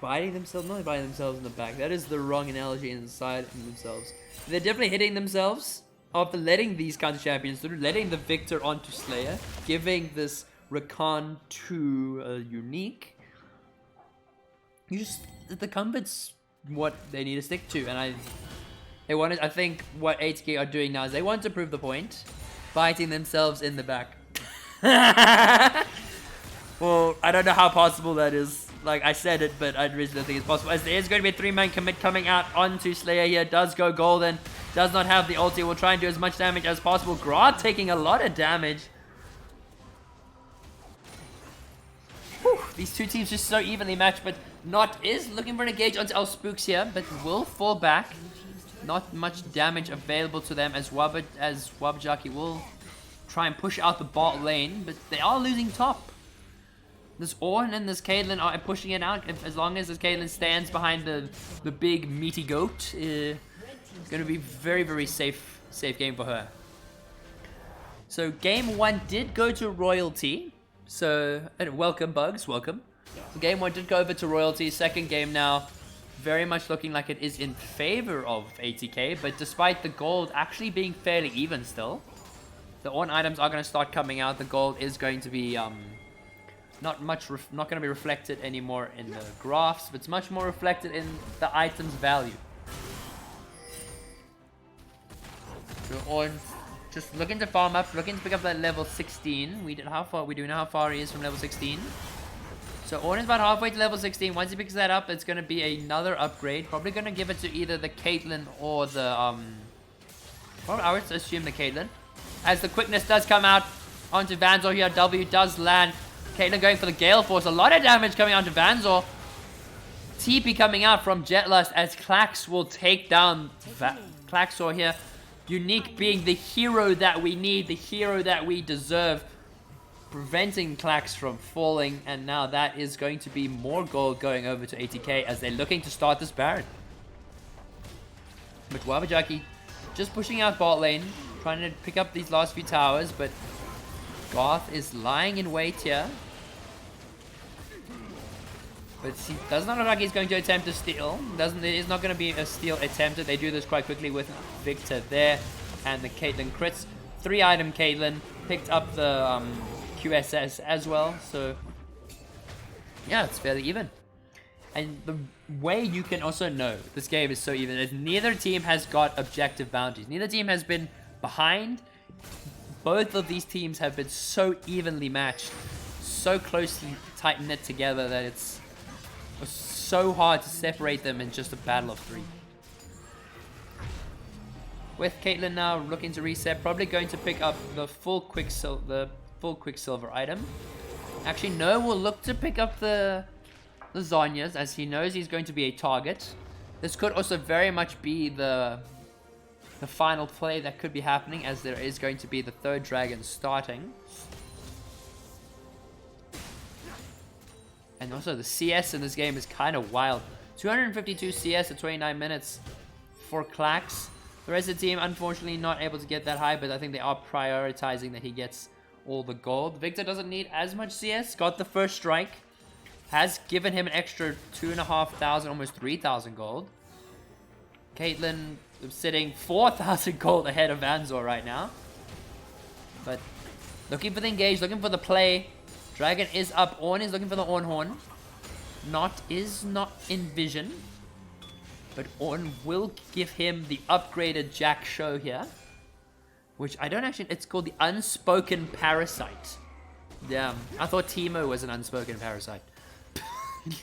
biting themselves, not biting themselves in the back. That is the wrong analogy inside themselves. They're definitely hitting themselves after letting these kinds of champions through, letting the Victor onto Slayer, giving this Rakan to Unique. The combat's what they need to stick to, and I think what ATK are doing now is they want to prove the point, biting themselves in the back. Well, I don't know how possible that is. Like, I said it, but I really don't think it's possible. As there is going to be a 3-man commit coming out onto Slayer here. Does go golden. Does not have the ulti. Will try and do as much damage as possible. Grant taking a lot of damage. Whew, these two teams just so evenly matched, but Not is looking for an engage onto our Spooks here, but will fall back. Not much damage available to them as Wabajaki will try and push out the bot lane, but they are losing top. This Ornn and this Caitlyn are pushing it out. As long as this Caitlyn stands behind the big meaty goat, it's going to be very, very safe game for her. So game 1 did go to Royalty. So, welcome Bugs, welcome. So game 1 did go over to Royalty. Second game now, very much looking like it is in favor of ATK. But despite the gold actually being fairly even still, the Ornn items are going to start coming out. The gold is going to be not going to be reflected anymore in the graphs, but it's much more reflected in the item's value. So Ornn just looking to farm up, looking to pick up that level 16. We do know how far he is from level 16. So Ornn is about halfway to level 16. Once he picks that up, it's going to be another upgrade. Probably going to give it to either the Caitlyn or the I would assume the Caitlyn. As the quickness does come out onto Vanzor here, W does land. Caitlyn going for the Gale Force. A lot of damage coming onto Vanzor. TP coming out from Jetlust as Klax will take down Klaxor here. Unique being the hero that we need, the hero that we deserve, preventing Klax from falling, and now that is going to be more gold going over to ATK as they're looking to start this Baron. But Wabajaki just pushing out bot lane, trying to pick up these last few towers, but Garth is lying in wait here. But he does not look like he's going to attempt to steal. There is not going to be a steal attempted. They do this quite quickly with Victor there. And the Caitlyn crits. 3-item Caitlyn. Picked up the QSS as well. So, yeah, it's fairly even. And the way you can also know this game is so even is neither team has got objective bounties. Neither team has been behind. Both of these teams have been so evenly matched. So closely tight-knit together that it's so hard to separate them in just a battle of 3. With Caitlyn now looking to reset, probably going to pick up the full Quicksilver item. Actually, no, will look to pick up the Zhonya's as he knows he's going to be a target. This could also very much be the final play that could be happening, as there is going to be the 3rd dragon starting. And also the CS in this game is kind of wild. 252 CS at 29 minutes for Klax. The rest of the team, unfortunately, not able to get that high, but I think they are prioritizing that he gets all the gold. Victor doesn't need as much CS. Got the first strike. Has given him an extra 2,500, almost 3,000 gold. Caitlyn sitting 4,000 gold ahead of Vanzor right now. But looking for the engage, looking for the play. Dragon is up. Ornn is looking for the Ornn Horn. Is not in vision. But Ornn will give him the upgraded Jack Show here. Which I don't actually... It's called the Unspoken Parasite. Damn. I thought Teemo was an Unspoken Parasite.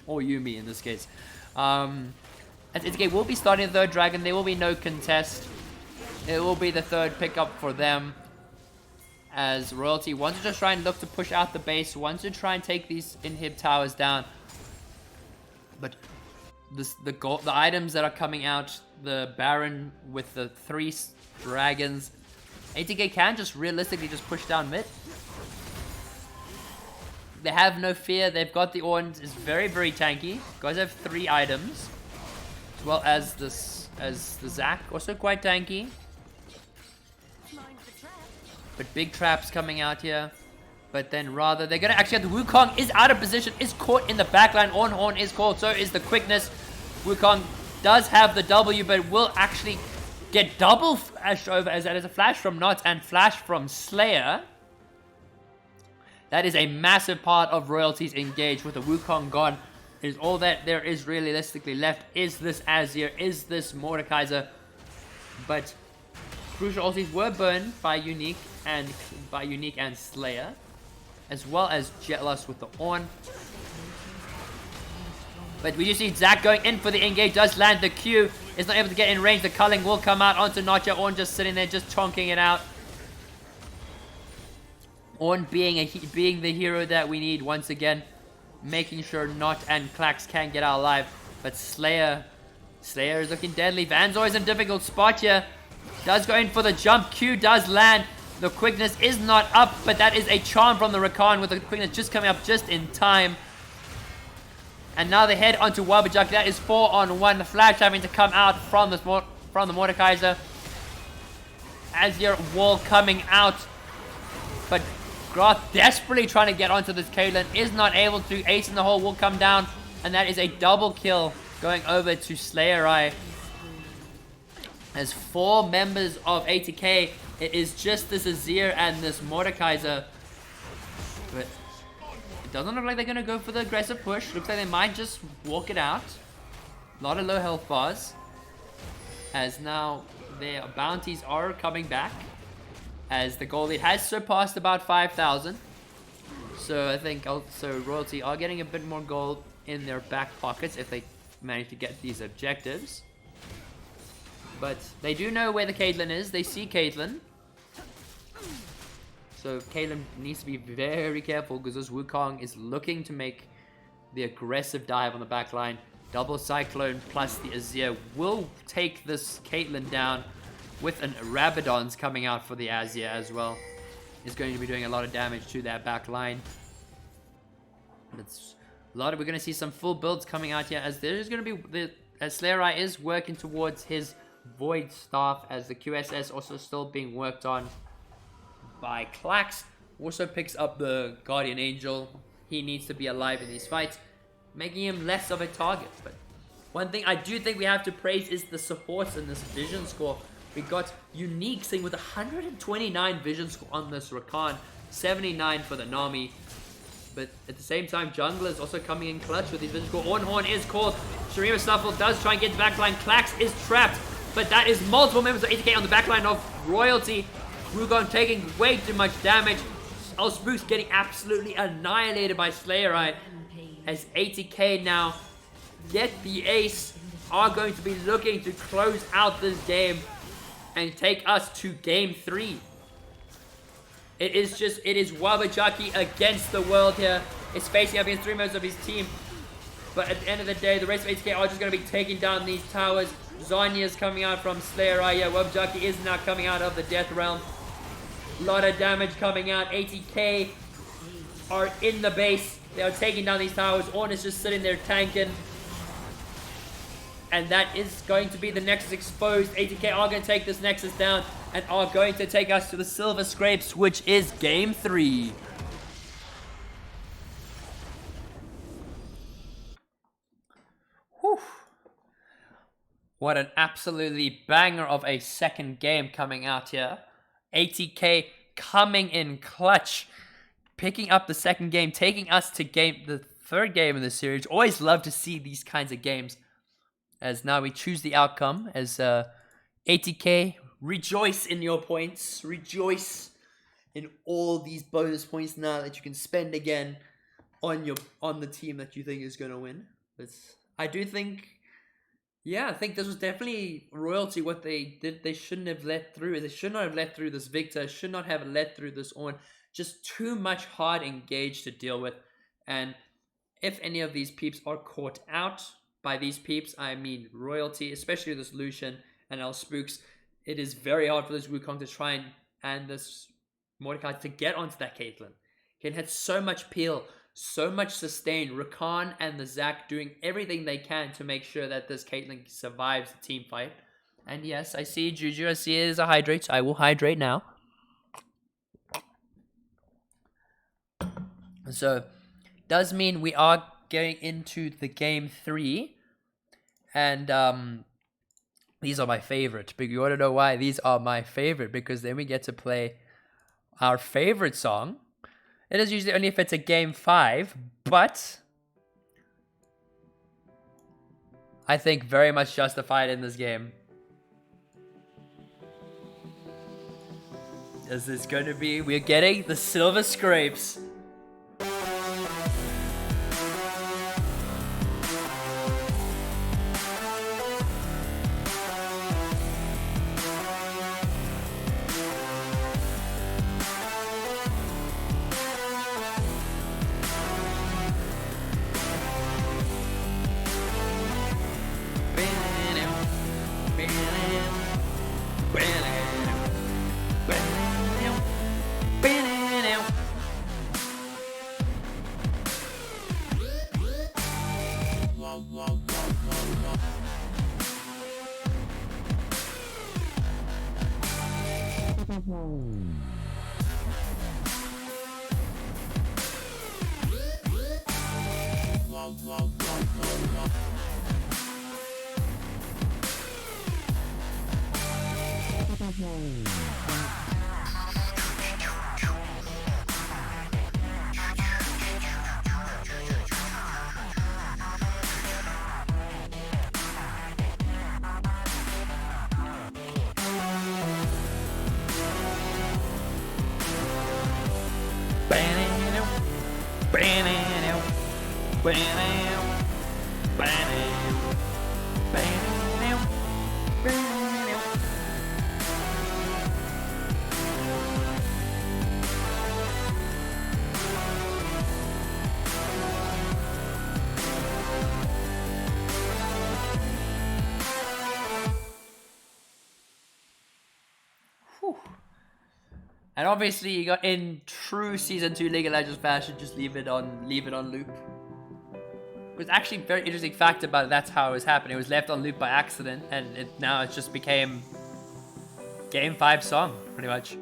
Or Yumi in this case. ATK will be starting the 3rd dragon. There will be no contest. It will be the 3rd pickup for them. As Royalty wants to just try and look to push out the base. Wants to try and take these inhib towers down. But the items that are coming out. The Baron with the 3 dragons. ATK can just realistically just push down mid. They have no fear. They've got the Ornn. Is very, very tanky. Guys have 3 items. As well as the Zac. Also quite tanky. But big traps coming out here. But then rather, they're going to actually have the Wukong is out of position. Is caught in the backline. Ornn Horn is caught. So is the quickness. Wukong does have the W, but will actually get double flashed over, as that is a flash from Nots and flash from Slayer. That is a massive part of Royalty's engage. With the Wukong gone, is all that there is realistically left. Is this Azir? Is this Mordekaiser? But crucial ultis were burned by Unique and Slayer. as well as Jealous with the Ornn. But we do see Zac going in for the engage, does land the Q, is not able to get in range. The culling will come out onto Notcha. Ornn just sitting there, just chonking it out. Ornn being the hero that we need once again, making sure Not and Klax can get out alive. But Slayer is looking deadly. Vanzor is in a difficult spot here. Does go in for the jump. Q does land. The quickness is not up, but that is a charm from the Rakan with the quickness just coming up just in time. And now they head onto Wabajak. That is 4-on-1. The Flash having to come out from the Mordekaiser. Azir wall coming out. But Groth desperately trying to get onto this Caitlyn. Is not able to. Ace in the hole will come down. And that is a double kill going over to Slayerai. As 4 members of ATK. It is just this Azir and this Mordekaiser. But it doesn't look like they're going to go for the aggressive push. Looks like they might just walk it out. A lot of low health bars. As now their bounties are coming back. As the goal lead has surpassed about 5,000. So I think also Royalty are getting a bit more gold in their back pockets if they manage to get these objectives. But they do know where the Caitlyn is. They see Caitlyn. So Caitlyn needs to be very careful because this Wukong is looking to make the aggressive dive on the back line. Double Cyclone plus the Azir will take this Caitlyn down with an Rabadon's coming out for the Azir as well. Is going to be doing a lot of damage to that back line. It's a lot of, we're going to see some full builds coming out here as there's going to be as Slayerai is working towards his Void Staff as the QSS also still being worked on by Klax. Also picks up the Guardian Angel. He needs to be alive in these fights, making him less of a target. But one thing I do think we have to praise is the supports in this vision score. We got Unique sitting with 129 vision score on this Rakan, 79 for the Nami. But at the same time, Jungler is also coming in clutch with his vision score. Ornhorn is called. Sharima Snuffle does try and get the backline. Klax is trapped. But that is multiple members of ATK on the backline of Royalty. Rugon taking way too much damage. Spooks getting absolutely annihilated by Slayerai. As ATK now get the ace, are going to be looking to close out this game and take us to game 3. It is Wabajaki against the world here. It's facing up against 3 members of his team. But at the end of the day, the rest of ATK are just going to be taking down these towers. Zanya is coming out from Slayerai. Yeah, Wabajaki is now coming out of the Death Realm. A lot of damage coming out. ATK are in the base. They are taking down these towers. Ornn is just sitting there tanking. And that is going to be the Nexus exposed. ATK are going to take this Nexus down and are going to take us to the Silver Scrapes, which is game 3. Whew. What an absolutely banger of a second game coming out here. ATK coming in clutch, picking up the second game, taking us to the third game in the series. Always love to see these kinds of games. As now we choose the outcome. As ATK, rejoice in your points. Rejoice in all these bonus points now that you can spend again on the team that you think is going to win. I do think. Yeah, I think this was definitely Royalty. What they did, they shouldn't have let through. They should not have let through this Victor. Should not have let through this Ornn. Just too much hard engage to deal with. And if any of these peeps are caught out by these peeps, I mean Royalty, especially this Lucian and El Spooks, it is very hard for this Wukong to try and this Mordecai to get onto that Caitlyn. It had so much peel, so much sustain. Rakan and the Zac doing everything they can to make sure that this Caitlyn survives the team fight. And yes, I see Juju. I see it as a hydrate. So I will hydrate now. So, does mean we are getting into the game 3. And these are my favorite. But you want to know why? These are my favorite. Because then we get to play our favorite song. It is usually only if it's a game 5, but I think very much justified in this game. Is this going to be? We're getting the Silver Scrapes And obviously, you got in true Season 2 League of Legends fashion, just leave it on loop. It was actually a very interesting fact about it. That's how it was happening. It was left on loop by accident, and now it just became Game 5 song, pretty much.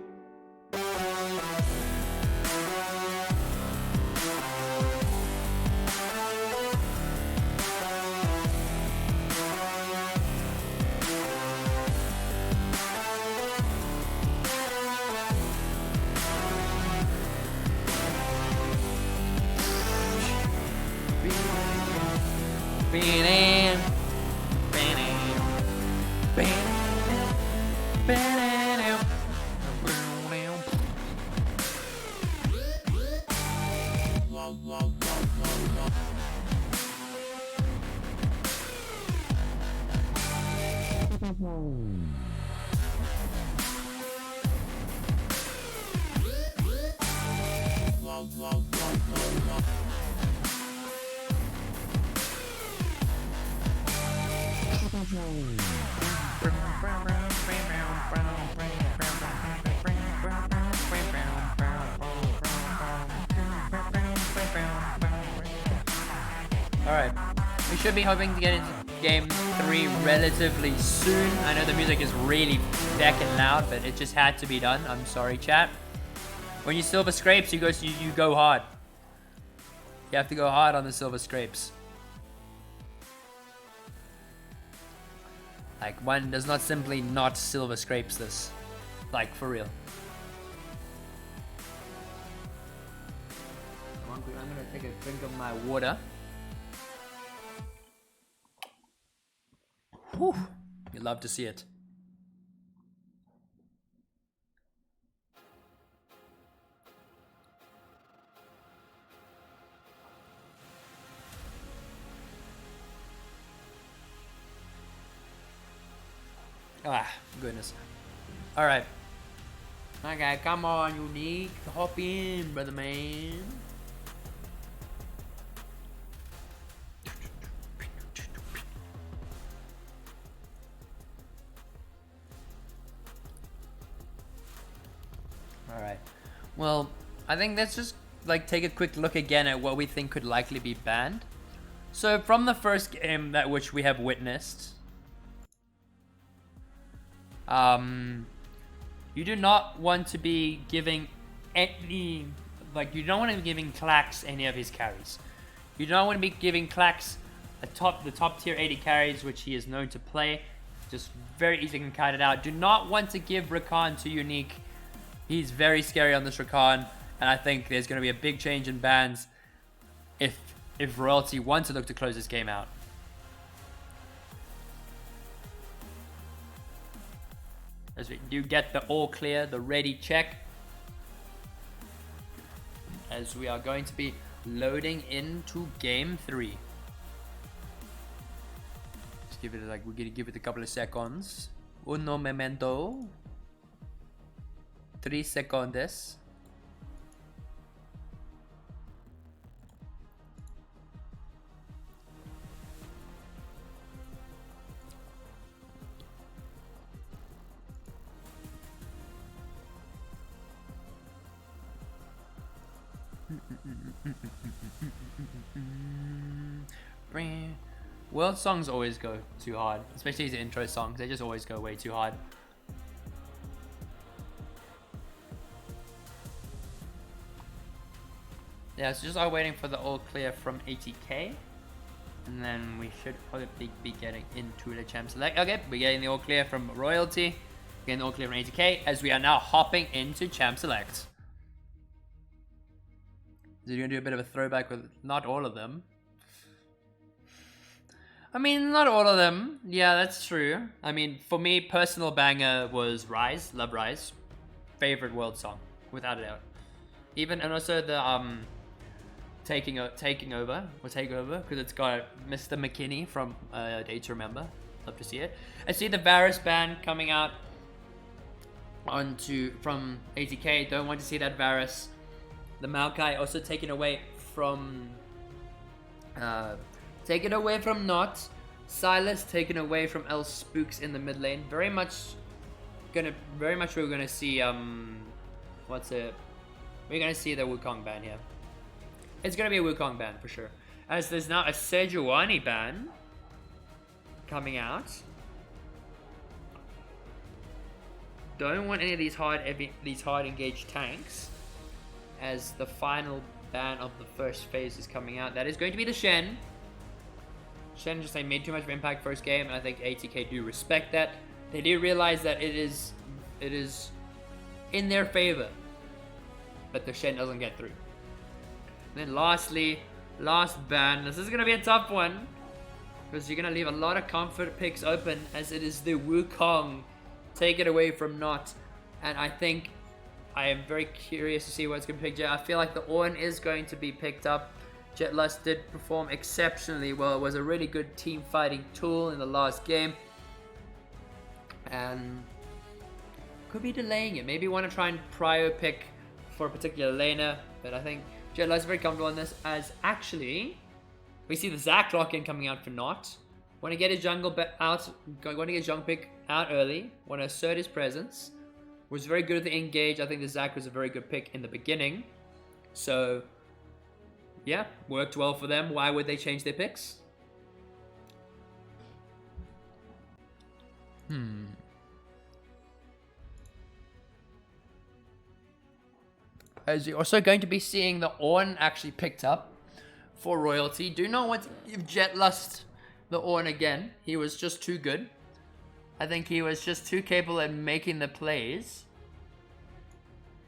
Alright, we should be hoping to get into Game 3 relatively soon. I know the music is really feckin' loud, but it just had to be done. I'm sorry, chat. When you silver scrapes, you go hard. You have to go hard on the silver scrapes. Like, one does not simply not silver scrapes this. Like, for real. I'm gonna take a drink of my water. Whew. You love to see it. Ah, goodness. Alright. Okay, come on, Unique. Hop in, brother man. Alright. Well, I think let's just like take a quick look again at what we think could likely be banned. So from the first game that which we have witnessed, you do not want to be giving any, like, you don't want to be giving Klax any of his carries. You don't want to be giving Klax the top tier 80 carries, which he is known to play. Just very easy to cut it out. Do not want to give Rakan to Unique. He's very scary on this Rakan, and I think there's going to be a big change in bans if Royalty wants to look to close this game out. As we do get the all clear, the ready check, as we are going to be loading into Game 3. Just give it like, we're gonna give it a couple of seconds. Uno momento. 3 seconds. World songs always go too hard, especially these intro songs. They just always go way too hard. Yeah, so just are waiting for the all clear from ATK. And then we should probably be getting into the champ select. Okay, we're getting the all clear from Royalty. Getting the all clear from ATK as we are now hopping into champ select. So you're going to do a bit of a throwback with not all of them. I mean, not all of them. Yeah, that's true. I mean, for me, personal banger was Rise. Love Rise. Favorite world song, without a doubt. Even, and also the taking over, because it's got Mr. McKinney from Day to Remember. Love to see it. I see the Varus ban coming out from ATK. Don't want to see that Varus. The Maokai also taken away from Not. Silas taken away from L Spooks in the mid lane. Very much we're gonna see we're gonna see the Wukong ban here. It's gonna be a Wukong ban for sure. As there's now a Sejuani ban coming out. Don't want any of these hard engaged tanks. As the final ban of the first phase is coming out. That is going to be the Shen. Shen just made too much of impact first game, and I think ATK do respect that. They do realize that it is in their favor, but the Shen doesn't get through. And then lastly, last ban. This is gonna be a tough one because you're gonna leave a lot of comfort picks open, as it is the Wukong. Take it away from Not, and I think I am very curious to see what's going to be picked up. I feel like the Ornn is going to be picked up. Jetlust did perform exceptionally well. It was a really good team fighting tool in the last game. And could be delaying it. Maybe want to try and prio pick for a particular laner. But I think Jetlust is very comfortable on this. As actually, we see the Zac lock-in coming out for Not. Want to get his jungle out. Want to get his jungle pick out early. Want to assert his presence. Was very good at the engage. I think the Zac was a very good pick in the beginning. So, yeah, worked well for them. Why would they change their picks? As you're also going to be seeing the Ornn actually picked up for Royalty. Do not want to give Jetlust the Ornn again. He was just too good. I think he was just too capable at making the plays.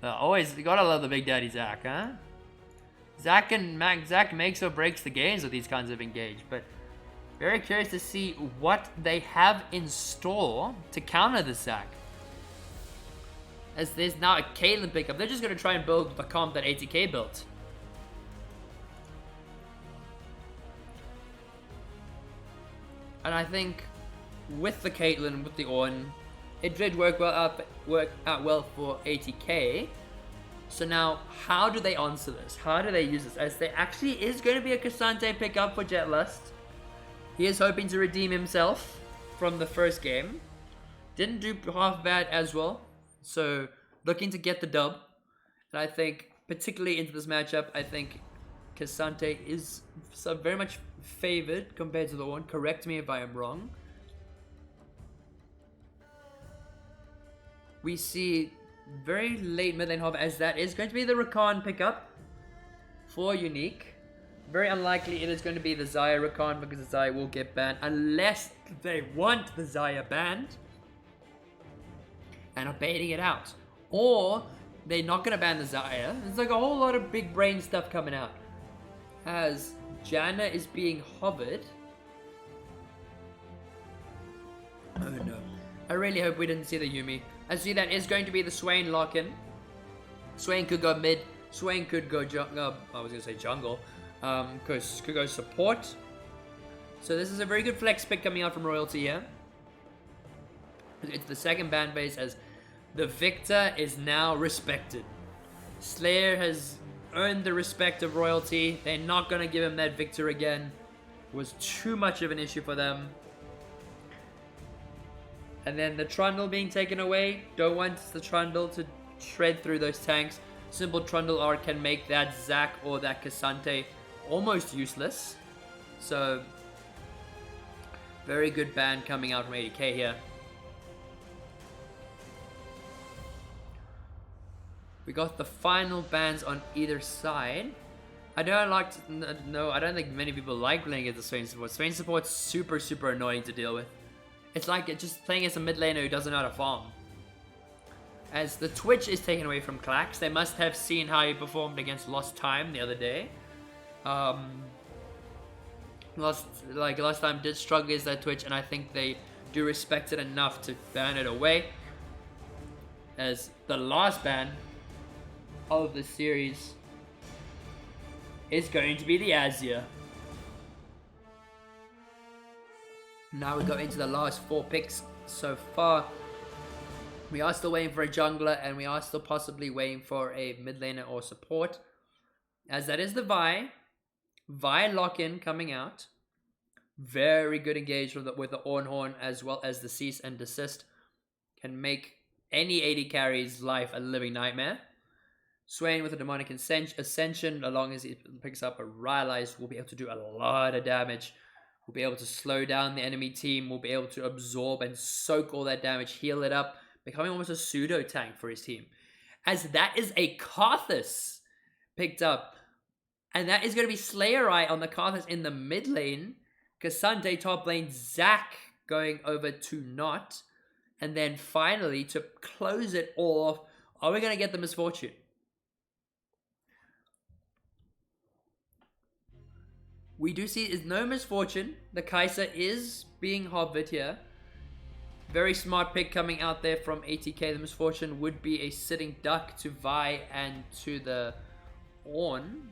Always, you gotta love the Big Daddy Zac, huh? Zac makes or breaks the games with these kinds of engage, but very curious to see what they have in store to counter the Zac. As there's now a Caitlyn pickup, they're just gonna try and build the comp that ATK built. And I think with the Caitlyn, with the Ornn, it did work out well for ATK. So now, how do they answer this? How do they use this? As there actually is going to be a Cassante pickup for Jetlust. He is hoping to redeem himself from the first game. Didn't do half bad as well. So, looking to get the dub. And I think, particularly into this matchup, I think Cassante is very much favored compared to the Ornn. Correct me if I am wrong. We see very late mid lane hop, as that is going to be the Rakan pickup for Unique. Very unlikely it is going to be the Xayah Rakan, because the Xayah will get banned unless they want the Xayah banned and are baiting it out. Or they're not going to ban the Xayah. There's like a whole lot of big brain stuff coming out. As Janna is being hovered. Oh no. I really hope we didn't see the Yuumi. I see that is going to be the Swain lock-in. Swain could go mid. Swain could go jungle. I was going to say jungle. Because could go support. So this is a very good flex pick coming out from Royalty here. It's the second ban base, as the Victor is now respected. Slayer has earned the respect of Royalty. They're not going to give him that Victor again. It was too much of an issue for them. And then the Trundle being taken away. Don't want the Trundle to shred through those tanks. Simple Trundle art can make that Zac or that Cassante almost useless. So, very good ban coming out from ATK here. We got the final bans on either side. I don't like no, I don't think many people like playing against the Swain support. Swain support's super annoying to deal with. It's like just playing as a mid laner who doesn't know how to farm. As the Twitch is taken away from Klax, they must have seen how he performed against Lost Time the other day. Last time did struggle against that Twitch, and I think they do respect it enough to ban it away. As the last ban of the series is going to be the Azure. Now we go into the last 4 picks so far. We are still waiting for a jungler, and we are still possibly waiting for a mid laner or support. As that is the Vi. Vi lock-in coming out. Very good engagement with the Ornhorn as well as the Cease and Desist. Can make any AD carry's life a living nightmare. Swain with a Demonic Ascension, as long as he picks up a Rylai's, will be able to do a lot of damage. Will be able to slow down the enemy team. Will be able to absorb and soak all that damage, heal it up, becoming almost a pseudo tank for his team. As that is a Karthus picked up. And that is going to be Slayerite on the Karthus in the mid lane. Cassante top lane, Zac going over to Not. And then finally, to close it all off, are we going to get the Misfortune? We do see is no Misfortune. The Kai'Sa is being hovered here. Very smart pick coming out there from ATK. The Misfortune would be a sitting duck to Vi and to the Ornn.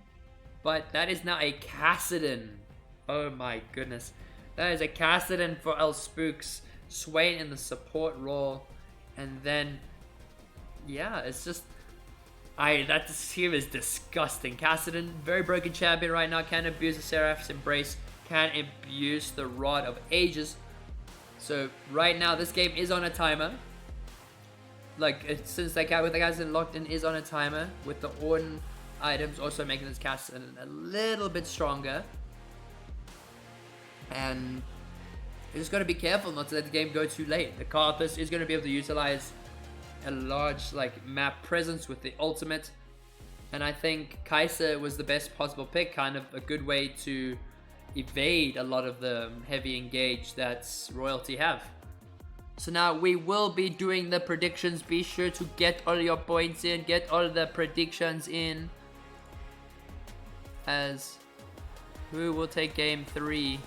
But that is now a Kassadin. Oh my goodness. That is a Kassadin for El Spooks. Swain in the support role. And then, yeah, it's just... that team is disgusting. Kassadin, very broken champion right now. Can abuse the Seraph's Embrace. Can abuse the Rod of Ages. So right now, this game is on a timer. Since with the Kassadin locked in is on a timer. With the Ornn items also making this Kassadin a little bit stronger. And you just got to be careful not to let the game go too late. The Karthus is going to be able to utilize a large map presence with the ultimate, and I think Kai'Sa was the best possible pick, kind of a good way to evade a lot of the heavy engage that Royalty have. So now we will be doing the predictions. Be sure to get all your points in, get all the predictions in. As who will take game 3?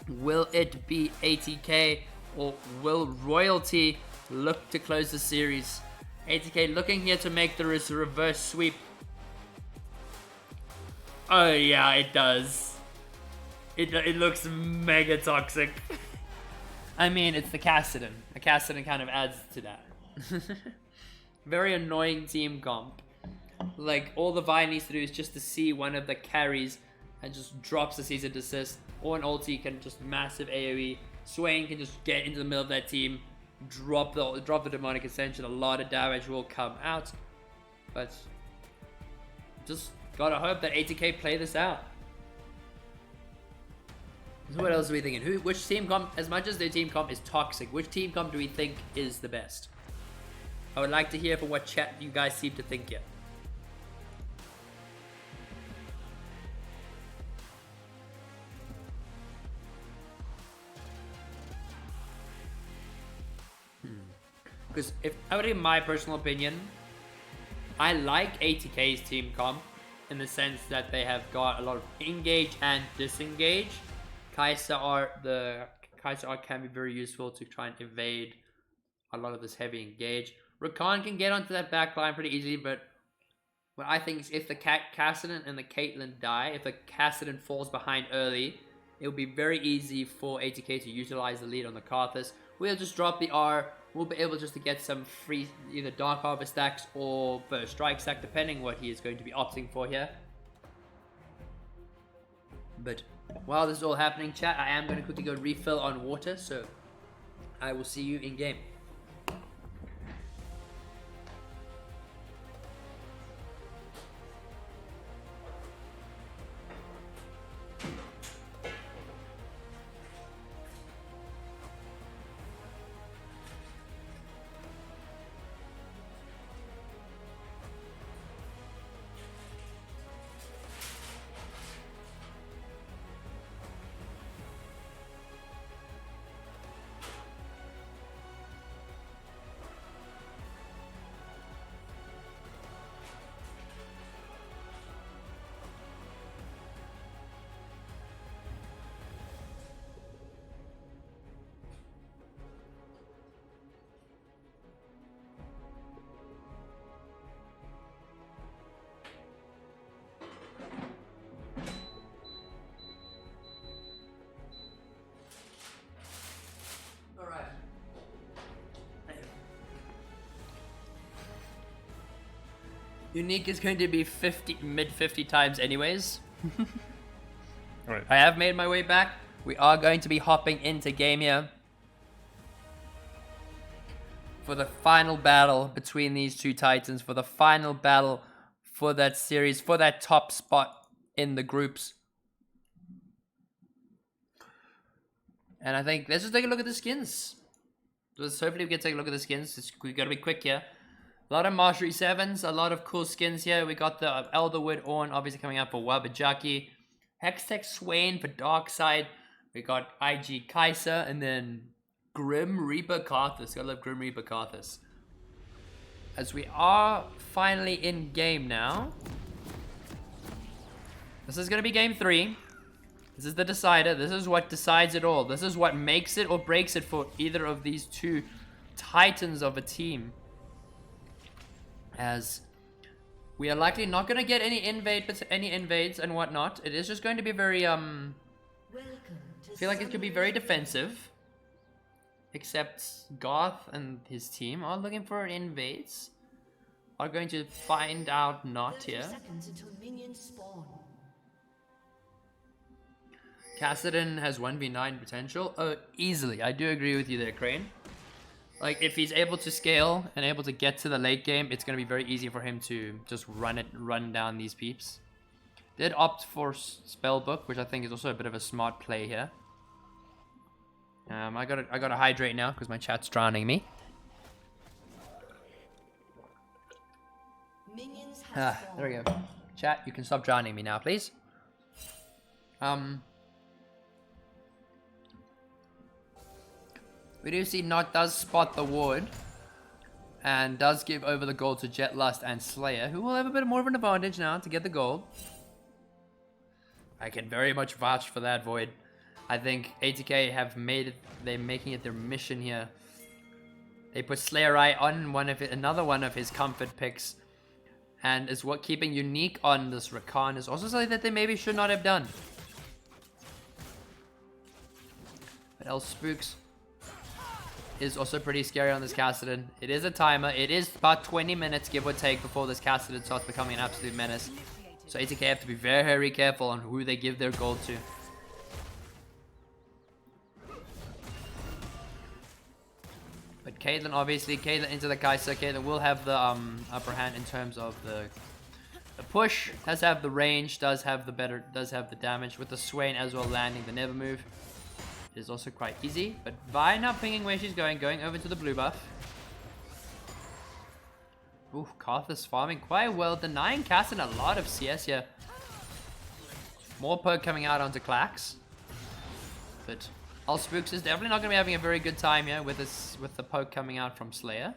Will it be ATK or will Royalty look to close the series? ATK looking here to make the reverse sweep. Oh yeah, it does. It looks mega toxic. I mean, it's the Kassadin. The Kassadin kind of adds to that. Very annoying team comp. All the Vi needs to do is just to see one of the carries and just drops the Cease and Desist. Or an ulti can just massive AoE. Swain can just get into the middle of that team, drop the Demonic Ascension. A lot of damage will come out. But just gotta hope that ATK play this out. So what else are we thinking? Which team comp, as much as their team comp is toxic, which team comp do we think is the best? I would like to hear from what chat you guys seem to think yet. Because if I would give my personal opinion, I like ATK's team comp in the sense that they have got a lot of engage and disengage. Kai'Sa can be very useful to try and evade a lot of this heavy engage. Rakan can get onto that back line pretty easily, but what I think is if the Kassadin and the Caitlyn die, if the Kassadin falls behind early, it will be very easy for ATK to utilize the lead on the Karthus. We'll just drop the R. We'll be able just to get some free either Dark Harvest stacks or First Strike stack, depending what he is going to be opting for here. But while this is all happening, chat, I am going to quickly go refill on water, so I will see you in game. Unique is going to be mid 50 times anyways. Alright, I have made my way back. We are going to be hopping into game here for the final battle between these two titans, for the final battle for that series, for that top spot in the groups. And I think, let's just take a look at the skins. Hopefully we can take a look at the skins. We gotta be quick here. A lot of Mastery 7s, a lot of cool skins here. We got the Elderwood Orn obviously coming out for Wabajaki. Hextech Swain for Darkside. We got IG Kaiser, and then Grim Reaper Karthus. Gotta love Grim Reaper Karthus. As we are finally in game now. This is gonna be game 3. This is the decider. This is what decides it all. This is what makes it or breaks it for either of these two titans of a team. As we are likely not going to get any invades and whatnot. It is just going to be very I feel like it could be very defensive. Except Garth and his team are looking for invades. Are going to find out not here. Kassadin has 1v9 potential. Oh, easily. I do agree with you there, Crane. Like, if he's able to scale and able to get to the late game, it's going to be very easy for him to just run down these peeps. Did opt for Spellbook, which I think is also a bit of a smart play here. I gotta hydrate now because my chat's drowning me. There we go. Chat, you can stop drowning me now, please. We do see Not does spot the ward and does give over the gold to Jetlust and Slayer, who will have a bit more of an advantage now to get the gold. I can very much vouch for that, Void. I think ATK have made it, they're making it their mission here. They put Slayer Eye on another one of his comfort picks, and is what keeping Unique on this Rakan is also something that they maybe should not have done. But else Spooks is also pretty scary on this Kassadin. It is a timer. It is about 20 minutes, give or take, before this Kassadin starts becoming an absolute menace. So ATK have to be very, very careful on who they give their gold to. But Caitlyn, obviously, Caitlyn into the Kaiser. Caitlyn will have the upper hand in terms of the push. Does have the range, does have the damage with the Swain as well, landing the never move. Is also quite easy, but Vi now pinging where she's going over to the blue buff. Ooh, Karthus farming quite well, denying Kassadin a lot of CS here. More poke coming out onto Clax. But Spooks is definitely not going to be having a very good time here with the poke coming out from Slayer.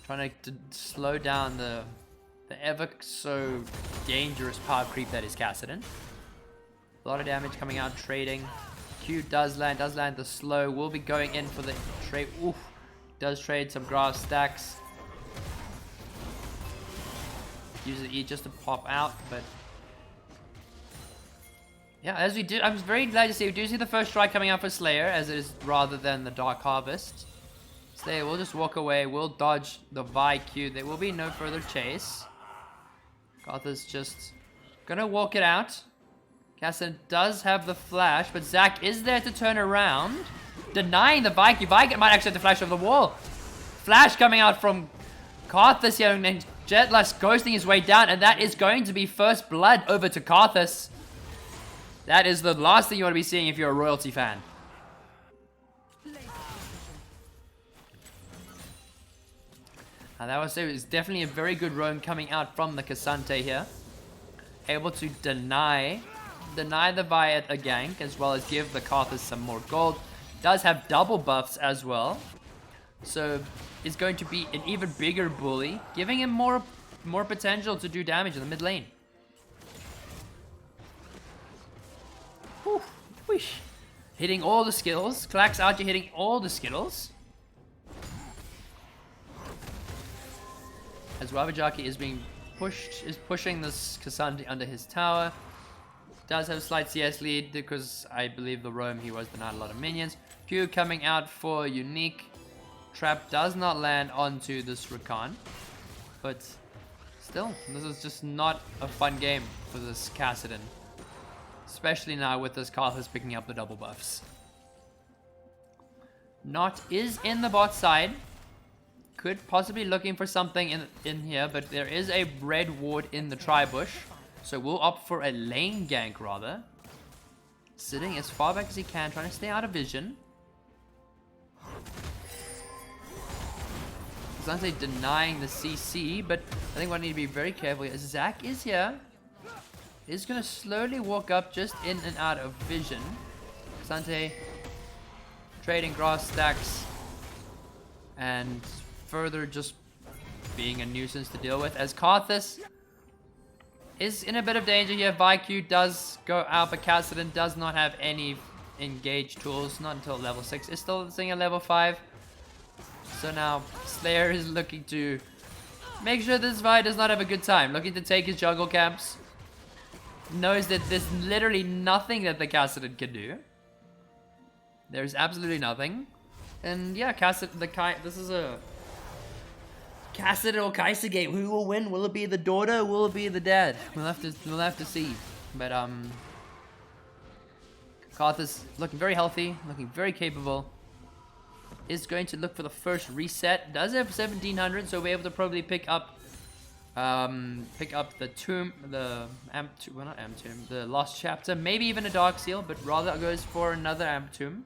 Trying to slow down the ever so dangerous power creep that is Kassadin. A lot of damage coming out, trading. Q does land the slow. Will be going in for the trade. Oof. Does trade some grass stacks. Uses E just to pop out, but yeah, as we did, I'm very glad to see we do see the first strike coming out for Slayer, as it is rather than the Dark Harvest. Slayer will just walk away, will dodge the Vi Q. There will be no further chase. Garth's just gonna walk it out. Kassadin does have the flash, but Zac is there to turn around, denying the Vi Q. Vi might actually have the flash over the wall. Flash coming out from Karthus here, and Jetlust ghosting his way down, and that is going to be first blood over to Karthus. That is the last thing you want to be seeing if you're a royalty fan. And that was definitely a very good roam coming out from the Cassante here. Able to deny the Vi at a gank, as well as give the Karthus some more gold. Does have double buffs as well. So is going to be an even bigger bully, giving him more potential to do damage in the mid lane. Whew, whoosh. Hitting all the skills. Clax out, you're hitting all the skills. As Wabajaki is being pushed, is pushing this Cassandra under his tower. Does have a slight CS lead because I believe the roam he was denied a lot of minions. Q coming out for Unique. Trap does not land onto this Rakan. But still, this is just not a fun game for this Kassadin. Especially now with this Karthus picking up the double buffs. Not is in the bot side. Could possibly looking for something in here, but there is a red ward in the tri-bush. So we'll opt for a lane gank rather. Sitting as far back as he can, trying to stay out of vision. Zante denying the CC, but I think what I need to be very careful is Zac is here. Is going to slowly walk up just in and out of vision. Zante trading grass stacks and further just being a nuisance to deal with as Karthus is in a bit of danger here. Vaiku does go out, but Kassadin does not have any engage tools, not until level 6. Is still sitting at level 5. So now Slayer is looking to make sure this Vi does not have a good time. Looking to take his jungle camps. Knows that there's literally nothing that the Kassadin can do. There's absolutely nothing. And yeah, this is a Kassadin or Kai'Sa game. Who will win? Will it be the daughter? Will it be the dad? We'll have to see. But Karthus looking very healthy, looking very capable. Is going to look for the first reset. Does have 1700, so we'll be able to probably pick up the tomb, the the lost chapter, maybe even a dark seal, but rather goes for another amp tomb.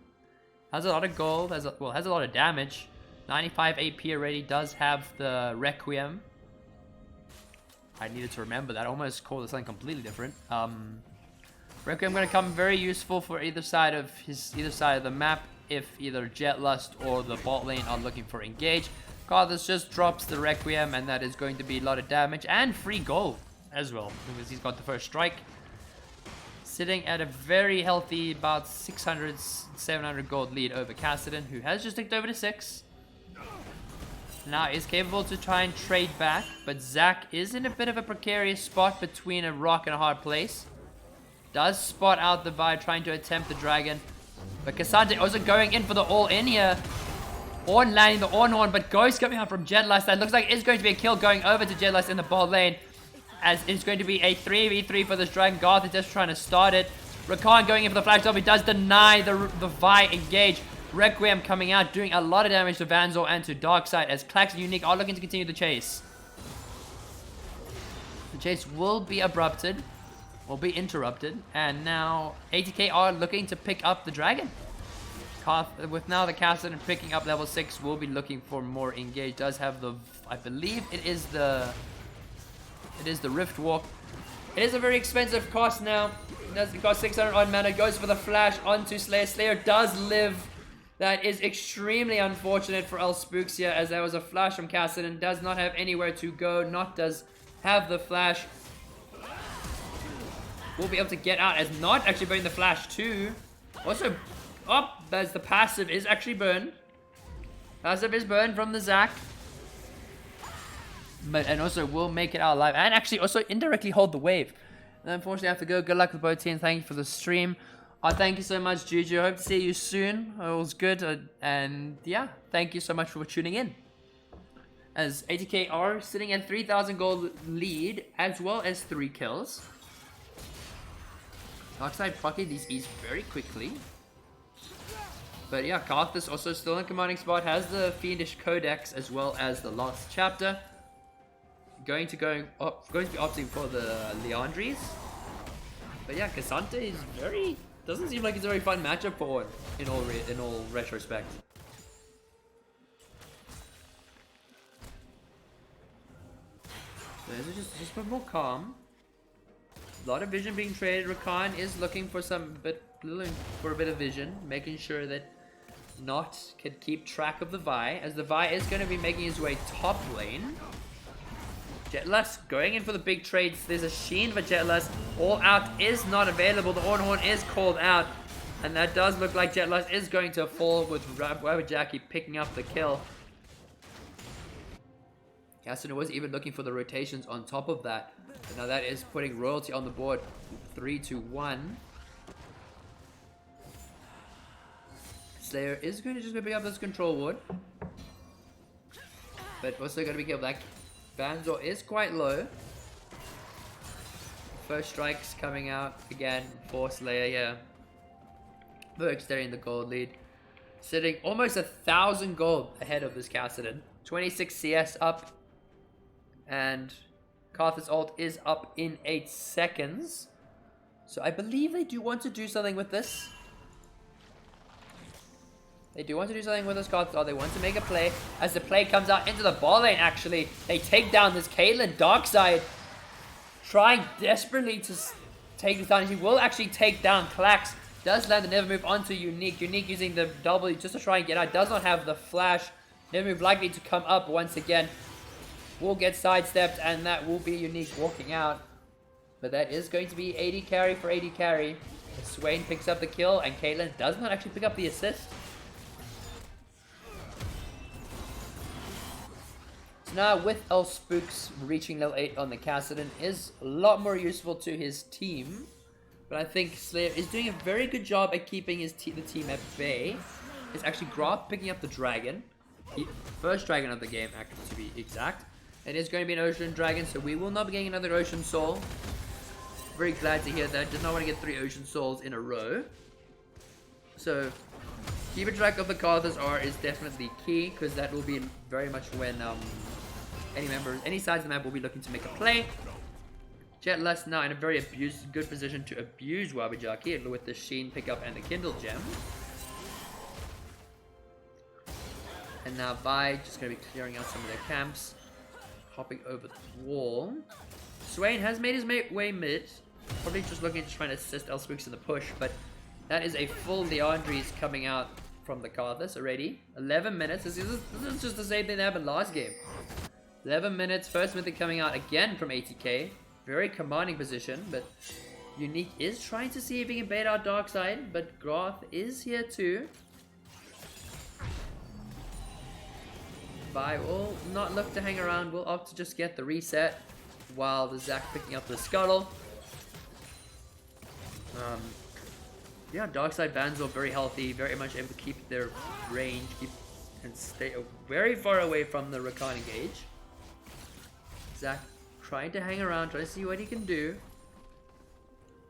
Has a lot of gold, has a lot of damage. 95 AP already, does have the Requiem. I needed to remember that. I almost called it something completely different. Requiem going to come very useful for either side of the map if either Jetlust or the bot lane are looking for engage. Karthus just drops the Requiem, and that is going to be a lot of damage and free gold as well because he's got the first strike. Sitting at a very healthy about 600, 700 gold lead over Kassadin, who has just ticked over to 6. Now is capable to try and trade back, but Zac is in a bit of a precarious spot between a rock and a hard place. Does spot out the Vi, trying to attempt the dragon. But Cassandra also going in for the all-in here. Ornn landing the Ornn horn, but Ghost coming out from Jetlust. That looks like it's going to be a kill going over to Jetlust in the bot lane. As it's going to be a 3v3 for this dragon. Garth is just trying to start it. Rakan going in for the flash top. He does deny the Vi engage. Requiem coming out, doing a lot of damage to Vanzor and to Darkside as Klax and Unique are looking to continue the chase. The chase will be abrupted. Will be interrupted. And now ATK are looking to pick up the dragon. With now the Kassadin picking up level 6, will be looking for more engage. Does have the, I believe it is the Rift Walk. It is a very expensive cost now. It does cost 600 odd mana. Goes for the flash onto Slayer. Slayer does live. That is extremely unfortunate for El Spooks here, as there was a flash from Kassadin. Does not have anywhere to go. Not does have the flash. Will be able to get out as not actually burning the flash too. Also, as the passive is actually burned. Passive is burned from the Zac. And also will make it out alive. And actually also indirectly hold the wave. And unfortunately I have to go. Good luck with both teams. Thank you for the stream. Thank you so much, Juju. I hope to see you soon. It was good. And yeah, thank you so much for tuning in. As ATK are sitting at 3,000 gold lead, as well as 3 kills. Darkside pocket these E's very quickly. But yeah, Karthus also still in commanding spot. Has the Fiendish Codex as well as the last chapter. Going to be opting for the Leandries. But yeah, Cassante is doesn't seem like it's a very fun matchup for Ornn in all retrospect. So this is just a bit more calm. A lot of vision being traded. Rakan is looking for a bit of vision, making sure that Not can keep track of the Vi, as the Vi is going to be making his way top lane. Jetlust going in for the big trades. There's a Sheen for Jetlust. All out is not available. The Ornn horn is called out. And that does look like Jetlust is going to fall with Jackie picking up the kill. Kassadin was even looking for the rotations on top of that. And now that is putting royalty on the board. 3-1. Slayer is going to just pick up this control ward. But also going to be careful. Banzor is quite low. First strikes coming out again for Slayer here. Berg's there in the gold lead. Sitting almost 1,000 gold ahead of this Kassadin. 26 CS up. And Karthus ult is up in 8 seconds. So I believe they do want to do something with this. They do want to do something with this Karthus ult. They want to make a play. As the play comes out into the ball lane, actually, they take down this Caitlyn Darkside. Trying desperately to take this down. He will actually take down Klax. Does land the never move onto Unique. Unique using the W just to try and get out. Does not have the flash. Never move likely to come up once again. Will get sidestepped, and that will be Unique walking out. But that is going to be AD carry for AD carry. Swain picks up the kill, and Caitlyn does not actually pick up the assist. So now with Spooks reaching level 8 on the Kassadin is a lot more useful to his team. But I think Slayer is doing a very good job at keeping the team at bay. It's actually Graf picking up the dragon. First dragon of the game, actually, to be exact. It is going to be an Ocean Dragon, so we will not be getting another Ocean Soul. Very glad to hear that. Did not want to get 3 Ocean Souls in a row. So, keeping track of the Karthus R is definitely key, because that will be very much when any sides of the map will be looking to make a play. Jetless now in a very good position to abuse Wabajaki with the Sheen pickup and the Kindle Gem. And now Vi just going to be clearing out some of their camps. Hopping over the wall. Swain has made his way mid. Probably just looking to try and assist Spooks in the push, but that is a full Leandries coming out from the Karthus already. 11 minutes. This is just the same thing that happened last game. 11 minutes. First mythic coming out again from ATK. Very commanding position, but Unique is trying to see if he can bait out Darkside, but Graf is here too. Vi will not look to hang around, will opt to just get the reset while the Zac picking up the Scuttle. Yeah, Darkside Banzor very healthy, very much able to keep their range, and stay very far away from the Rakan engage. Zac trying to hang around, trying to see what he can do.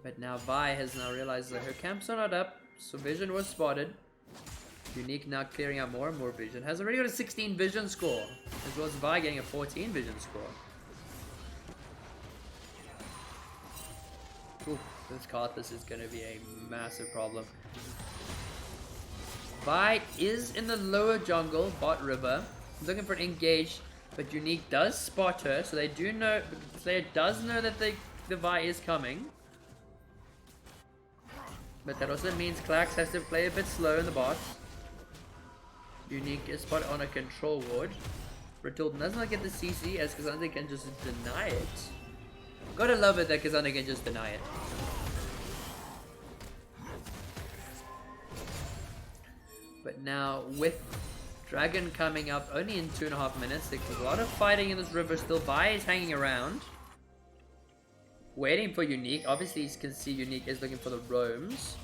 But now Vi has now realized that her camps are not up, so Vision was spotted. Unique now clearing out more and more Vision. Has already got a 16 Vision score, as well as Vi getting a 14 Vision score. Ooh, this Karthus is going to be a massive problem. Vi is in the lower jungle, bot river, looking for an engage. But Unique does spot her, so they do know, Slayer does know that the Vi is coming. But that also means Klax has to play a bit slow in the bot. Unique is spotted on a control ward. Brittle does not get the CC as Kazande can just deny it. Gotta love it that Kazande can just deny it. But now with Dragon coming up only in 2.5 minutes. There's a lot of fighting in this river still. Vi is hanging around. Waiting for Unique. Obviously you can see Unique is looking for the roams.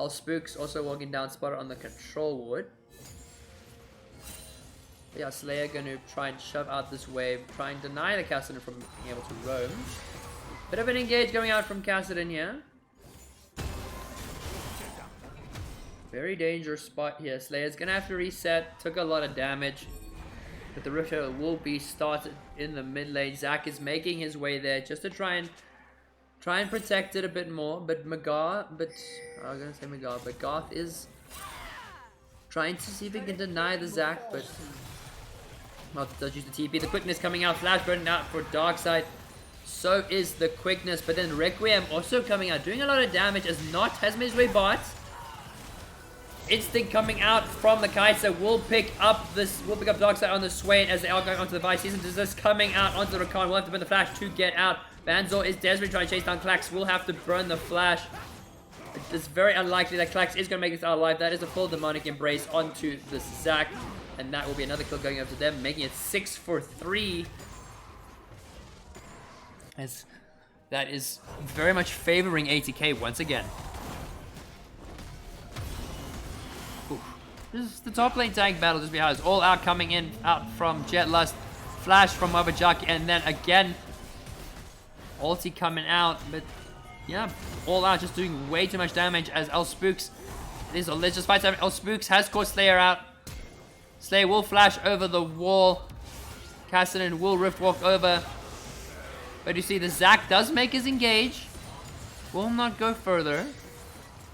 Spooks also walking down, spotted on the control ward. Yeah, Slayer going to try and shove out this wave. Try and deny the Kassadin from being able to roam. Bit of an engage going out from Kassadin here. Very dangerous spot here. Slayer's gonna have to reset. Took a lot of damage. But the Ritter will be started in the mid lane. Zac is making his way there just to try and protect it a bit more. But Garth is trying to see if he can deny the Zac, but does use the TP. The quickness coming out. Flash burning out for Darkside. So is the quickness. But then Requiem also coming out, doing a lot of damage as Not has made his way bot. Instinct coming out from the Kai'Sa will pick up Darkside on the Swain as they are going onto the Vi. Season Desist coming out onto the Rakan. Will have to burn the flash to get out. Banzor is desperately trying to chase down Klax. Will have to burn the flash. It's very unlikely that Klax is going to make this out alive. That is a full demonic embrace onto the Zac. And that will be another kill going up to them, making it 6 for 3. As that is very much favoring ATK once again. This is the top lane tank battle just behind us. All out coming in out from Jetlust. flash from Mabajaki, and then again, ulti coming out, but yeah, all out, just doing way too much damage as Spooks. Let's just fight time. Spooks has caught Slayer out. Slayer will flash over the wall. Cassidy will rift walk over. But you see, the Zac does make his engage. Will not go further,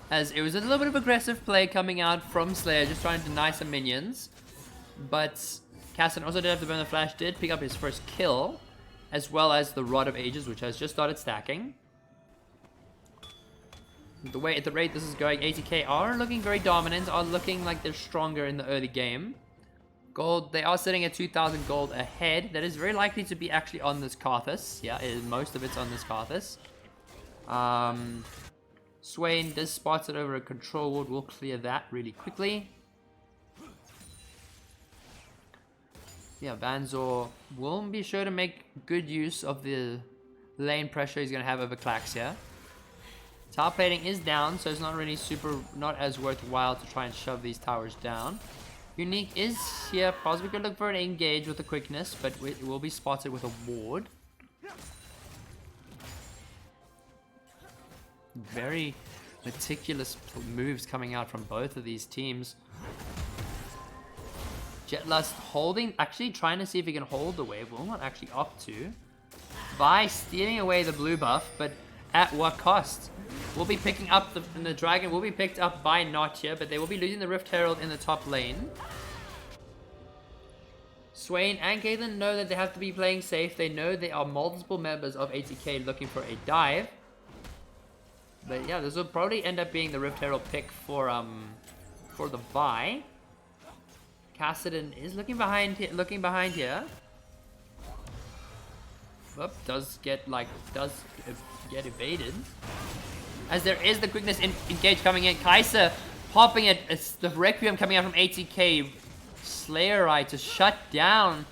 as it was a little bit of aggressive play coming out from Slayer, just trying to deny some minions. But Cassidy also did have to burn the flash, did pick up his first kill, as well as the Rod of Ages, which has just started stacking. The way at the rate this is going, ATK are looking very dominant, are looking like they're stronger in the early game. Gold, they are sitting at 2,000 gold ahead. That is very likely to be actually on this Karthus. Yeah, most of it's on this Karthus. Swain does spot it over a control ward. We'll clear that really quickly. Yeah, Banzor will be sure to make good use of the lane pressure he's going to have over Klax here. Tower plating is down, so it's not really not as worthwhile to try and shove these towers down. Unique is here, possibly could look for an engage with the quickness, but it will be spotted with a ward. Very meticulous moves coming out from both of these teams. Jetlust holding, actually trying to see if he can hold the wave. Will not actually opt to. By stealing away the blue buff, but at what cost? We'll be picking up the dragon will be picked up by Not here, but they will be losing the Rift Herald in the top lane. Swain and Caitlyn know that they have to be playing safe. They know there are multiple members of ATK looking for a dive. But yeah, this will probably end up being the Rift Herald pick for the Vi. Cassidy is looking behind here. Oop, does get evaded. As there is the quickness engage coming in. Kai'Sa popping it. It's the Requiem coming out from ATK. Slayer Eye to shut down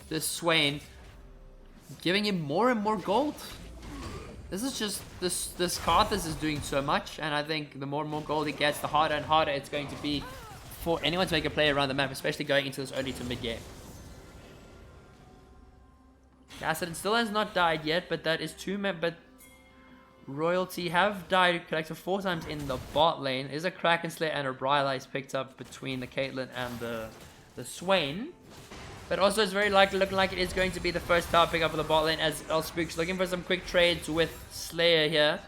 this Swain, giving him more and more gold. This is just this Karthus is doing so much, and I think the more and more gold he gets, the harder and harder it's going to be for anyone to make a play around the map, especially going into this early to mid game. Cassidy still has not died yet, but that is but Royalty have died collective 4 times in the bot lane. Is a Kraken Slayer and a Rylai's picked up between the Caitlyn and the Swain. But also it's very likely looking like it is going to be the first tower pick up of the bot lane, as Spook's looking for some quick trades with Slayer here.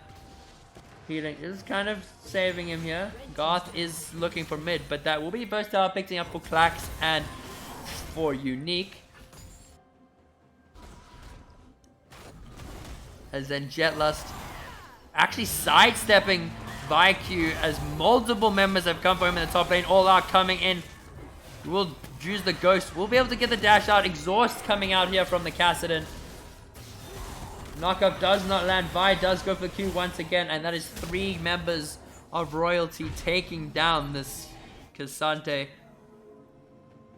Healing is kind of saving him here. Garth is looking for mid, but that will be the first tower picking up for Klax and for Unique. As then Jetlust actually sidestepping Vaiku as multiple members have come for him in the top lane. All are coming in. We'll use the Ghost. We'll be able to get the dash out. Exhaust coming out here from the Cassidy. Knockup does not land. Vi does go for the Q once again, and that is 3 members of Royalty taking down this Cassante.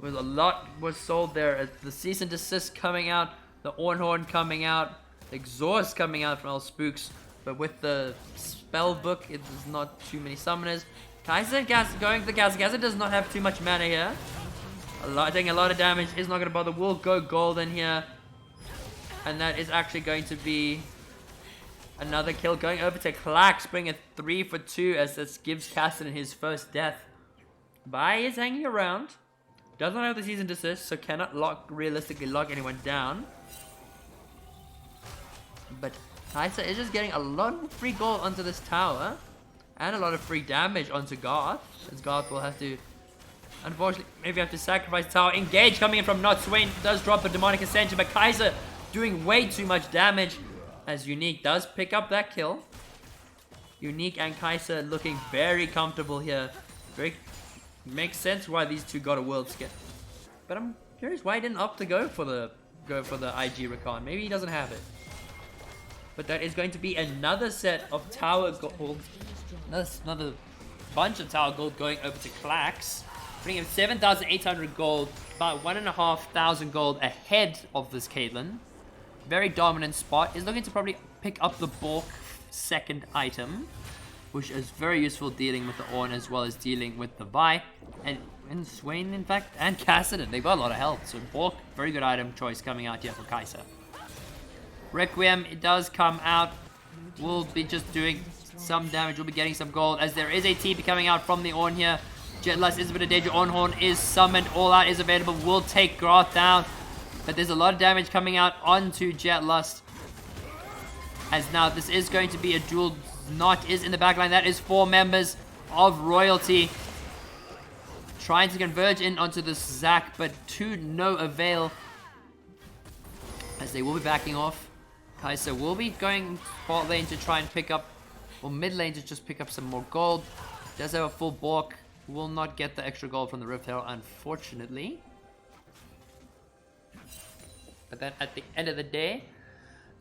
With a lot was sold there. The Cease and Desist coming out, the Ornhorn coming out, the Exhaust coming out from Spooks. But with the spell book, it is not too many summoners. Kai'Sa going to the Kai'Sa. Kai'Sa does not have too much mana here. Taking a lot of damage is not going to bother. We'll go golden here. And that is actually going to be another kill. Going over to Klax, bringing a 3 for 2 as this gives Cassidy his first death. Vi is hanging around. Does not have the Cease and Desist, so cannot realistically lock anyone down. But Kai'Sa is just getting a lot of free gold onto this tower. And a lot of free damage onto Garth. As Garth will have to, unfortunately, maybe have to sacrifice tower. Engage coming in from Not. Swain does drop a Demonic Ascension, but Kai'Sa doing way too much damage. As Unique does pick up that kill. Unique and Kai'Sa looking very comfortable here. Makes sense why these two got a world skip. But I'm curious why he didn't opt to go for the IG Recon. Maybe he doesn't have it. But that is going to be another set of tower gold. Another bunch of tower gold going over to Klax. Bringing him 7,800 gold. About 1,500 gold ahead of this Caitlyn. Very dominant spot. Is looking to probably pick up the bulk second item. Which is very useful dealing with the Ornn as well as dealing with the Vi. And And Swain, in fact, and Cassidon. They've got a lot of health. So Bork, very good item choice coming out here for Kai'Sa. Requiem, it does come out. We'll be just doing some damage. We'll be getting some gold as there is a TP coming out from the Ornn here. Jetlust is a bit of danger. Ornn is summoned. All Out is available. Will take Garth down. But there's a lot of damage coming out onto Jetlust. As now this is going to be a duel. Not is in the backline. That is 4 members of Royalty. Trying to converge in onto the Zac, but to no avail. As they will be backing off. Kai'Sa will be going bot lane to try and pick up, or mid lane to just pick up some more gold. Does have a full Bork. Will not get the extra gold from the Rift Herald, unfortunately. But then at the end of the day,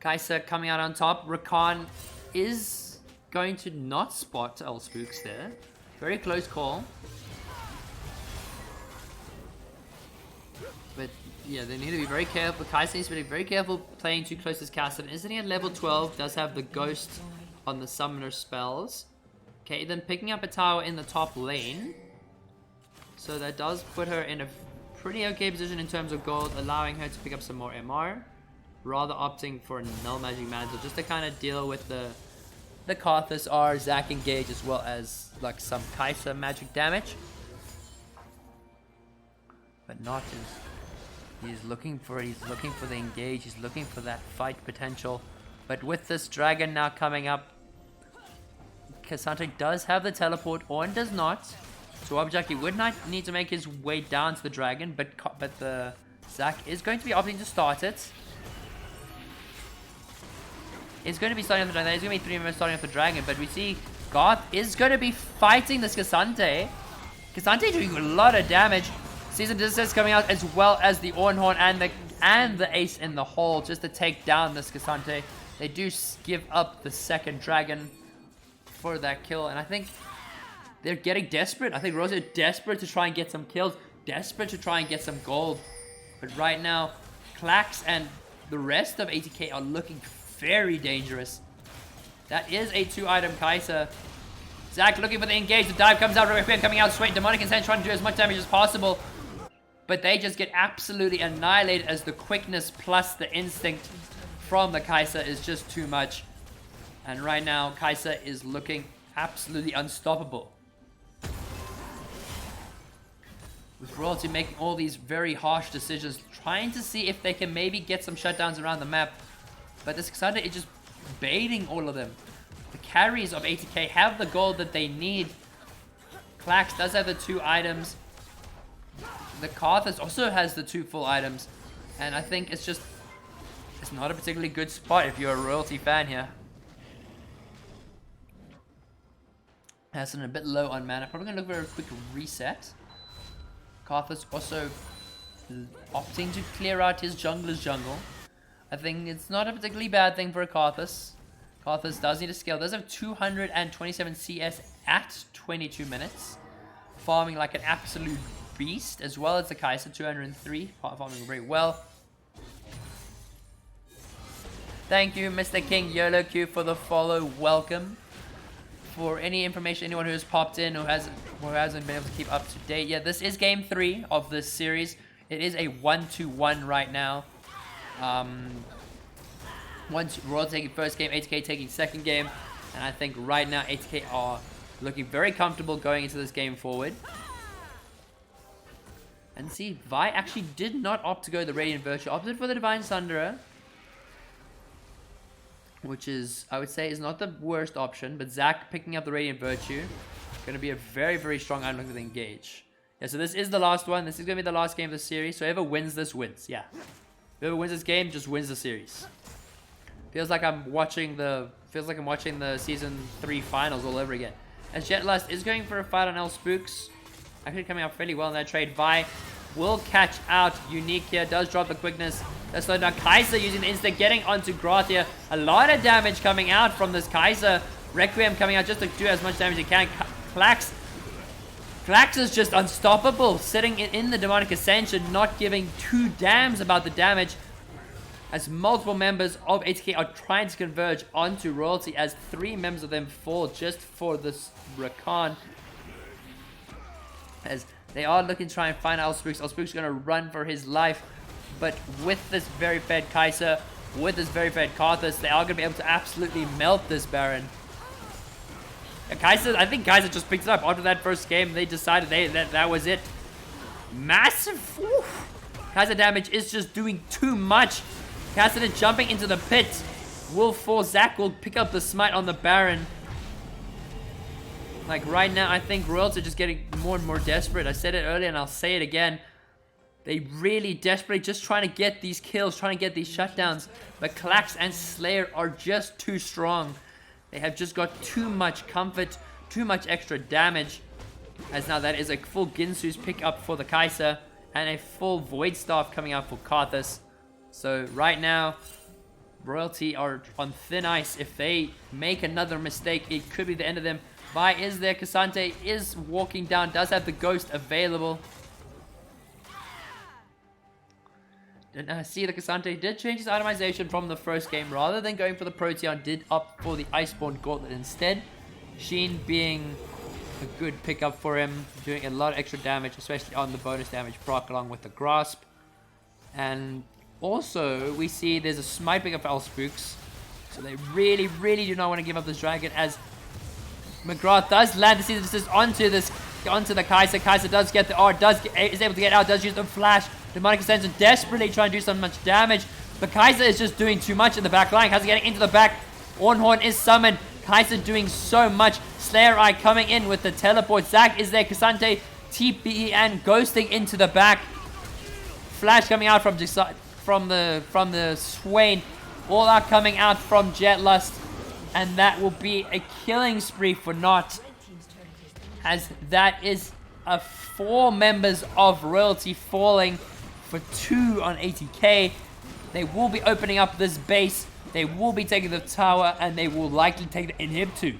Kai'Sa coming out on top. Rakan is going to not spot Spooks there. Very close call. But yeah, they need to be very careful. Kai'Sa needs to be very careful playing too close to Cassidon. Is sitting at level 12, does have the Ghost on the Summoner spells. Okay, then picking up a tower in the top lane. So that does put her in a pretty okay position in terms of gold, allowing her to pick up some more MR. Rather opting for a Null Magic Mantle just to kind of deal with the Karthus R, Zac engage, as well as like some Kai'Sa magic damage. But not as... He's looking for it. He's looking for the engage. He's looking for that fight potential. But with this dragon now coming up, Cassandra does have the teleport. Ornn does not. So Objaki would not need to make his way down to the dragon. But the Zac is going to be opting to start it. It's going to be starting off the dragon. There's going to be 3 members starting off the dragon. But we see Garth is going to be fighting this Cassandra. Cassandra doing a lot of damage. Season Distance coming out, as well as the Ornhorn and the Ace in the hole, just to take down this Cassandra. They do give up the second dragon for that kill, and I think they're getting desperate. I think Rose are desperate to try and get some kills, desperate to try and get some gold. But right now, Klax and the rest of ATK are looking very dangerous. That is a 2-item Kai'Sa. Zac looking for the engage. The dive comes out. Requiem coming out. Sweat. Demonic Incense trying to do as much damage as possible. But they just get absolutely annihilated as the quickness plus the instinct from the Kai'Sa is just too much. And right now, Kai'Sa is looking absolutely unstoppable. With Royalty making all these very harsh decisions, trying to see if they can maybe get some shutdowns around the map. But this Cassandra is just baiting all of them. The carries of ATK have the gold that they need. Klax does have the 2 items. The Karthus also has the 2 full items. And I think it's not a particularly good spot if you're a Royalty fan here. Hassan a bit low on mana. Probably going to look for a quick reset. Karthus also opting to clear out his jungler's jungle. I think it's not a particularly bad thing for a Karthus. Karthus does need to scale. Does have 227 CS at 22 minutes. Farming like an absolute beast, as well as the Kai'Sa, 203. Farming very well. Thank you, Mr. King YOLO Q, for the follow. Welcome. For any information, anyone who has popped in or hasn't been able to keep up to date yet, this is game 3 of this series. It is a 1-1 right now. Once Royal taking first game, ATK taking second game, and I think right now ATK are looking very comfortable going into this game forward. And see, Vi actually did not opt to go the Radiant Virtue, opted for the Divine Sunderer, which is, I would say, is not the worst option. But Zac picking up the Radiant Virtue, going to be a very, very strong item with Engage. Yeah, so this is the last one. This is going to be the last game of the series. So whoever wins this wins. Yeah, whoever wins this game just wins the series. Feels like I'm watching the season 3 finals all over again. As Jetlust is going for a fight on Spooks. Actually coming out fairly well in that trade. Vi will catch out Unique here. Does drop the quickness. Does slow down. Kai'Sa using the instant, getting onto Groth here. A lot of damage coming out from this Kai'Sa. Requiem coming out just to do as much damage as he can. Klax is just unstoppable. Sitting in the Demonic Ascension, not giving 2 damns about the damage. As multiple members of ATK are trying to converge onto Royalty, as 3 members of them fall just for this Rakan. As They are looking to try and find Elspooks. Elspooks going to run for his life. But with this very fed Kai'Sa, with this very fed Karthus, they are going to be able to absolutely melt this Baron. Kai'Sa, I think Kai'Sa just picked it up. After that first game, they decided that was it. Massive. Kai'Sa damage is just doing too much. Cassidy jumping into the pit. Will force Zac will pick up the smite on the Baron. Like right now, I think Royals are just getting more and more desperate. I said it earlier and I'll say it again. They really desperately just trying to get these kills, trying to get these shutdowns. But Klax and Slayer are just too strong. They have just got too much comfort, too much extra damage. As now that is a full Ginsu's pick up for the Kai'Sa. And a full Void Staff coming out for Karthus. So right now, Royalty are on thin ice. If they make another mistake, it could be the end of them. Vi is there. Cassante is walking down. Does have the Ghost available. See, the Cassante did change his itemization from the first game. Rather than going for the Proteon, did opt for the Iceborne Gauntlet instead. Sheen being a good pickup for him. Doing a lot of extra damage, especially on the bonus damage proc along with the Grasp. And also, we see there's a smite pickup for Elspooks. So they really, really do not want to give up this dragon as McGrath does land the season assist onto the Kai'Sa. Kai'Sa does get the R, is able to get out, does use the flash. Demonic Ascension desperately trying to do so much damage. But Kai'Sa is just doing too much in the back line. Kai'Sa getting into the back. Ornhorn is summoned. Kai'Sa doing so much. Slayer Eye coming in with the teleport. Zac is there. Cassante, TPE, and ghosting into the back. Flash coming out from the Swain. All are coming out from Jetlust. And that will be a killing spree for Not. As that is 4 members of Royalty falling for 2 on ATK. They will be opening up this base. They will be taking the tower. And they will likely take the inhib too.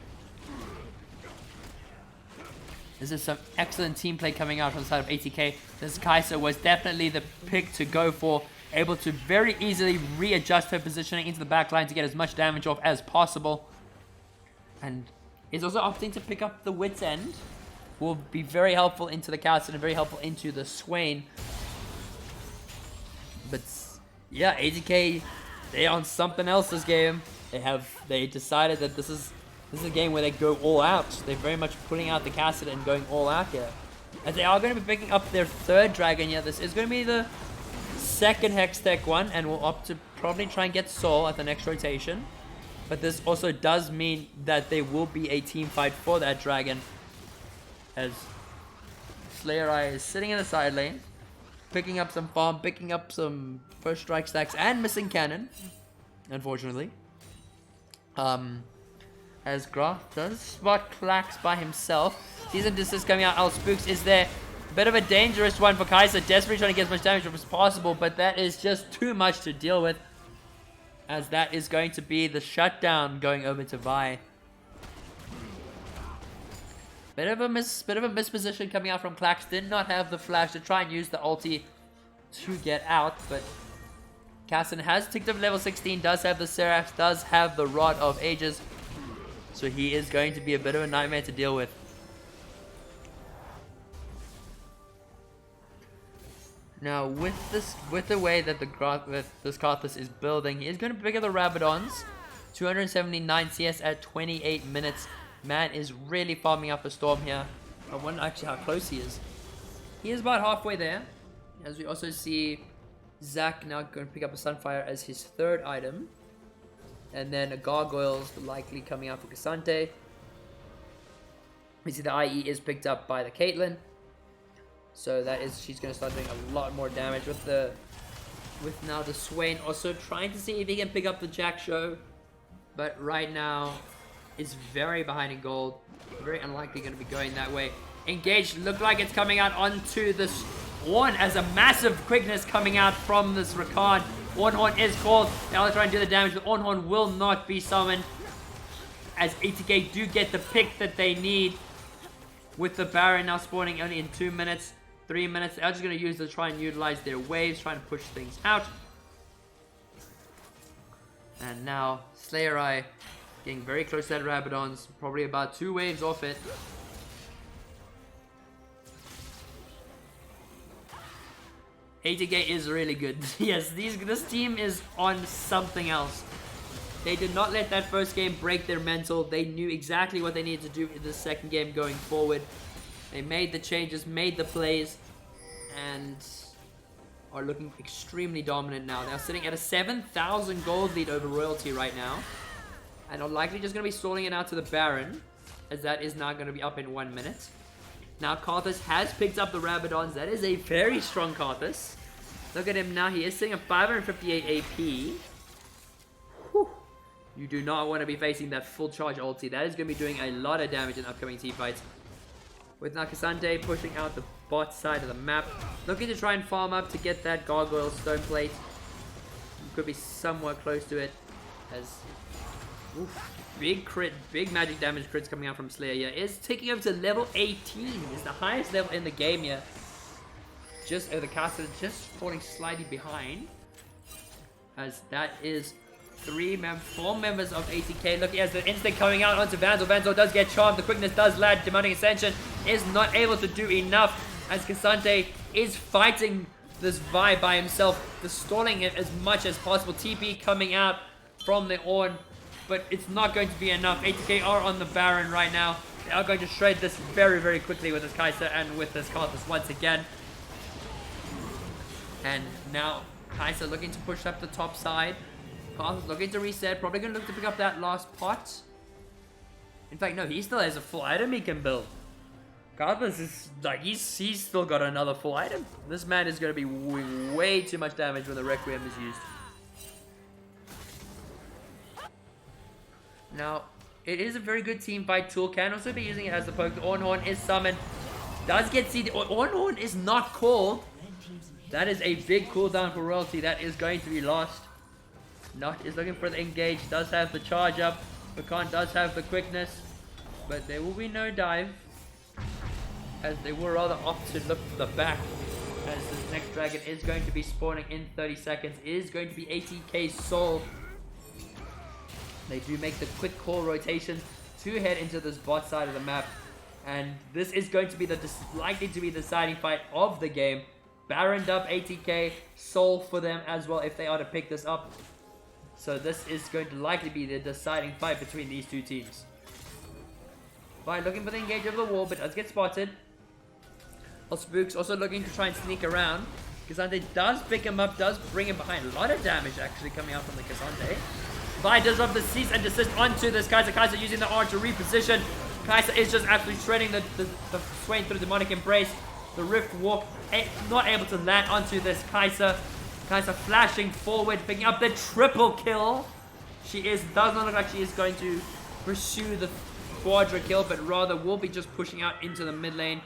This is some excellent team play coming out from the side of ATK. This Kai'Sa was definitely the pick to go for. Able to very easily readjust her positioning into the back line to get as much damage off as possible. And is also opting to pick up the Wit's End. Will be very helpful into the Kai'Sa and very helpful into the Swain. But yeah, ATK, they on something else this game. They decided that this is a game where they go all out. They're very much putting out the Kai'Sa and going all out here. As they are going to be picking up their 3rd dragon here. This is going to be the 2nd Hextech one, and we'll opt to probably try and get Soul at the next rotation. But this also does mean that there will be a team fight for that dragon. As Slayer Eye is sitting in the side lane, picking up some farm, picking up some first strike stacks, and missing cannon, unfortunately. As Graf does spot Klax by himself. Season Desist coming out. Elspooks is there. Bit of a dangerous one for Kai'Sa. Desperately trying to get as much damage as possible, but that is just too much to deal with. As that is going to be the shutdown going over to Vi. Bit of a misposition coming out from Klax. Did not have the flash to try and use the ulti to get out, but Kassan has ticked up level 16, does have the Seraph, does have the Rod of Ages. So he is going to be a bit of a nightmare to deal with. Now, with the way that this Karthus is building, he is going to pick up the Rabadons. 279 CS at 28 minutes. Man is really farming up a Storm here. I wonder actually how close he is. He is about halfway there. As we also see Zac now going to pick up a Sunfire as his 3rd item. And then a Gargoyles likely coming out for Cassante. We see the IE is picked up by the Caitlyn. So that is, she's going to start doing a lot more damage with now the Swain also trying to see if he can pick up the Jack Show. But right now is very behind in gold. Very unlikely going to be going that way. Engaged, look like it's coming out onto this Ornn as a massive quickness coming out from this Rakan. Ornhorn is called. Now they're trying to do the damage, but Ornhorn will not be summoned. As ATK do get the pick that they need. With the Baron now spawning only in 2 minutes. 3 minutes. They're just going to use to try and utilize their waves, trying to push things out. And now Slayer Eye getting very close to that Rabadons. Probably about 2 waves off it. ATK is really good. Yes, this team is on something else. They did not let that first game break their mental. They knew exactly what they needed to do in the second game going forward. They made the changes, made the plays, and are looking extremely dominant now. They're sitting at a 7,000 gold lead over Royalty right now. And are likely just going to be stalling it out to the Baron, as that is now going to be up in 1 minute. Now Karthus has picked up the Rabadons. That is a very strong Karthus. Look at him now. He is sitting at 558 AP. Whew. You do not want to be facing that full charge ulti. That is going to be doing a lot of damage in upcoming team fights. With Nakasante pushing out the bot side of the map. Looking to try and farm up to get that Gargoyle Stone Plate. Could be somewhat close to it. As big crit, big magic damage crits coming out from Slayer here. Is taking up to level 18. Is the highest level in the game here. Just the caster just falling slightly behind. As that is 4 members of ATK. Looking as the instinct coming out onto Vanzo. Vanzo does get charmed. The quickness does land. Demonic Ascension is not able to do enough. As Cassante is fighting this Vi by himself. Stalling it as much as possible. TP coming out from the Ornn. But it's not going to be enough. ATK are on the Baron right now. They are going to shred this very, very quickly with this Kai'Sa and with this Karthus once again. And now Kai'Sa looking to push up the top side. Karthus looking to reset. Probably going to look to pick up that last pot. In fact, no, he still has a full item he can build. Karthus is like, he's still got another full item. This man is going to be way too much damage when the Requiem is used. Now, it is a very good team fight tool. Can also be using it as the poke. The Ornn is summoned. Does get seeded. Ornn is not called. That is a big cooldown for Royalty. That is going to be lost. Not is looking for the engage. Does have the charge up. Rakan does have the quickness. But there will be no dive. As they will rather opt to look for the back. As this next dragon is going to be spawning in 30 seconds. It is going to be ATK Soul. They do make the quick call rotation to head into this bot side of the map. And this is going to be likely to be the deciding fight of the game. Baroned up ATK, Soul for them as well if they are to pick this up. So this is going to likely be the deciding fight between these two teams. By looking for the engage over the wall, but does get spotted. Spook's also looking to try and sneak around. Cassante does pick him up, does bring him behind. A lot of damage actually coming out from the Cassante. Vi does up the cease and desist onto this Kai'Sa. Kai'Sa using the R to reposition. Kai'Sa is just absolutely shredding the Swain through Demonic Embrace. The Rift Walk not able to land onto this Kai'Sa. Kai'Sa flashing forward, picking up the triple kill. Does not look like she is going to pursue the quadra kill, but rather will be just pushing out into the mid lane.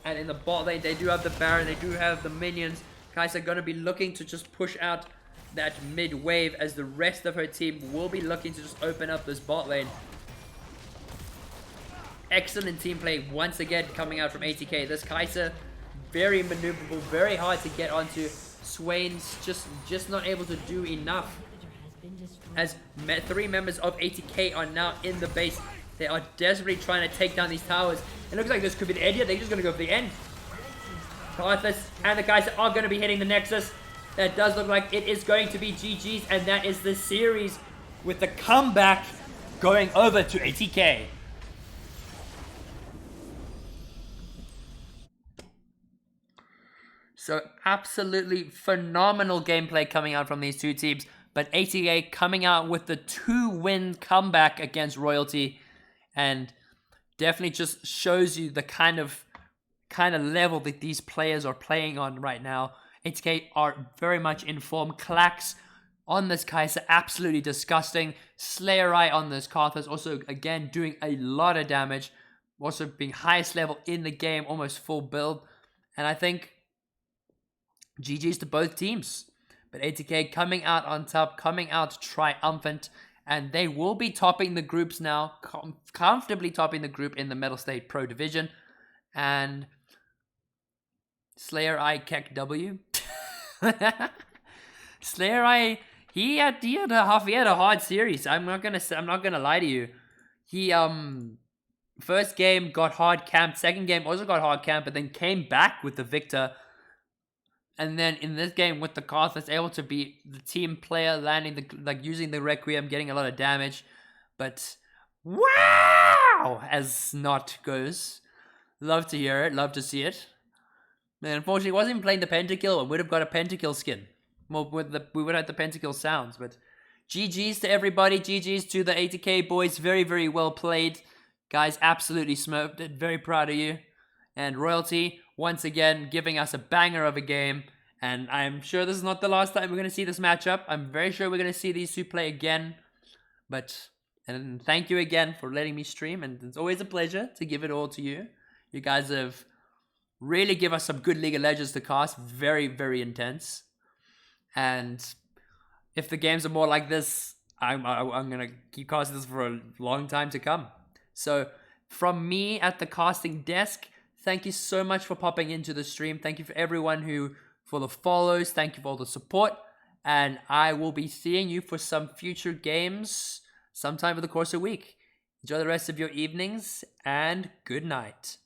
And in the bot lane, they do have the Baron, they do have the minions. Kai'Sa going to be looking to just push out that mid wave as the rest of her team will be looking to just open up this bot lane. Excellent team play once again coming out from ATK. This Kai'Sa, very maneuverable, very hard to get onto. Swain's just not able to do enough. As 3 members of ATK are now in the base. They are desperately trying to take down these towers. It looks like this could be the end here. They're just going to go for the end. Karthus and the Kai'Sa are going to be hitting the Nexus. That does look like it is going to be GG's. And that is the series with the comeback going over to ATK. So absolutely phenomenal gameplay coming out from these two teams. But ATK coming out with the 2-win comeback against Royalty. And definitely just shows you the kind of level that these players are playing on right now. ATK are very much in form. Klax on this Kai'Sa, absolutely disgusting. Slayer Eye on this Karthus, also again doing a lot of damage. Also being highest level in the game, almost full build. And I think GG's to both teams. But ATK coming out on top, coming out triumphant. And they will be topping the groups now. Comfortably topping the group in the Mettlestate Pro Division. And Slayer Eye Keck W. Slayer Eye, he had a hard series. I'm not gonna lie to you. He first game got hard camped, second game also got hard camped, but then came back with the victor. And then in this game with the cast, it's able to be the team player, landing using the Requiem, getting a lot of damage. But wow, as not goes. Love to hear it, love to see it. Man, unfortunately, I wasn't even playing the Pentakill. I would have got a Pentakill skin. Well, we would have the Pentakill sounds, but GG's to everybody. GG's to the ATK boys. Very, very well played. Guys, absolutely smoked it. Very proud of you. And Royalty, once again, giving us a banger of a game. And I'm sure this is not the last time we're going to see this matchup. I'm very sure we're going to see these two play again. And thank you again for letting me stream. And it's always a pleasure to give it all to you. You guys have really give us some good League of Legends to cast. Very, very intense. And if the games are more like this, I'm going to keep casting this for a long time to come. So from me at the casting desk, thank you so much for popping into the stream. Thank you for everyone for the follows. Thank you for all the support. And I will be seeing you for some future games sometime over the course of the week. Enjoy the rest of your evenings and good night.